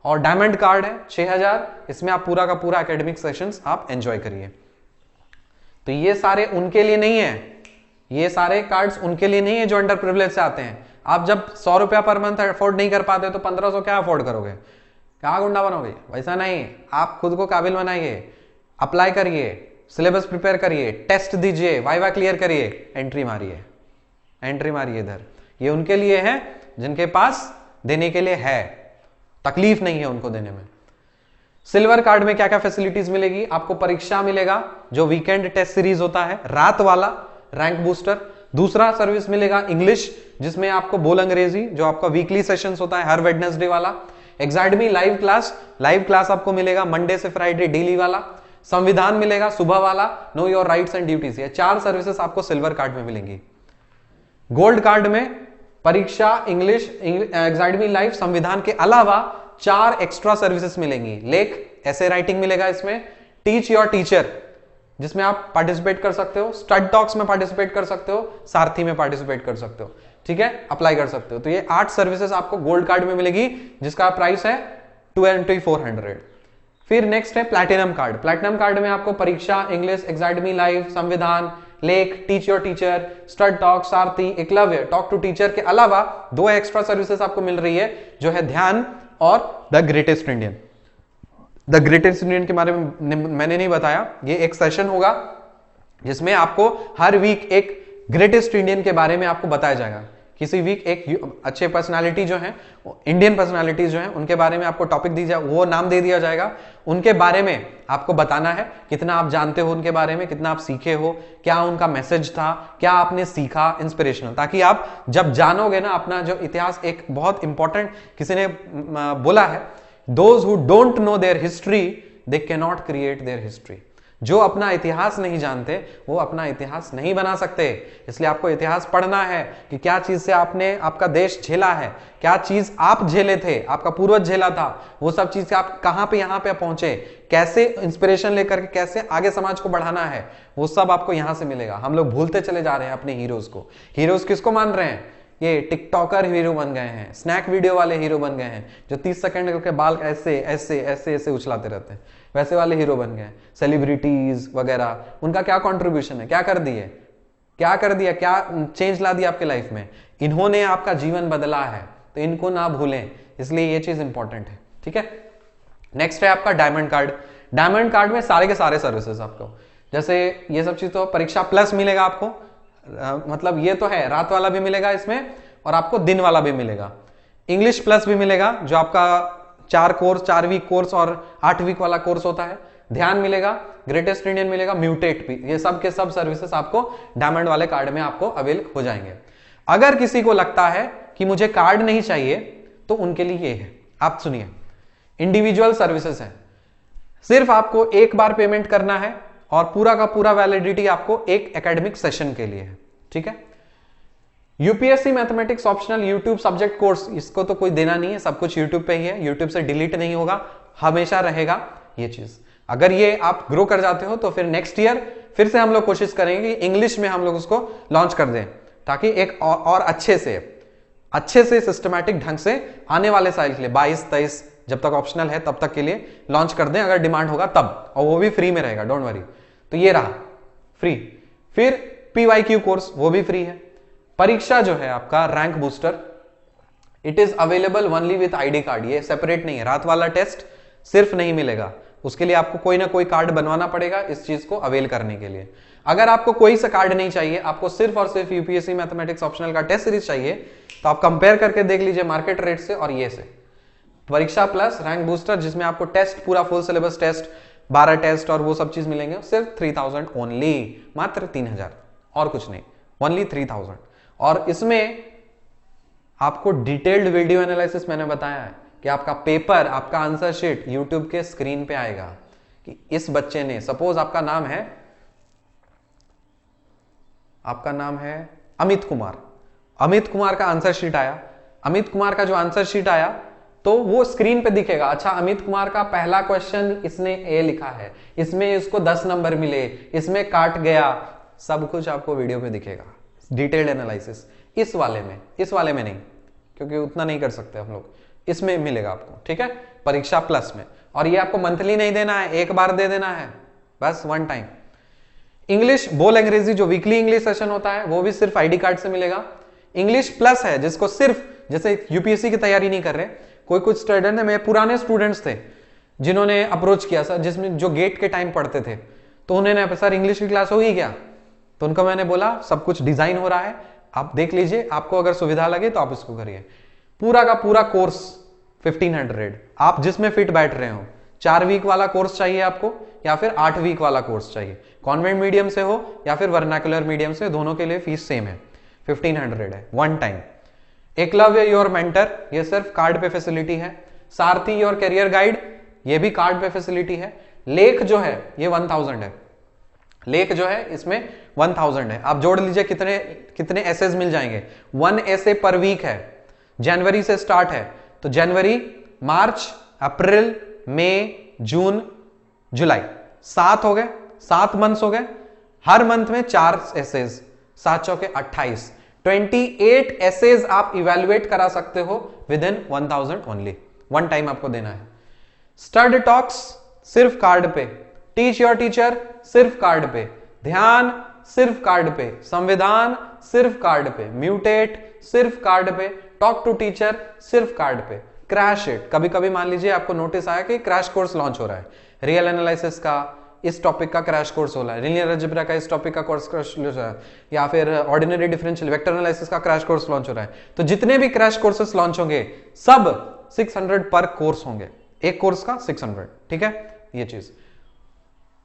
Speaker 1: और डायमंड कार्ड है 6000, इसमें आप पूरा का पूरा एकेडमिक सेशंस आप एंजॉय करिए। तो ये सारे उनके लिए नहीं है, ये सारे कार्ड्स उनके लिए नहीं है जो अंडर प्रिविलेज से आते हैं। आप जब 100 रुपया पर मंथ अफोर्ड नहीं कर पाते तो 1500 क्या अफोर्ड करोगे, क्या गुंडा बनोगे, वैसा नहीं। आप खुद को काबिल बनाइए, अप्लाई करिए, सिलेबस प्रिपेयर करिए, टेस्ट दीजिए, वाइवा क्लियर करिए, एंट्री मारिए, एंट्री मारिए इधर। ये उनके लिए है जिनके पास देने के लिए है। तकलीफ नहीं है उनको देने में। सिल्वर कार्ड में क्या क्या फैसिलिटीज मिलेगी आपको? परीक्षा मिलेगा जो वीकेंड टेस्ट सीरीज होता है, रात वाला रैंक बूस्टर। दूसरा सर्विस मिलेगा इंग्लिश, जिसमें आपको बोल अंग्रेजी, जो आपका वीकली सेशंस होता है हर वेडनेसडे वाला। एग्जाइडमी लाइव क्लास आपको मिलेगा मंडे से फ्राइडे डेली वाला। संविधान मिलेगा सुबह वाला, no your rights and duties. ये 4 सर्विसेज आपको सिल्वर कार्ड में मिलेंगी। गोल्ड कार्ड में परीक्षा, इंग्लिश, एग्जाइडमी लाइव, संविधान के अलावा 4 एक्स्ट्रा सर्विसेज मिलेंगी। लेख ऐसे राइटिंग मिलेगा इसमें, टीच योर टीचर जिसमें आप पार्टिसिपेट कर सकते हो, स्टड टॉक्स में पार्टिसिपेट कर सकते हो, सारथी में पार्टिसिपेट कर सकते हो, ठीक है, अप्लाई कर सकते हो। तो ये 8 सर्विसेज आपको गोल्ड कार्ड में मिलेगी, जिसका प्राइस है 2400। फिर नेक्स्ट है प्लैटिनम कार्ड। प्लैटिनम कार्ड में आपको परीक्षा, इंग्लिश, एग्जाइडमी लाइव, संविधान, लेख, teach your teacher, stud talk, Sarathi, Eklavya, talk to teacher के अलावा 2 एक्स्ट्रा सर्विसेज आपको मिल रही है, जो है ध्यान और the greatest Indian. The greatest Indian के बारे में मैंने नहीं बताया। ये एक सेशन होगा जिसमें आपको हर वीक एक ग्रेटेस्ट इंडियन के बारे में आपको बताया जाएगा। किसी वीक एक अच्छे पर्सनालिटी जो है, इंडियन पर्सनालिटी जो है, उनके बारे में आपको टॉपिक दी जाए, वो नाम दे दिया जाएगा। उनके बारे में आपको बताना है कितना आप जानते हो उनके बारे में, कितना आप सीखे हो, क्या उनका मैसेज था, क्या आपने सीखा इंस्पिरेशनल, ताकि आप जब जानोगे ना अपना जो इतिहास। एक बहुत इंपॉर्टेंट किसी ने बोला है, those who don't know there history they can not create their history. जो अपना इतिहास नहीं जानते वो अपना इतिहास नहीं बना सकते। इसलिए आपको इतिहास पढ़ना है कि क्या चीज से आपने आपका देश झेला है, क्या चीज आप झेले थे, आपका पूर्वज झेला था, वो सब चीज से आप कहां पे यहां पे पहुंचे, कैसे इंस्पिरेशन लेकर के कैसे आगे समाज को बढ़ाना है, वो सब आपको यहां से मिलेगा। हम लोग भूलते चले जा रहे हैं अपने हीरोज को। हीरोज किसको मान रहे हैं? ये टिकटॉकर हीरो बन गए हैं, स्नैक वीडियो वाले हीरो बन गए हैं, जो 30 सेकंड के बाल ऐसे ऐसे ऐसे ऐसे उछलाते रहते हैं, वैसे वाले हीरो बन गए। सेलिब्रिटीज वगैरह, उनका क्या कंट्रीब्यूशन है, क्या कर दिए, क्या कर दिया, क्या चेंज ला दिया आपके लाइफ में? इन्होंने आपका जीवन बदला है, तो इनको ना भूलें। इसलिए ये चीज इंपॉर्टेंट है, ठीक है। नेक्स्ट है आपका डायमंड कार्ड। डायमंड कार्ड में सारे के सारे सर्विसेज आपको, जैसे ये सब चीज तो परीक्षा प्लस मिलेगा आपको, मतलब ये तो है, रात वाला भी मिलेगा इसमें और आपको दिन वाला भी मिलेगा। इंग्लिश प्लस भी मिलेगा, जो आपका 4 वीक कोर्स और 8 वीक वाला कोर्स होता है। ध्यान मिलेगा, ग्रेटेस्ट इंडियन मिलेगा, म्यूटेट भी। ये सब के सब सर्विसेज आपको डायमंड वाले कार्ड में आपको अवेल हो जाएंगे। अगर किसी को लगता है कि मुझे कार्ड नहीं चाहिए, तो उनके लिए ये है, आप सुनिए, इंडिविजुअल सर्विसेज है। सिर्फ आपको एक बार पेमेंट करना है और पूरा का पूरा वैलिडिटी आपको एक एकेडमिक सेशन के लिए है, ठीक है। UPSC mathematics optional YouTube subject course, इसको तो कोई देना नहीं है, सब कुछ यूट्यूब पे ही है, यूट्यूब से डिलीट नहीं होगा, हमेशा रहेगा ये चीज। अगर ये आप ग्रो कर जाते हो तो फिर नेक्स्ट ईयर फिर से हम लोग कोशिश करेंगे कि इंग्लिश में हम लोग उसको लॉन्च कर दें, ताकि एक और अच्छे से सिस्टमैटिक ढंग से आने वाले साल के लिए 22-23 जब तक ऑप्शनल है तब तक के लिए लॉन्च कर दें, अगर डिमांड होगा तब, और वो भी फ्री में रहेगा, डोंट वरी। तो ये रहा फ्री। फिर पीवाईक्यू कोर्स, वो भी फ्री है। परीक्षा जो है आपका rank booster, it is available only with ID card, ये सेपरेट नहीं है। रात वाला टेस्ट सिर्फ नहीं मिलेगा, उसके लिए आपको कोई ना कोई कार्ड बनवाना पड़ेगा इस चीज को अवेल करने के लिए। अगर आपको कोई सा कार्ड नहीं चाहिए, आपको सिर्फ और सिर्फ यूपीएससी मैथमेटिक्स ऑप्शनल का टेस्ट सीरीज चाहिए, तो आप कंपेयर करके देख लीजिए मार्केट रेट से और ये से। परीक्षा प्लस रैंक बूस्टर, जिसमें आपको टेस्ट, पूरा फुल सिलेबस टेस्ट, 12 टेस्ट और वो सब चीज मिलेंगे, सिर्फ 3000 ओनली, मात्र 3000 और कुछ नहीं, ओनली 3000। और इसमें आपको डिटेल्ड वीडियो एनालिसिस मैंने बताया है कि आपका पेपर, आपका आंसर शीट यूट्यूब के स्क्रीन पे आएगा कि इस बच्चे ने, सपोज आपका नाम है अमित कुमार, अमित कुमार का आंसर शीट आया, अमित कुमार का जो आंसर शीट आया तो वो स्क्रीन पे दिखेगा, अच्छा अमित कुमार का पहला क्वेश्चन इसने ए लिखा है, इसमें इसको 10 नंबर मिले, इसमें काट गया, सब कुछ आपको वीडियो पे दिखेगा, डिटेल्ड एनालिसिस। इस वाले में नहीं, क्योंकि उतना नहीं कर सकते हम लोग, इसमें मिलेगा आपको, ठीक है, परीक्षा प्लस में। और ये आपको मंथली नहीं देना है, एक बार दे देना है बस, वन टाइम। इंग्लिश बोल अंग्रेजी, जो वीकली इंग्लिश सेशन होता है, वो भी सिर्फ आईडी कार्ड से मिलेगा। इंग्लिश प्लस है, जिसको सिर्फ, जैसे यूपीएससी की तैयारी नहीं कर रहे, कोई कुछ स्टूडेंट है, मेरे पुराने स्टूडेंट्स थे जिन्होंने अप्रोच किया सर, जिसमें जो गेट के टाइम पढ़ते थे, तो उन्होंने सर इंग्लिश की क्लास होगी क्या, तो उनको मैंने बोला सब कुछ डिजाइन हो रहा है, आप देख लीजिए, आपको अगर सुविधा लगे तो आप इसको करिए। पूरा का पूरा कोर्स 1500। आप जिसमें फिट बैठ रहे हो, 4 वीक वाला कोर्स चाहिए आपको या फिर 8 वीक वाला कोर्स चाहिए, कॉन्वेंट मीडियम से हो या फिर वर्नाकुलर मीडियम से, दोनों के लिए फीस सेम है, 1500 है one time. Eklavya your mentor, ये सिर्फ कार्ड पे फैसिलिटी है। सारथी योर करियर गाइड, ये भी कार्ड पे फैसिलिटी है। लेख जो है ये 1000 है, लेख जो है इसमें 1000 है। आप जोड़ लीजिए कितने कितने एसेज मिल जाएंगे, 1 एसे पर वीक है। जनवरी से स्टार्ट है तो जनवरी, मार्च, अप्रैल, मई, जून, जुलाई, 7 हो गए, 7 मंथ्स हो गए। हर मंथ में 4 एसेज, 7 चौके 28, 28 एसेज आप इवेल्युएट करा सकते हो with in 1000 only, one time आपको देना है। स्टड टॉक्स सिर्फ कार्ड पे, टीच योर टीचर सिर्फ कार्ड पे, ध्यान सिर्फ कार्ड पे, संविधान सिर्फ कार्ड पे, म्यूटेट सिर्फ कार्ड पे, टॉक टू टीचर सिर्फ कार्ड पे, क्रैश इट। कभी कभी मान लीजिए आपको नोटिस आया कि क्रैश कोर्स लॉन्च हो रहा है, रियल एनालिसिस का इस टॉपिक का क्रैश कोर्स हो रहा है, लीनियर अलजेब्रा का इस टॉपिक का कोर्स क्रैश हो रहा है, या फिर ऑर्डिनरी डिफरेंशियल वेक्टर एनालिसिस का क्रैश कोर्स लॉन्च हो रहा है। तो जितने भी क्रैश कोर्सेस लॉन्च होंगे सब 600 पर कोर्स होंगे, एक कोर्स का 600, ठीक है। ये चीज,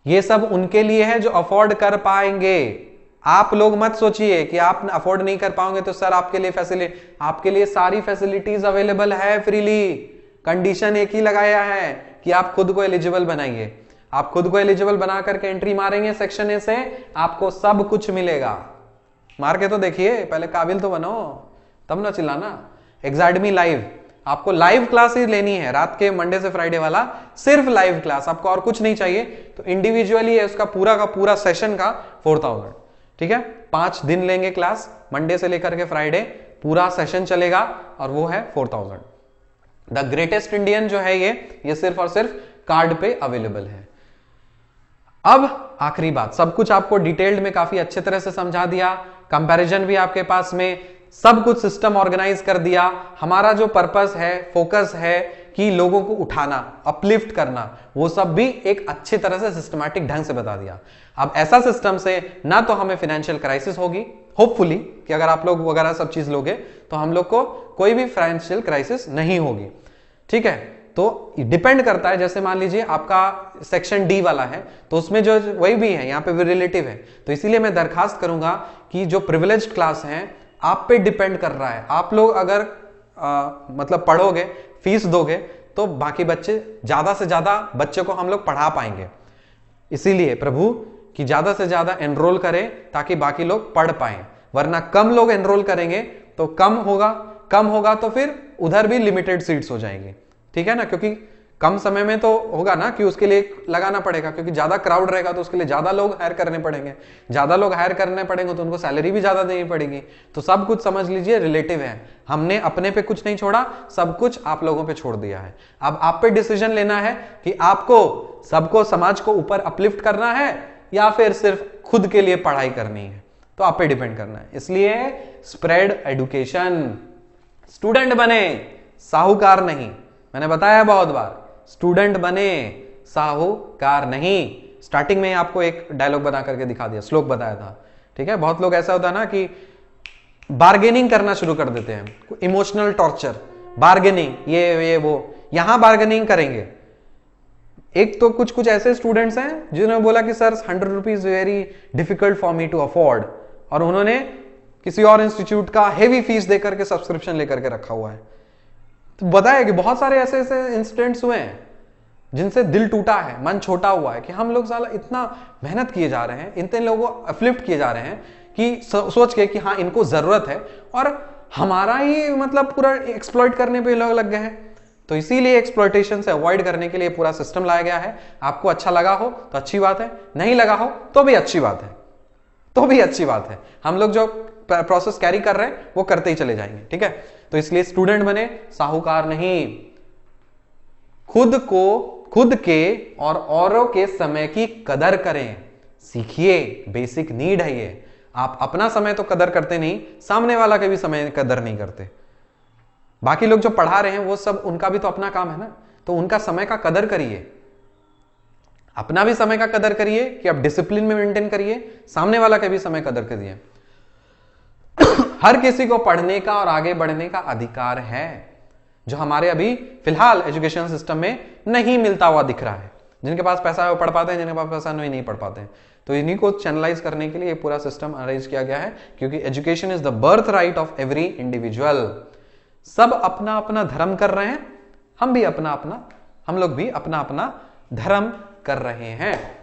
Speaker 1: ये सब उनके लिए है जो अफोर्ड कर पाएंगे। आप लोग मत सोचिए कि आप अफोर्ड नहीं कर पाओगे तो सर आपके लिए फैसिलिटी, आपके लिए सारी फैसिलिटीज अवेलेबल है फ्रीली। कंडीशन एक ही लगाया है कि आप खुद को एलिजिबल बनाइए। आप खुद को एलिजिबल बना करके एंट्री मारेंगे सेक्शन ए से, आपको सब कुछ मिलेगा। मार के तो देखिए, पहले काबिल तो बनो, तब ना चिल्लाना। एग्जाडमी लाइव, आपको लाइव क्लास ही लेनी है, रात के मंडे से फ्राइडे वाला सिर्फ लाइव क्लास, आपको और कुछ नहीं चाहिए। तो इंडिविजुअली है उसका पूरा का पूरा सेशन का 4000, ठीक है। 5 दिन लेंगे क्लास, मंडे से लेकर के फ्राइडे पूरा सेशन चलेगा और वो है 4000। द ग्रेटेस्ट इंडियन जो है ये सिर्फ और सिर्फ कार्ड पे अवेलेबल है। अब आखिरी बात, सब कुछ आपको डिटेल्ड में काफी अच्छे तरह से समझा दिया, कंपैरिजन भी आपके पास में, सब कुछ सिस्टम ऑर्गेनाइज कर दिया। हमारा जो पर्पस है, फोकस है कि लोगों को उठाना, अपलिफ्ट करना, वो सब भी एक अच्छी तरह से सिस्टमैटिक ढंग से बता दिया। अब ऐसा सिस्टम से ना तो हमें फाइनेंशियल क्राइसिस होगी, होपफुली, कि अगर आप लोग वगैरह सब चीज लोगे तो हम लोग को कोई भी फाइनेंशियल क्राइसिस नहीं होगी, ठीक है। तो डिपेंड करता है, जैसे मान लीजिए आपका सेक्शन डी वाला है तो उसमें जो वही भी है, यहाँ पे भी रिलेटिव है, तो इसीलिए मैं दरखास्त करूंगा कि जो प्रिविलेज्ड क्लास है आप पे डिपेंड कर रहा है। आप लोग अगर मतलब पढ़ोगे, फीस दोगे तो बाकी बच्चे, ज्यादा से ज्यादा बच्चे को हम लोग पढ़ा पाएंगे। इसीलिए प्रभु कि ज्यादा से ज्यादा एनरोल करें ताकि बाकी लोग पढ़ पाएं, वरना कम लोग एनरोल करेंगे तो कम होगा तो फिर उधर भी लिमिटेड सीट्स हो जाएंगी, ठीक है ना। क्योंकि कम समय में तो होगा ना कि उसके लिए लगाना पड़ेगा, क्योंकि ज्यादा क्राउड रहेगा तो उसके लिए ज्यादा लोग हायर करने पड़ेंगे, ज्यादा लोग हायर करने पड़ेंगे तो उनको सैलरी भी ज्यादा देनी पड़ेगी। तो सब कुछ समझ लीजिए रिलेटिव है, हमने अपने पे कुछ नहीं छोड़ा, सब कुछ आप लोगों पे छोड़ दिया है। अब आप पे डिसीजन लेना है कि आपको सबको, समाज को ऊपर अपलिफ्ट करना है या फिर सिर्फ खुद के लिए पढ़ाई करनी है, तो आप पे डिपेंड करना है। इसलिए स्प्रेड एजुकेशन, स्टूडेंट बने, साहूकार नहीं। मैंने बताया बहुत बार, स्टूडेंट बने, साहूकार नहीं। स्टार्टिंग में आपको एक डायलॉग बना करके दिखा दिया, श्लोक बताया था, ठीक है। बहुत लोग ऐसा होता है ना कि बार्गेनिंग करना शुरू कर देते हैं, इमोशनल टॉर्चर, बार्गेनिंग, ये वो, यहां बार्गेनिंग करेंगे। एक तो कुछ ऐसे स्टूडेंट्स हैं जिन्होंने बोला कि sir 100 rupees very difficult for me to afford, और उन्होंने किसी और इंस्टीट्यूट का हेवी फीस देकर के सब्सक्रिप्शन लेकर के रखा हुआ है। तो बताया कि बहुत सारे ऐसे इंसिडेंट्स हुए हैं जिनसे दिल टूटा है, मन छोटा हुआ है कि हम लोग साला इतना मेहनत किए जा रहे हैं, इतने लोगों को अपलिफ्ट किए जा रहे हैं कि सोच के कि हाँ इनको जरूरत है, और हमारा ही मतलब पूरा एक्सप्लॉइट करने पे लोग लग गए हैं। तो इसीलिए एक्सप्लॉइटेशन से अवॉइड करने के लिए पूरा सिस्टम लाया गया है। आपको अच्छा लगा हो तो अच्छी बात है, नहीं लगा हो तो भी अच्छी बात है, तो भी अच्छी बात है। हम लोग जो प्रोसेस कैरी कर रहे हैं वो करते ही चले जाएंगे, ठीक है। तो इसलिए स्टूडेंट बने, साहूकार नहीं। खुद के और औरों के समय की कदर करें, सीखिए, बेसिक नीड है ये। आप अपना समय तो कदर करते नहीं, सामने वाला के भी समय कदर नहीं करते। बाकी लोग जो पढ़ा रहे हैं वो सब, उनका भी तो अपना काम है ना, तो उनका समय का कदर करिए, अपना भी समय का कदर करिए कि आप डिसिप्लिन में मेंटेन करिए, सामने वाला के भी समय कदर करिए। हर किसी को पढ़ने का और आगे बढ़ने का अधिकार है। जो हमारे अभी फिलहाल एजुकेशन सिस्टम में नहीं मिलता हुआ दिख रहा है। जिनके पास पैसा है वो पढ़ पाते हैं, जिनके पास पैसा नहीं पढ़ पाते हैं। तो इन्हीं को चैनलाइज करने के लिए पूरा सिस्टम अरेंज किया गया है, क्योंकि education is the birth right of every individual. सब अपना अपना धर्म कर रहे हैं, हम लोग भी अपना अपना धर्म कर रहे हैं।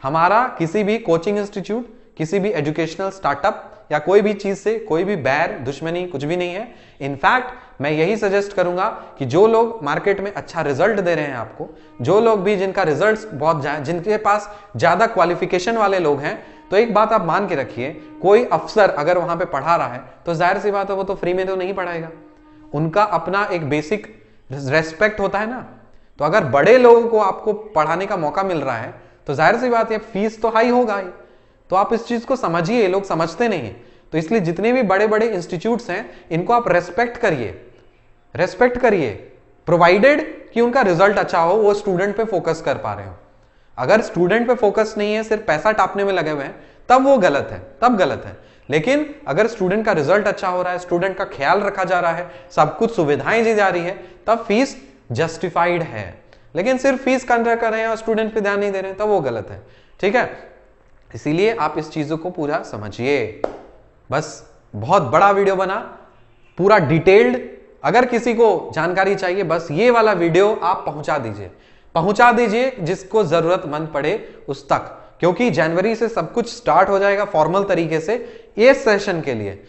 Speaker 1: हमारा किसी भी कोचिंग इंस्टीट्यूट, किसी भी एजुकेशनल स्टार्टअप या कोई भी चीज से कोई भी बैर दुश्मनी कुछ भी नहीं है। इनफैक्ट मैं यही सजेस्ट करूंगा कि जो लोग मार्केट में अच्छा रिजल्ट दे रहे हैं आपको, जो लोग भी जिनका रिजल्ट बहुत जिनके पास ज्यादा क्वालिफिकेशन वाले लोग हैं, तो एक बात आप मान के रखिए, कोई अफसर अगर वहां पे पढ़ा रहा है तो जाहिर सी बात है वो तो फ्री में तो नहीं पढ़ाएगा। उनका अपना एक बेसिक रेस्पेक्ट होता है ना। तो अगर बड़े लोगों को आपको पढ़ाने का मौका मिल रहा है तो जाहिर सी बात है फीस तो हाई होगा ही। तो आप इस चीज को समझिए, लोग समझते नहीं है। तो इसलिए जितने भी बड़े बड़े इंस्टीट्यूट्स हैं इनको आप रेस्पेक्ट करिए, प्रोवाइडेड कि उनका रिजल्ट अच्छा हो, वो स्टूडेंट पे फोकस कर पा रहे हो। अगर स्टूडेंट पे फोकस नहीं है, सिर्फ पैसा टापने में लगे हुए हैं, तब वो गलत है, तब गलत है। लेकिन अगर स्टूडेंट का रिजल्ट अच्छा हो रहा है, स्टूडेंट का ख्याल रखा जा रहा है, सब कुछ सुविधाएं दी जा रही है, तब फीस जस्टिफाइड है। लेकिन सिर्फ फीस कंसिडर कर रहे हैं और स्टूडेंट पे ध्यान नहीं दे रहे हैं, तब वो गलत है। ठीक है, इसीलिए आप इस चीजों को पूरा समझिए। बस बहुत बड़ा वीडियो बना, पूरा डिटेल्ड। अगर किसी को जानकारी चाहिए, बस ये वाला वीडियो आप पहुंचा दीजिए जिसको जरूरतमंद पड़े उस तक, क्योंकि जनवरी से सब कुछ स्टार्ट हो जाएगा फॉर्मल तरीके से इस सेशन के लिए।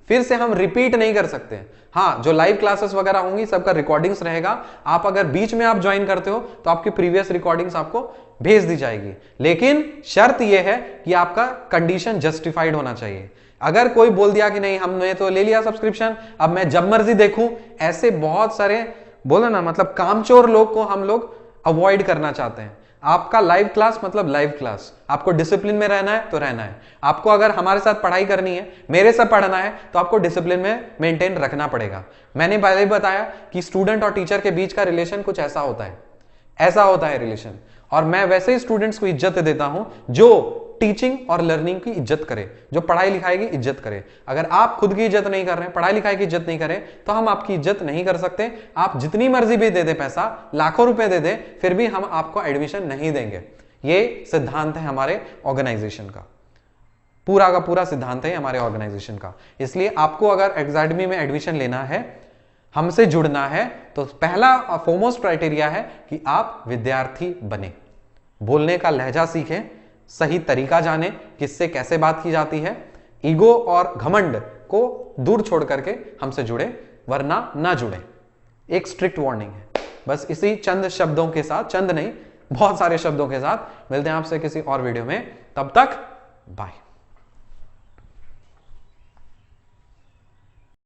Speaker 1: फिर से हम रिपीट नहीं कर सकते। हाँ, जो लाइव क्लासेस वगैरह होंगी सबका रिकॉर्डिंग्स रहेगा। आप अगर बीच में आप ज्वाइन करते हो तो आपकी प्रीवियस रिकॉर्डिंग्स आपको भेज दी जाएगी, लेकिन शर्त यह है कि आपका कंडीशन जस्टिफाइड होना चाहिए। अगर कोई बोल दिया कि नहीं हमने तो ले लिया सब्सक्रिप्शन, अब मैं जब मर्जी देखूं, ऐसे बहुत सारे बोलो ना, मतलब कामचोर लोग को हम लोग अवॉइड करना चाहते हैं। आपका लाइव क्लास मतलब लाइव क्लास, आपको डिसिप्लिन में रहना है तो रहना है। आपको अगर हमारे साथ पढ़ाई करनी है, मेरे साथ पढ़ना है, तो आपको डिसिप्लिन में मेंटेन रखना पड़ेगा। मैंने पहले ही बताया कि स्टूडेंट और टीचर के बीच का रिलेशन कुछ ऐसा होता है रिलेशन। और मैं वैसे ही स्टूडेंट्स को इज्जत देता हूं जो टीचिंग और लर्निंग की इज्जत करे, जो पढ़ाई लिखाई की इज्जत करे। अगर आप खुद की इज्जत नहीं कर रहे हैं, पढ़ाई लिखाई की इज्जत नहीं करें, तो हम आपकी इज्जत नहीं कर सकते। आप जितनी मर्जी भी दे दे पैसा, लाखों रुपए दे दे, फिर भी हम आपको एडमिशन नहीं देंगे। ये सिद्धांत है हमारे ऑर्गेनाइजेशन का, पूरा का पूरा सिद्धांत है हमारे ऑर्गेनाइजेशन का। इसलिए आपको अगर एकेडमी में एडमिशन लेना है, हमसे जुड़ना है, तो पहला फोरमोस्ट क्राइटेरिया है कि आप विद्यार्थी बने, बोलने का लहजा सीखें, सही तरीका जाने, किससे कैसे बात की जाती है, ईगो और घमंड को दूर छोड़ करके हमसे जुड़े, वरना ना जुड़े। एक स्ट्रिक्ट वार्निंग है। बस इसी चंद शब्दों के साथ, चंद नहीं बहुत सारे शब्दों के साथ मिलते हैं आपसे किसी और वीडियो में। तब तक बाय।